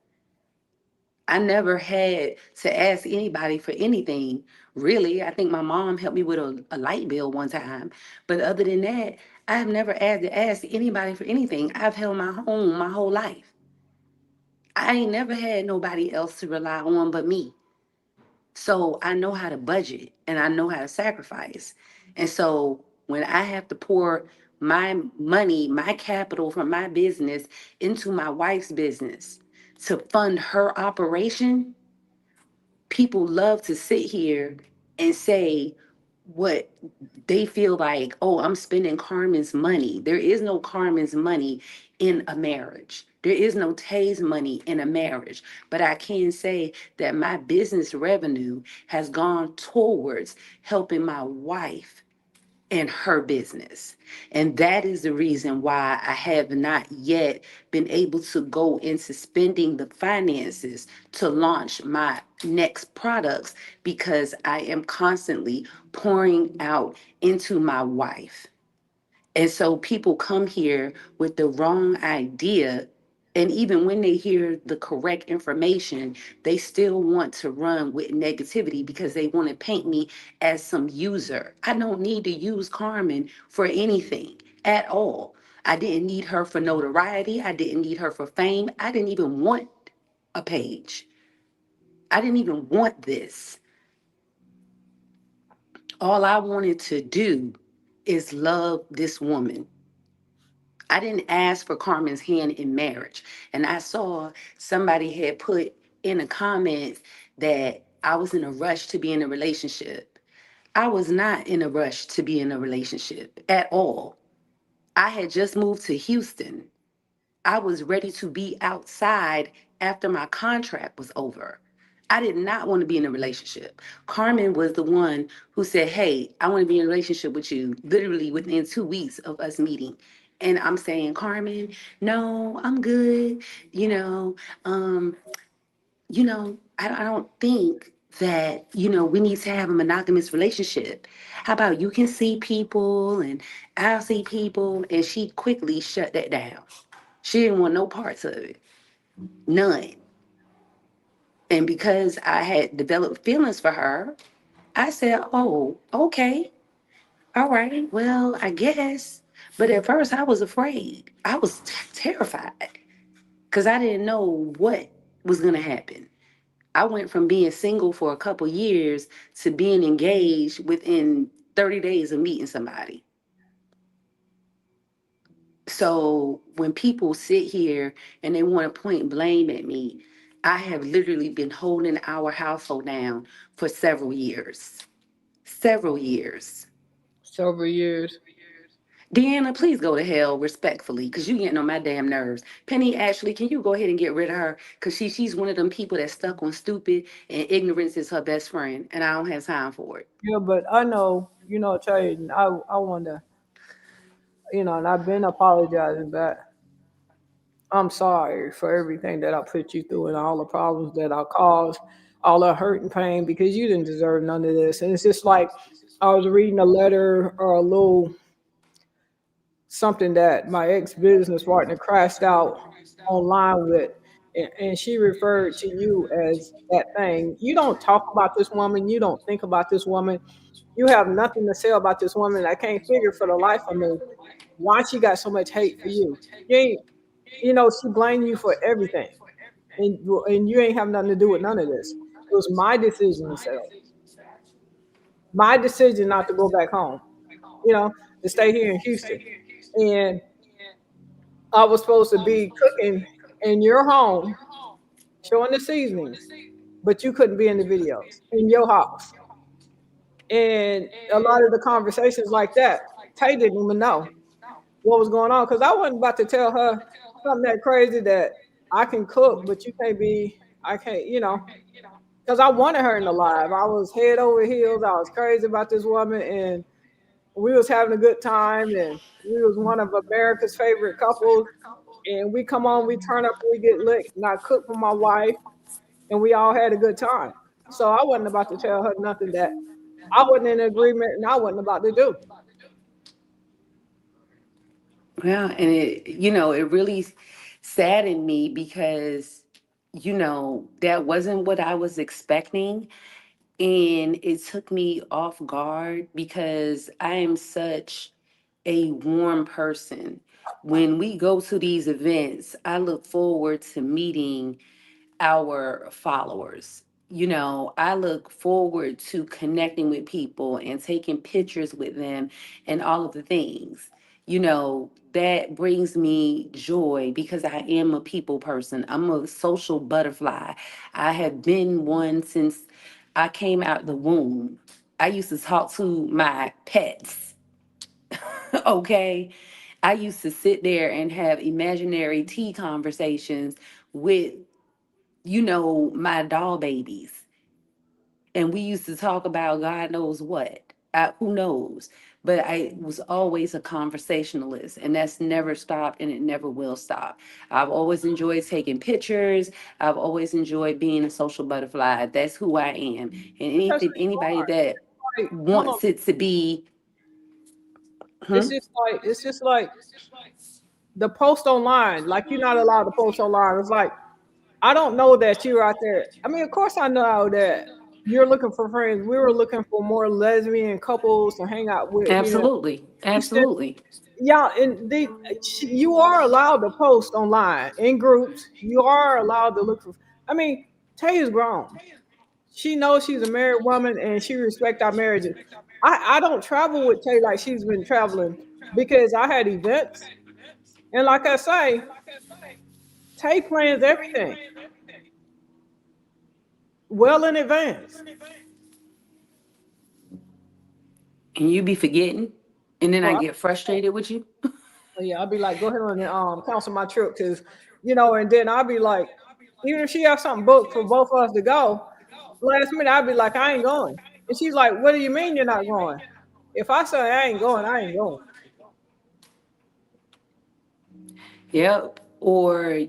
I: I never had to ask anybody for anything, really. I think my mom helped me with a light bill one time. But other than that, I have never had to ask anybody for anything. I've held my own my whole life. I ain't never had nobody else to rely on but me. So I know how to budget and I know how to sacrifice. And so when I have to pour my money, my capital from my business into my wife's business to fund her operation, people love to sit here and say what they feel like, oh, I'm spending Carmen's money. There is no Carmen's money in a marriage. There is no Tay's money in a marriage. But I can say that my business revenue has gone towards helping my wife in her business. And that is the reason why I have not yet been able to go into spending the finances to launch my next products, because I am constantly pouring out into my wife. And so people come here with the wrong idea. And even when they hear the correct information, they still want to run with negativity because they want to paint me as some user. I don't need to use Carmen for anything at all. I didn't need her for notoriety. I didn't need her for fame. I didn't even want a page. I didn't even want this. All I wanted to do is love this woman. I didn't ask for Carmen's hand in marriage. And I saw somebody had put in the comments that I was in a rush to be in a relationship. I was not in a rush to be in a relationship at all. I had just moved to Houston. I was ready to be outside after my contract was over. I did not want to be in a relationship. Carmen was the one who said, hey, I want to be in a relationship with you, literally within 2 weeks of us meeting. And I'm saying, Carmen, no, I'm good. You know, um, I don't think that, we need to have a monogamous relationship. How about you can see people and I'll see people? And she quickly shut that down. She didn't want no parts of it, none. And because I had developed feelings for her, I said, oh, okay, all right, well, I guess. But at first, I was afraid. I was terrified because I didn't know what was going to happen. I went from being single for a couple years to being engaged within 30 days of meeting somebody. So when people sit here and they want to point blame at me, I have literally been holding our household down for several years. Several years.
A: Several years.
I: Deanna, please go to hell respectfully, because you getting on my damn nerves. Penny, Ashley, can you go ahead and get rid of her? Because she's one of them people that's stuck on stupid and ignorance is her best friend, and I don't have time for it.
A: Yeah, but I know, Traden, I wonder, and I've been apologizing back. I'm sorry for everything that I put you through and all the problems that I caused, all the hurt and pain because you didn't deserve none of this. And it's just like I was reading a letter or a little something that my ex business partner crashed out online with, and she referred to you as that thing. You don't talk about this woman. You don't think about this woman. You have nothing to say about this woman. I can't figure for the life of me why she got so much hate for you. You ain't, she blamed you for everything, and you ain't have nothing to do with none of this. It was my decision to settle, my decision not to go back home, to stay here in Houston, and I was supposed to be cooking in your home, showing the seasonings, but you couldn't be in the videos in your house. And a lot of the conversations like that, Tay didn't even know what was going on because I wasn't about to tell her something that crazy that I can cook, but you can't be, I can't, because I wanted her in the live. I was head over heels. I was crazy about this woman, and we was having a good time, and we was one of America's favorite couples. And we come on, we turn up, we get licked, and I cook for my wife, and we all had a good time. So I wasn't about to tell her nothing that I wasn't in agreement and I wasn't about to do.
I: Well, and it really saddened me because, that wasn't what I was expecting. And it took me off guard because I am such a warm person. When we go to these events, I look forward to meeting our followers. I look forward to connecting with people and taking pictures with them and all of the things. That brings me joy because I am a people person. I'm a social butterfly. I have been one since I came out the womb. I used to talk to my pets, okay? I used to sit there and have imaginary tea conversations with my doll babies. And we used to talk about God knows what. Who knows? But I was always a conversationalist, and that's never stopped and it never will stop. I've always enjoyed taking pictures. I've always enjoyed being a social butterfly. That's who I am. And
A: That's
I: anybody that
A: like, hold on.
I: wants it to be,
A: It's
I: hmm?
A: just like the post online. Like you're not allowed to post online. It's like I don't know that you're out there. I mean, of course I know that you're looking for friends. We were looking for more lesbian couples to hang out with here in
I: Absolutely.
A: Houston.
I: Absolutely.
A: Yeah, and you are allowed to post online in groups. You are allowed to look for. I mean, Tay is grown. She knows she's a married woman and she respects our marriages. I don't travel with Tay like she's been traveling because I had events. And like I say, Tay plans everything well in advance.
I: And you be forgetting, and then
A: Oh,
I: I get frustrated with you.
A: yeah, I'll be like, go ahead and cancel my trip because, and then I'll be like, even if she has something booked for both of us to go, last minute I'll be like, I ain't going. And she's like, what do you mean you're not going? If I say I ain't going, I ain't going.
I: Yep. Or,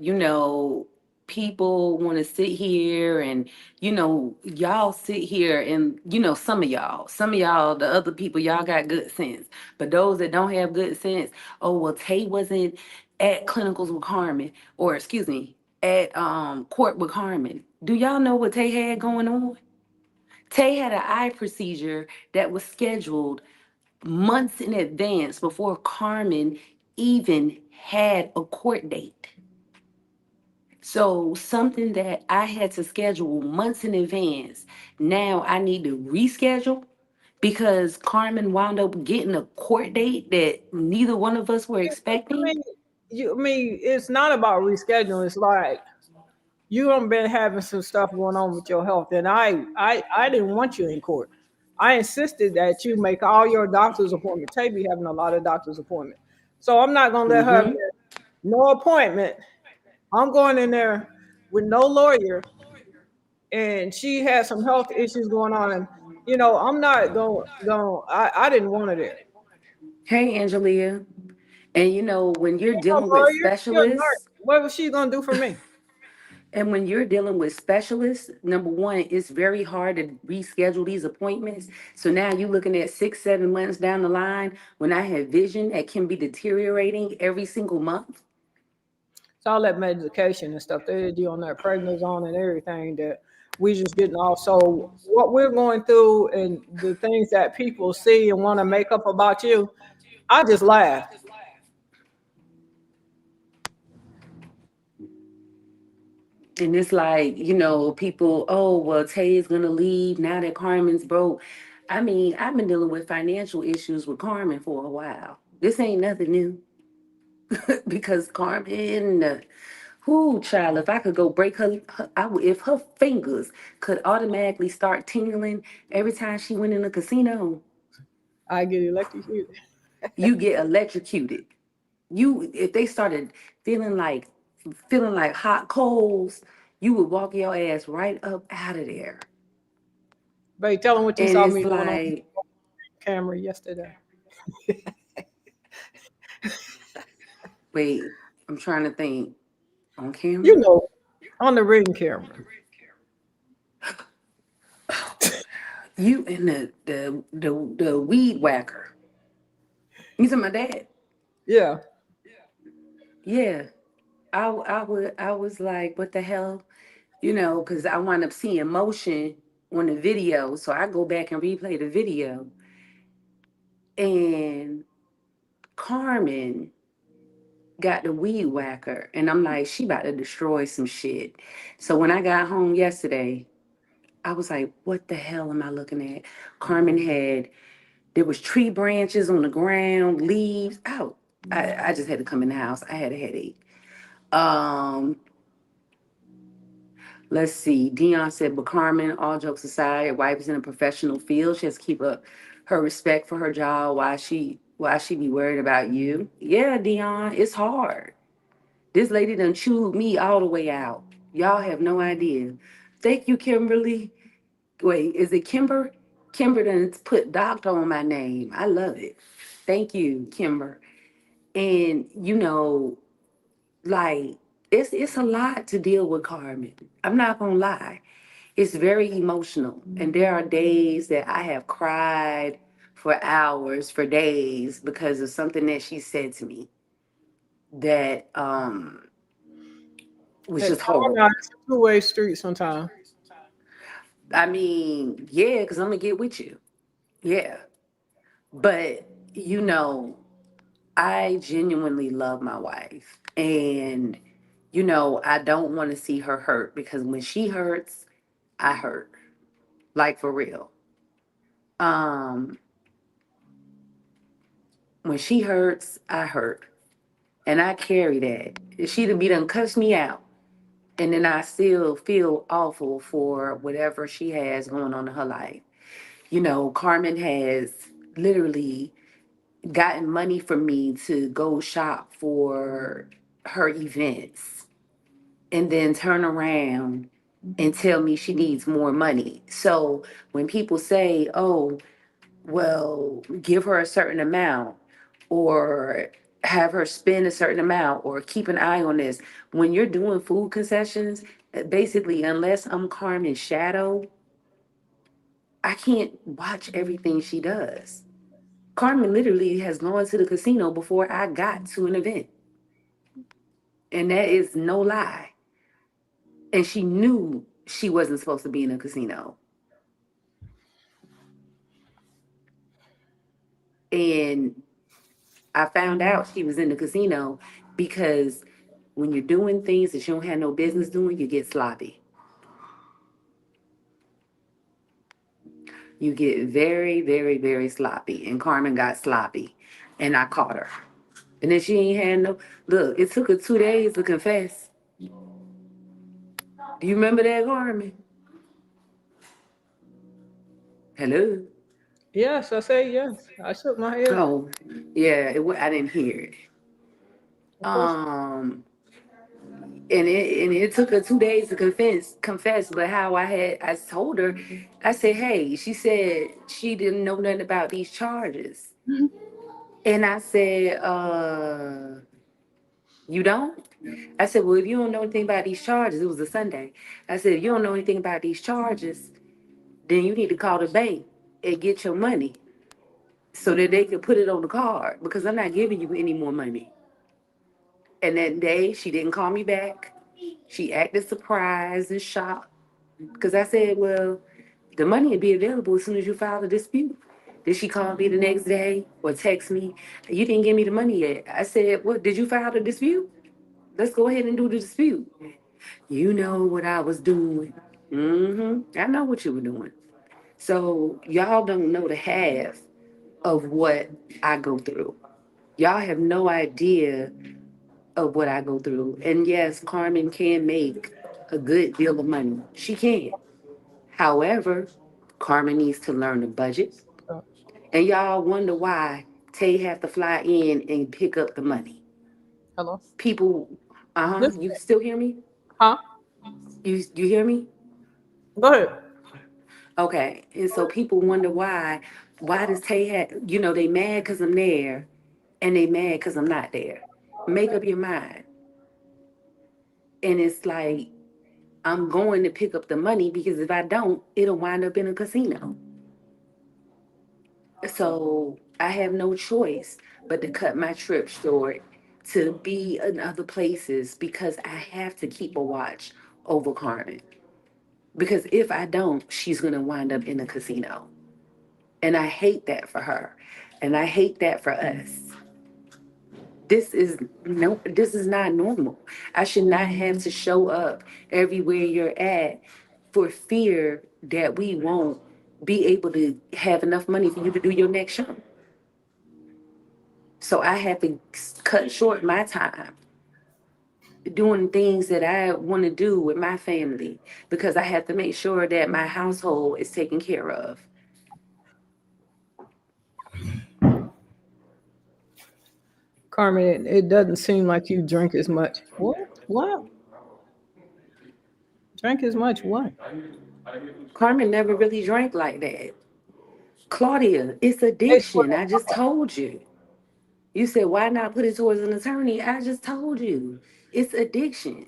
I: people want to sit here and, y'all sit here and, some of y'all, the other people, y'all got good sense. But those that don't have good sense, oh, well, Tay wasn't at clinicals with Carmen, or excuse me, at court with Carmen. Do y'all know what Tay had going on? Tay had an eye procedure that was scheduled months in advance before Carmen even had a court date. So something that I had to schedule months in advance, now I need to reschedule because Carmen wound up getting a court date that neither one of us were
A: I
I: expecting.
A: mean, it's not about rescheduling. It's like you have been having some stuff going on with your health, and I didn't want you in court. I insisted that you make all your doctor's appointment. Tay be having a lot of doctor's appointment. So I'm not gonna let her
I: Mm-hmm.
A: miss no appointment. I'm going in there with no lawyer, and she has some health issues going on, and I'm not going. I didn't want her there.
I: Hey, Angelia. And when you're
A: She's no
I: dealing with
A: lawyer. She a nurse.
I: specialists,
A: What was she gonna do for me?
I: and when you're dealing with specialists, number one, it's very hard to reschedule these appointments. So now you're looking at 6, 7 months down the line when I have vision that can be deteriorating every single month.
A: It's all that medication and stuff they do on that prednisone and everything that we just getting off. So what we're going through and the things that people see and want to make up about you, I just laugh.
I: And it's like, people, oh, well, Tay is going to leave now that Carmen's broke. I mean, I've been dealing with financial issues with Carmen for a while. This ain't nothing new because Carmen, who child, if I could go break if her fingers could automatically start tingling every time she went in a casino,
A: I get electrocuted.
I: you get electrocuted. If they started feeling like hot coals, you would walk your ass right up out of there.
A: But tell them what you
I: And
A: saw
I: it's
A: me doing on
I: like,
A: camera yesterday.
I: wait, I'm trying to think. On
A: You
I: camera?
A: know, on the ring camera.
I: You and the weed whacker. You talking about that?
A: Yeah.
I: Yeah. I was like, what the hell? Because I wound up seeing motion on the video. So I go back and replay the video. And Carmen got the weed whacker. And I'm like, she about to destroy some shit. So when I got home yesterday, I was like, what the hell am I looking at? Carmen there was tree branches on the ground, leaves out. I just had to come in the house. I had a headache. Um, let's see. Dion said, but Carmen, all jokes aside, your wife is in a professional field. She has to keep up her respect for her job. Why she be worried about you? Yeah, Dion, it's hard. This lady done chewed me all the way out. Y'all have no idea. Thank you, Kimberly. Wait, is it Kimber? Kimber done put doctor on my name. I love it. Thank you, Kimber. And like it's a lot to deal with Carmen. I'm not gonna lie. It's very emotional. And there are days that I have cried for hours, for days, because of something that she said to me that was
A: Hey,
I: just
A: calm down.
I: horrible.
A: It's a two-way street sometimes.
I: I mean, yeah, because I'm gonna get with you. Yeah. But you know, I genuinely love my wife. And, I don't want to see her hurt because when she hurts, I hurt. Like for real. Um, when she hurts, I hurt. And I carry that. If she'd be done cuss me out. And then I still feel awful for whatever she has going on in her life. Carmen has literally gotten money from me to go shop for her events and then turn around and tell me she needs more money. So when people say, oh, well, give her a certain amount or have her spend a certain amount or keep an eye on this, when you're doing food concessions, basically, unless I'm Carmen's shadow, I can't watch everything she does. Carmen literally has gone to the casino before I got to an event. And that is no lie. And she knew she wasn't supposed to be in a casino. And I found out she was in the casino because when you're doing things that you don't have no business doing, you get sloppy. You get very, very, very sloppy. And Carmen got sloppy. And I caught her. And then she ain't had no look, it took her 2 days to confess. Do you remember that, Carmen? Hello?
A: Yes, I say yes. I shook my head.
I: Oh, yeah, I didn't hear it.
A: Of course.
I: Um, and it took her 2 days to confess. But how I told her, I said, hey, she said she didn't know nothing about these charges, and I said, you don't? I said, well, if you don't know anything about these charges, it was a Sunday. I said, if you don't know anything about these charges, then you need to call the bank and get your money so that they can put it on the card because I'm not giving you any more money. And that day, she didn't call me back. She acted surprised and shocked because I said, well, the money will be available as soon as you file the dispute. Did she call me the next day or text me? You didn't give me the money yet. I said, what, did you file the dispute? Let's go ahead and do the dispute. You know what I was doing. I know what you were doing. So y'all don't know the half of what I go through. Y'all have no idea of what I go through. And yes, Carmen can make a good deal of money. She can. However, Carmen needs to learn the budget.
A: Uh,
I: And y'all wonder why Tay have to fly in and pick up the money.
A: Hello.
I: People,
A: This.
I: you still hear me?
A: Huh?
I: You hear me?
A: Go ahead.
I: Okay. And so people wonder why does Tay have, they mad because I'm there and they mad because I'm not there. Make up your mind. And it's like, I'm going to pick up the money because if I don't, it'll wind up in a casino. So I have no choice but to cut my trip short to be in other places because I have to keep a watch over Carmen. Because if I don't, she's going to wind up in a casino. And I hate that for her. And I hate that for us. This is this is not normal. I should not have to show up everywhere you're at for fear that we won't be able to have enough money for you to do your next show. So I have to cut short my time doing things that I want to do with my family because I have to make sure that my household is taken care of.
A: Carmen, it doesn't seem like you drink as much. What? What? Drink as much what?
I: Carmen never really drank like that. Claudia, it's
A: Explain.
I: addiction. I just told you. You said, why not put it towards an attorney? I just told you. It's addiction.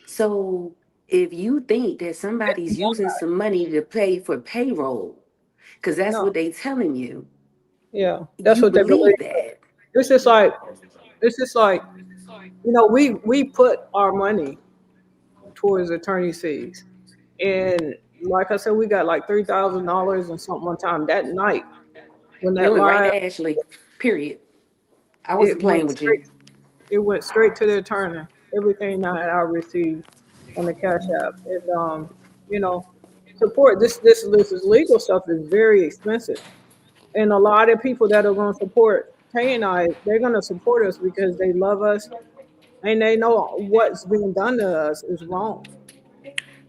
I: So if you think that somebody's using some money to pay for payroll, because that's
A: No.
I: what they telling you,
A: Yeah. That's
I: you
A: what they believe.
I: believe that.
A: It's just like it's just like we put our money towards attorney fees, and like I said, we got like $3,000 and something one time that night when
I: It
A: that
I: went right
A: live.
I: to Ashley, period. I
A: It
I: wasn't playing
A: went
I: with you.
A: straight. It went straight to the attorney. Everything that I received on the Cash App, and you know, support this legal stuff is very expensive, and a lot of people that are going to support Tay and I, they're going to support us because they love us and they know what's being done to us is wrong.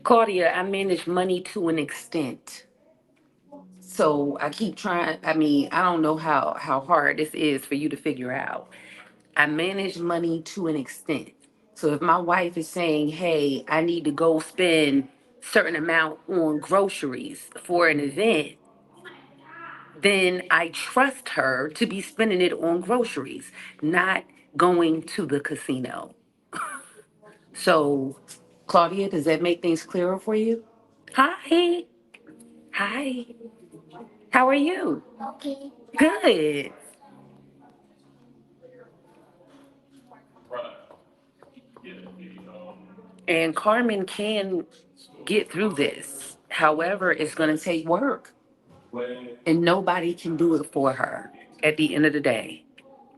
I: Claudia, I manage money to an extent. So I keep trying. I mean, I don't know how hard this is for you to figure out. I manage money to an extent. So if my wife is saying, "Hey, I need to go spend certain amount on groceries for an event," then I trust her to be spending it on groceries, not going to the casino. So, Claudia, does that make things clearer for you? Hi. Hi. How are you? Good. And Carmen can get through this. However, it's going to take work, and nobody can do it for her at the end of the day.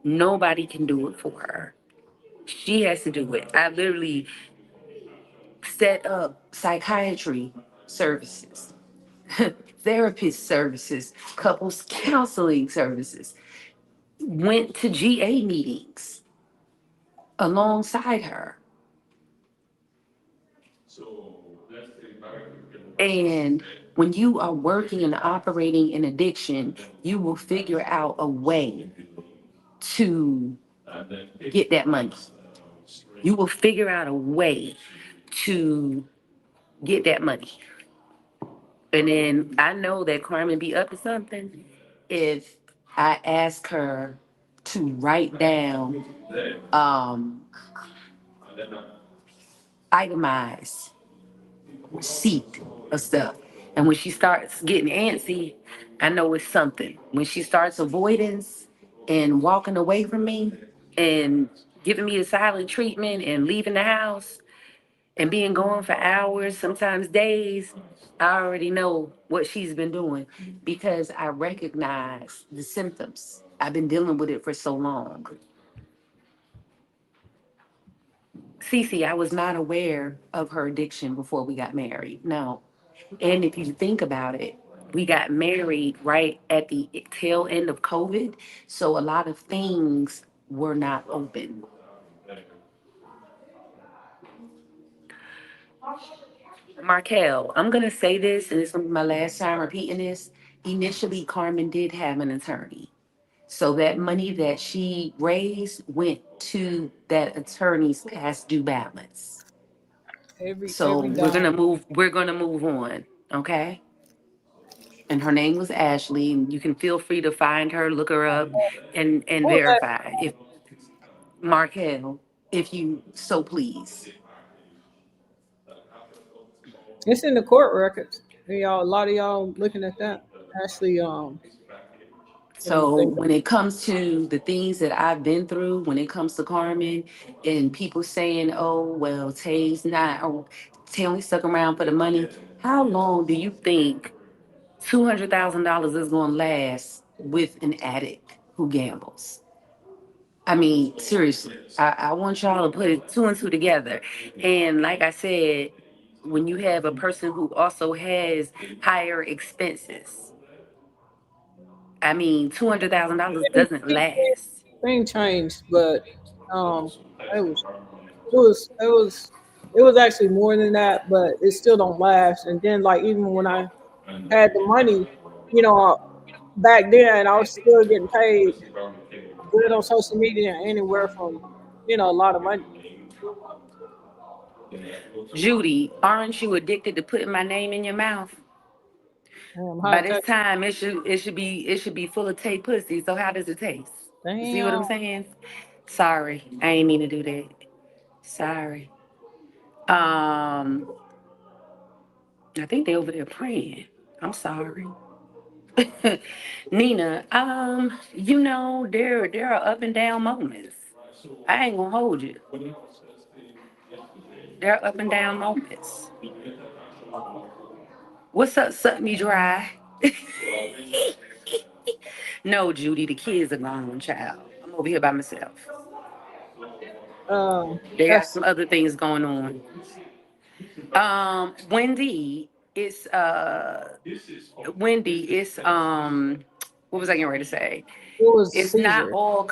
I: Nobody can do it for her. She has to do it. I literally set up psychiatry services, therapist services, couples counseling services, went to GA meetings alongside her. And when you are working and operating in addiction, you will figure out a way to get that money. You will figure out a way to get that money. And then I know that Carmen be up to something if I ask her to write down um itemized receipt of stuff. And when she starts getting antsy, I know it's something. When she starts avoidance and walking away from me and giving me the silent treatment and leaving the house and being gone for hours, sometimes days, I already know what she's been doing because I recognize the symptoms. I've been dealing with it for so long. Cece, I was not aware of her addiction before we got married. No. And if you think about it, we got married right at the tail end of COVID. So a lot of things were not open. Markel, I'm going to say this, and this will be my last time repeating this. Initially, Carmen did have an attorney. So that money that she raised went to that attorney's past due balance. So
A: Every dime.
I: we're gonna move on, okay? And her name was Ashley, and you can feel free to find her, look her up, and
A: What was that?
I: verify if Markel, if you so please.
A: It's in the court records. Y'all, a lot of y'all looking at that. Actually, let me
I: So
A: think.
I: when it comes to the things that I've been through, when it comes to Carmen and people saying, oh, well, Tay's not, or Tay only stuck around for the money, how long do you think $200,000 is going to last with an addict who gambles? I mean, seriously, I want y'all to put two and two together. And like I said, when you have a person who also has higher expenses, I mean, $200,000 doesn't last.
A: Thing changed, but um, it was it was it was it was actually more than that, but it still don't last. And then like even when I had the money, you know, back then I was still getting paid good on social media anywhere from a lot of money.
I: Judy, aren't you addicted to putting my name in your mouth?
A: High
I: By this
A: tech.
I: time, it should be full of Tay pussy. So how does it taste? You see what
A: Damn.
I: I'm saying? Sorry, I ain't mean to do that. Sorry. Um, I think they over there praying. I'm sorry. Nina, there are up and down moments. I ain't gonna hold you. There are up and down moments. What's up, suck me dry? No, Judy, the kids are gone, child. I'm over here by myself. They got
A: That's
I: some other things going on. It's Wendy, what was I getting ready to say?
A: it was
I: It's not
A: Caesar.
I: all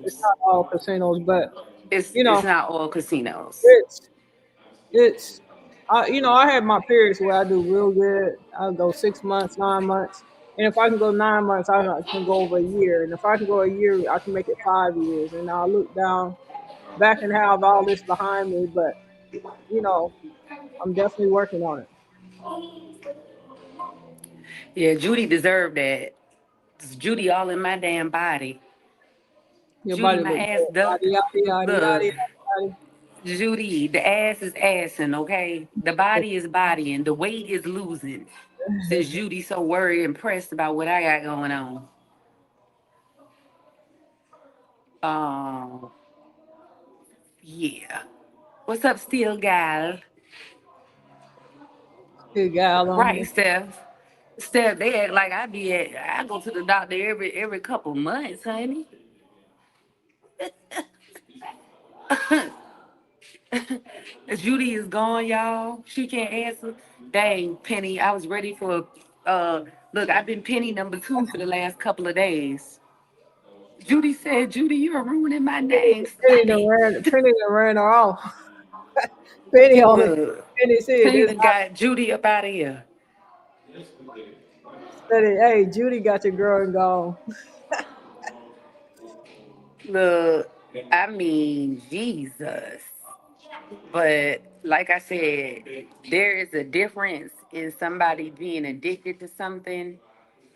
A: It's
I: casinos.
A: not all casinos, but
I: It's
A: you
I: it's
A: know,
I: not all casinos.
A: it's it's I had my periods where I do real good. I go 6 months, 9 months, and if I can go 9 months, I can go over a year, and if I can go a year, I can make it 5 years, and I'll look down back and have all this behind me. But you know, I'm definitely working on it.
I: Yeah, Judy deserved that. It's Judy all in my damn body.
A: Your
I: Judy,
A: body
I: my
A: look
I: ass
A: good.
I: duck.
A: Yada yada yada
I: Look,
A: yada yada.
I: Judy, the ass is assing, okay? The body is bodying. The weight is losing. Since Judy's so worried and pressed about what I got going on. Um, yeah. What's up, Steel Gal?
A: Good gal on
I: Right,
A: here.
I: Steph. Steph, they act like I go to the doctor every couple months, honey. Judy is gone, y'all. She can't answer. Dang, Penny, I was ready for look, I've been Penny number two for the last couple of days. Judy said, Judy, you're ruining my name. Stop
A: Penny
I: it.
A: done ran her off. Penny on it.
I: Look,
A: Penny said
I: Penny
A: this.
I: done got Judy up out of here.
A: Said it, hey, Judy got your girl and gone.
I: Look, I mean, Jesus. But like I said, there is a difference in somebody being addicted to something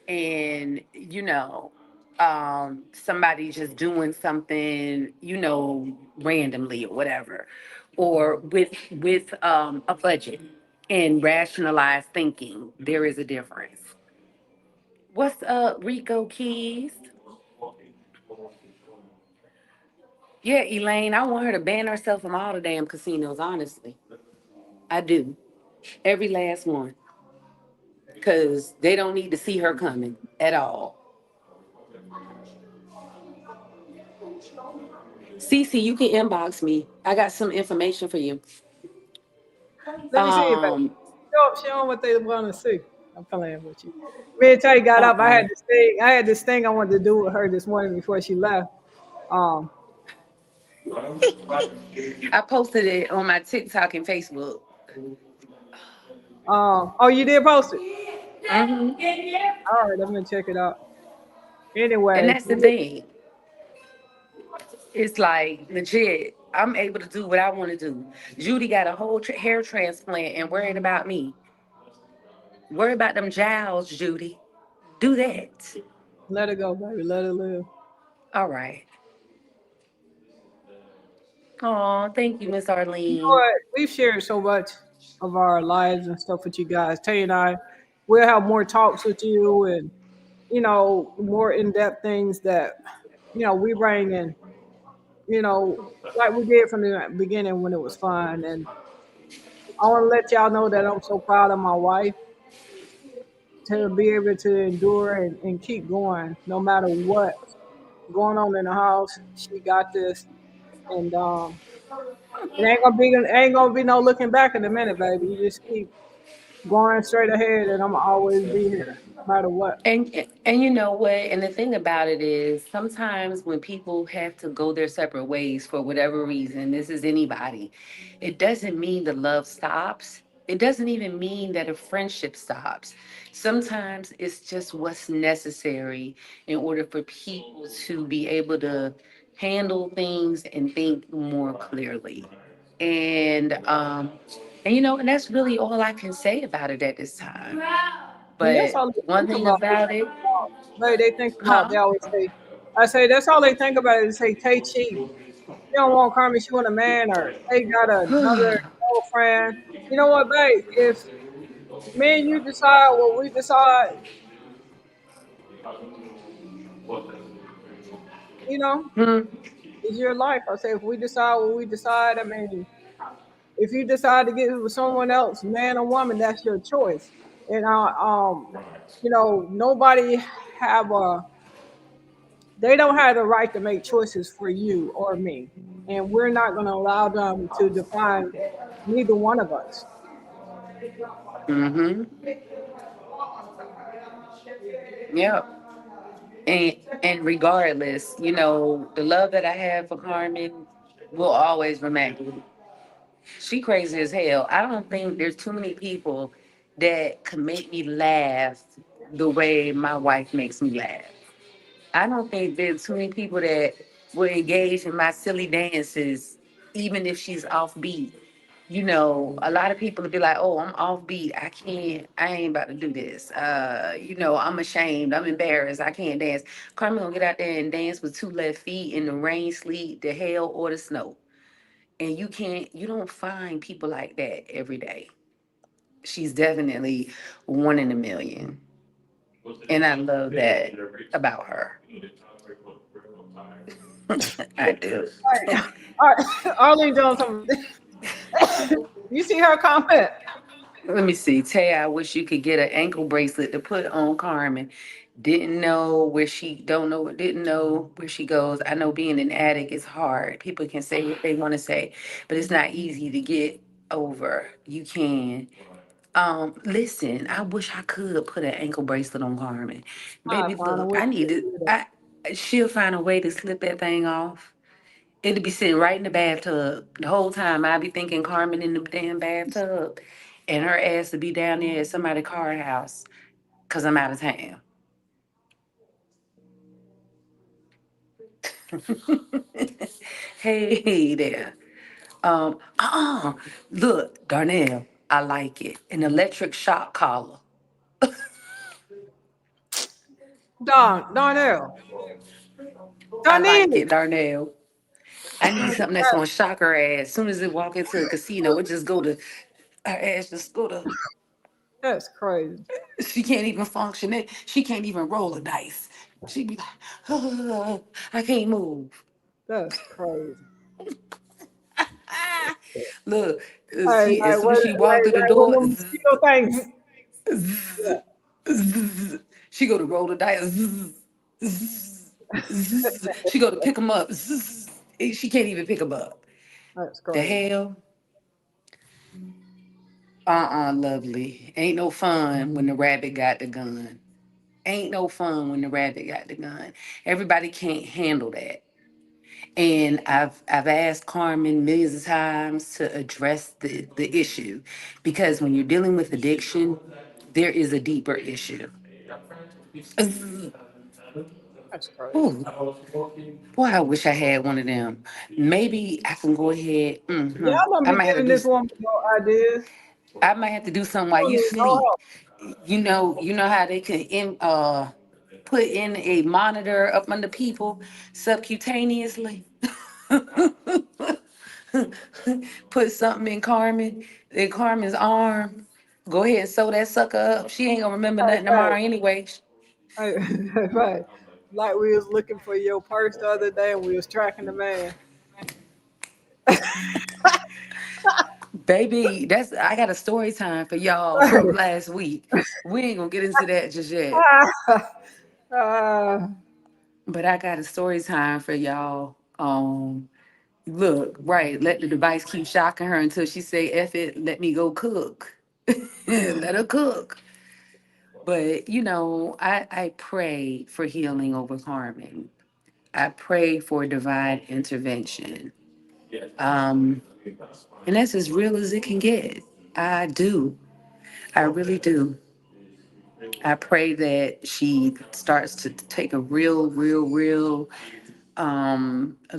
I: and, somebody just doing something, randomly or whatever, or with a budget and rationalized thinking. There is a difference. What's up, Rico Keys? Yeah, Elaine, I want her to ban herself from all the damn casinos, honestly. I do. Every last one. Because they don't need to see her coming at all. Cece, you can inbox me. I got some information for you.
A: Let me see it, baby.
I: Um,
A: Show them what they want to see. I'm playing with you. Me and Tay got up. I had
I: uh-uh.
A: this thing. I had this thing I wanted to do with her this morning before she left. Um,
I: I posted it on my TikTok and Facebook.
A: oh, you did post it.
I: Hmm.
A: All right, I'm gonna check it out.
I: And
A: Anyway,
I: that's the thing. It's like legit. I'm able to do what I want to do. Judy got a whole hair transplant and worried about me. Worry about them jowls, Judy. Do that.
A: let it go, baby. Let it live.
I: All right. Oh, thank you, Miss
A: You know
I: Arlene.
A: what? We've shared so much of our lives and stuff with you guys. Tay and I, we'll have more talks with you and more in depth things that we bring in. Like we did from the beginning when it was fun. And I want to let y'all know that I'm so proud of my wife to be able to endure and keep going no matter what's going on in the house. She got this, and it ain't gonna be no looking back in a minute, baby. You just keep going straight ahead, and I'm always be here no matter what.
I: And you know what? And the thing about it is sometimes when people have to go their separate ways for whatever reason, this is anybody, it doesn't mean the love stops. It doesn't even mean that a friendship stops. Sometimes it's just what's necessary in order for people to be able to handle things and think more clearly. And and that's really all I can say about it at this time.
A: And that's
I: But
A: all they
I: one
A: think
I: thing
A: about.
I: about it,
A: Like they think about.
I: huh?
A: They always say, I say that's all they think about is say Tay cheap. She don't want Carmen. She want a man, or Tay got another girlfriend. You know what, babe? If me and you decide what we decide, you know,
I: Hmm.
A: it's your life. I say if we decide what we decide, I mean, if you decide to get with someone else, man or woman, that's your choice. And nobody have a they don't have the right to make choices for you or me. And we're not gonna allow them to define neither one of us.
I: Mm-hmm. Yep. And and regardless, the love that I have for Carmen will always remain. She crazy as hell. I don't think there's too many people that can make me laugh the way my wife makes me laugh. I don't think there's too many people that will engage in my silly dances, even if she's offbeat. A lot of people will be like, "Oh, I'm offbeat. I can't. I ain't about to do this. I'm ashamed. I'm embarrassed. I can't dance." Carmen gonna get out there and dance with two left feet in the rain, sleet, the hail, or the snow. And you can't. You don't find people like that every day. She's definitely one in a million, and I love that about her. I do.
A: All right, all right. Arlene doing something. You see her comment?
I: Let me see. Tay, I wish you could get an ankle bracelet to put on Carmen. Didn't know where she goes. I know being an addict is hard. People can say what they want to say, but it's not easy to get over. You can. Listen, I wish I could put an ankle bracelet on Carmen.
A: I
I: Baby,
A: find a
I: look,
A: way
I: I need
A: to
I: to
A: do that.
I: I she'll find a way to slip that thing off. It'd be sitting right in the bathtub. The whole time I'd be thinking Carmen in the damn bathtub. And her ass to be down there at somebody's car house because I'm out of town. Hey there. Look, Darnell, I like it. An electric shock collar.
A: Darnell,
I: I like
A: Darnell.
I: it, Darnell. I need something that's gonna shock her ass. As soon as it walk into the casino, it just go to her ass just go to
A: That's crazy.
I: she can't even function it. She can't even roll a dice. She be like, I can't move.
A: That's crazy.
I: Ah, look,
A: Hey,
I: she as
A: like
I: soon as
A: what?
I: she walked through the
A: Like one
I: door,
A: of them mosquito things.
I: zzz, zzz, she go to roll the dice. She go to pick them up. She can't even pick them up.
A: That's
I: The
A: crazy.
I: hell? Lovely. Ain't no fun when the rabbit got the gun. Ain't no fun when the rabbit got the gun. Everybody can't handle that. And I've asked Carmen millions of times to address the issue because when you're dealing with addiction, there is a deeper issue.
A: That's crazy.
I: Ooh, boy, I wish I had one of them. Maybe I can go ahead.
A: Y'all don't
I: I
A: be
I: might have to
A: giving
I: do.
A: this woman no ideas.
I: I might have to do something
A: She
I: while
A: don't
I: you
A: need no
I: sleep.
A: help.
I: You know how they can put in a monitor up under people subcutaneously. Put something in Carmen's arm. Go ahead and sew that sucker up. She ain't gonna remember nothing tomorrow anyway.
A: Hey, hey, right. Like we was looking for your purse the other day and we was tracking the man.
I: Baby, that's I got a story time for y'all from last week. We ain't gonna get into that just yet.
A: uh,
I: But I got a story time for y'all. Look, right, let the device keep shocking her until she say, F it, let me go cook. Let her cook. But I pray for healing over Carmen. I pray for divine intervention. Um, and that's as real as it can get. I do. I really do. I pray that she starts to take a real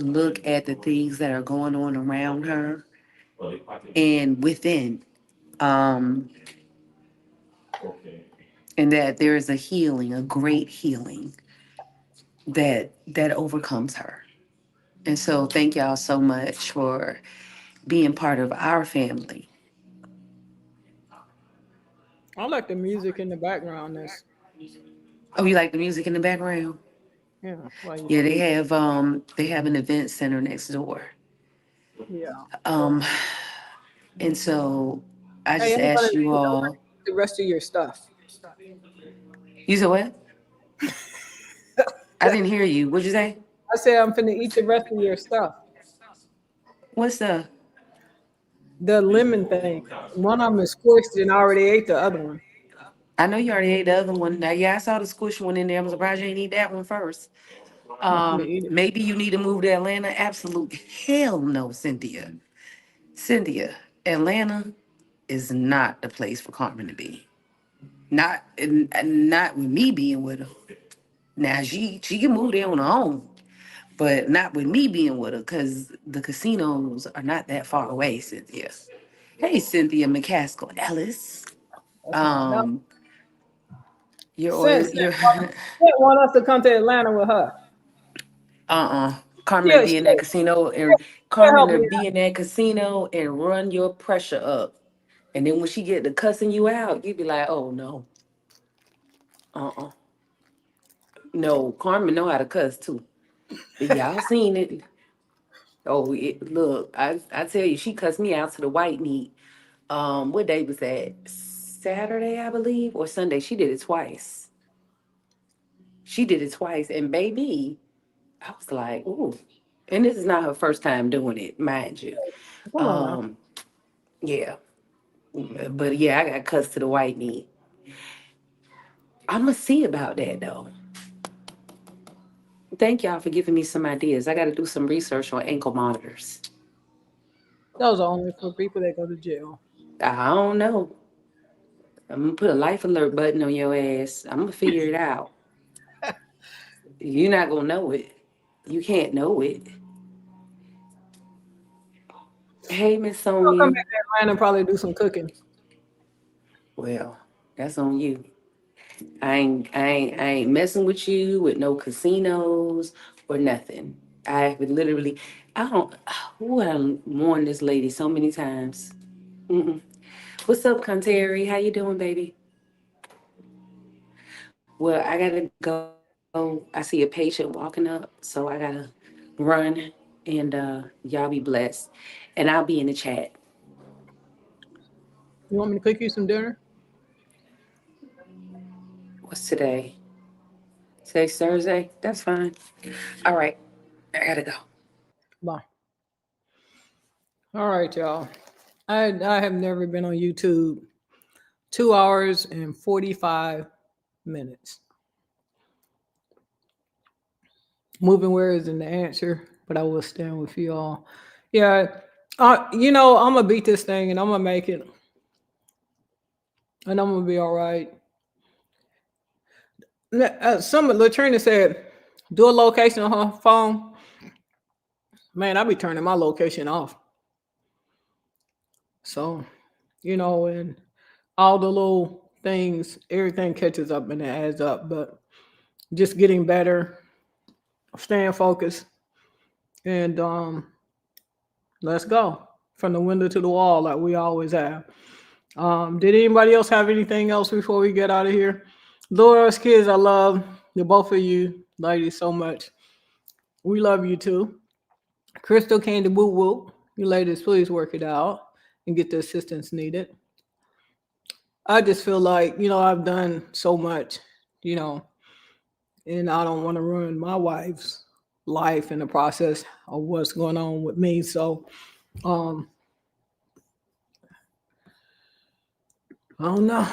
I: look at the things that are going on around her and within. Um, and that there is a healing, a great healing that overcomes her. And so thank y'all so much for being part of our family.
A: I like the music in the background. That's
I: Oh, you like the music in the background?
A: yeah, while you
I: Yeah,
A: speak.
I: they have an event center next door.
A: Yeah.
I: Um, and so I
A: Hey,
I: just asked you
A: I'm gonna
I: all.
A: eat the rest of your stuff.
I: You said what? I didn't hear you. What'd you say?
A: I said I'm finna eat the rest of your stuff.
I: What's the?
A: The lemon thing. One of them is squished and I already ate the other one.
I: I know you already ate the other one. Now, yeah, I saw the squish one in there. I'm surprised you didn't eat that one first.
A: I'm finna eat it.
I: Maybe you need to move to Atlanta. Absolutely. Hell no, Cynthia. Cynthia, Atlanta is not the place for Carmen to be. Not with me being with her. Now she can move there on her own, but not with me being with her because the casinos are not that far away, Cynthia. Hey, Cynthia McCaskill Ellis.
A: That's my no.
I: Um,
A: Since
I: you're
A: want us to come to Atlanta with her.
I: Carmen to
A: Yeah,
I: be in that casino and
A: she'll
I: Carmen
A: help
I: to
A: me
I: be in that casino and run your pressure up. And then when she get to cussing you out, you be like, oh no, uh-uh. No, Carmen know how to cuss too. Y'all seen it. Oh, look, I tell you, she cussed me out to the white meat. What day was that? Saturday, I believe, or Sunday. She did it twice. She did it twice. And baby, I was like, ooh. And this is not her first time doing it, mind you.
A: come on now.
I: Um, yeah. But yeah, I got cussed to the white meat. I'ma see about that though. Thank y'all for giving me some ideas. I got to do some research on ankle monitors.
A: Those are only for people that go to jail.
I: I don't know. I'm gonna put a life alert button on your ass. I'm gonna figure it out. You're not gonna know it. You can't know it. Hey, Miss
A: I'll come
I: Sonia.
A: back to Atlanta and probably do some cooking.
I: Well, that's on you. I ain't messing with you with no casinos or nothing. I would literally, I don't. Who I warned this lady so many times. Mm-mm. What's up, Conteri? How you doing, baby? Well, I gotta go. I see a patient walking up, so I gotta run. And y'all be blessed. And I'll be in the chat.
A: You want me to cook you some dinner?
I: What's today? Today's Thursday. That's fine. All right, I gotta go.
A: Bye. All right, y'all. I have never been on YouTube 2 hours and 45 minutes. Moving where isn't the answer, but I will stand with you all. Yeah, I'm gonna beat this thing and I'm gonna make it, and I'm gonna be all right. Some Latrina said, do a location on her phone. Man, I be turning my location off. So, and all the little things, everything catches up and it adds up. But just getting better, staying focused, and let's go from the window to the wall like we always have. Did anybody else have anything else before we get out of here? Laura's kids, I love the both of you ladies so much. We love you too. Crystal Candy Woo Woo, you ladies, please work it out and get the assistance needed. I just feel like, I've done so much, you know, and I don't want to ruin my wife's life in the process of what's going on with me. So, um, I don't know.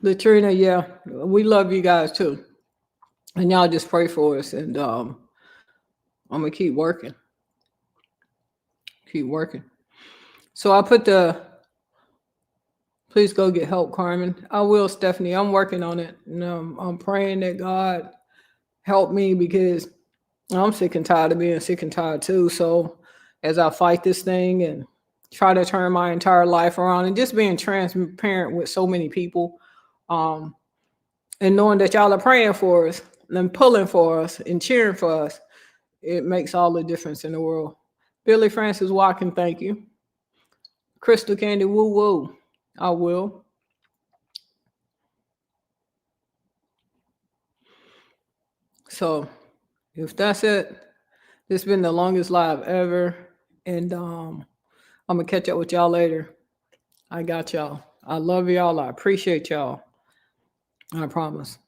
A: Latrina, yeah, we love you guys too. And y'all just pray for us. And I'm going to keep working. Keep working. So I put please go get help, Carmen. I will, Stephanie. I'm working on it. And I'm praying that God help me because I'm sick and tired of being sick and tired too. So as I fight this thing and try to turn my entire life around and just being transparent with so many people, and knowing that y'all are praying for us and pulling for us and cheering for us, it makes all the difference in the world. Billy Francis Walken, thank you. Crystal Candy Woo Woo, I will. So if that's it, it's been the longest live ever. And I'm going to catch up with y'all later. I got y'all. I love y'all. I appreciate y'all. I promise.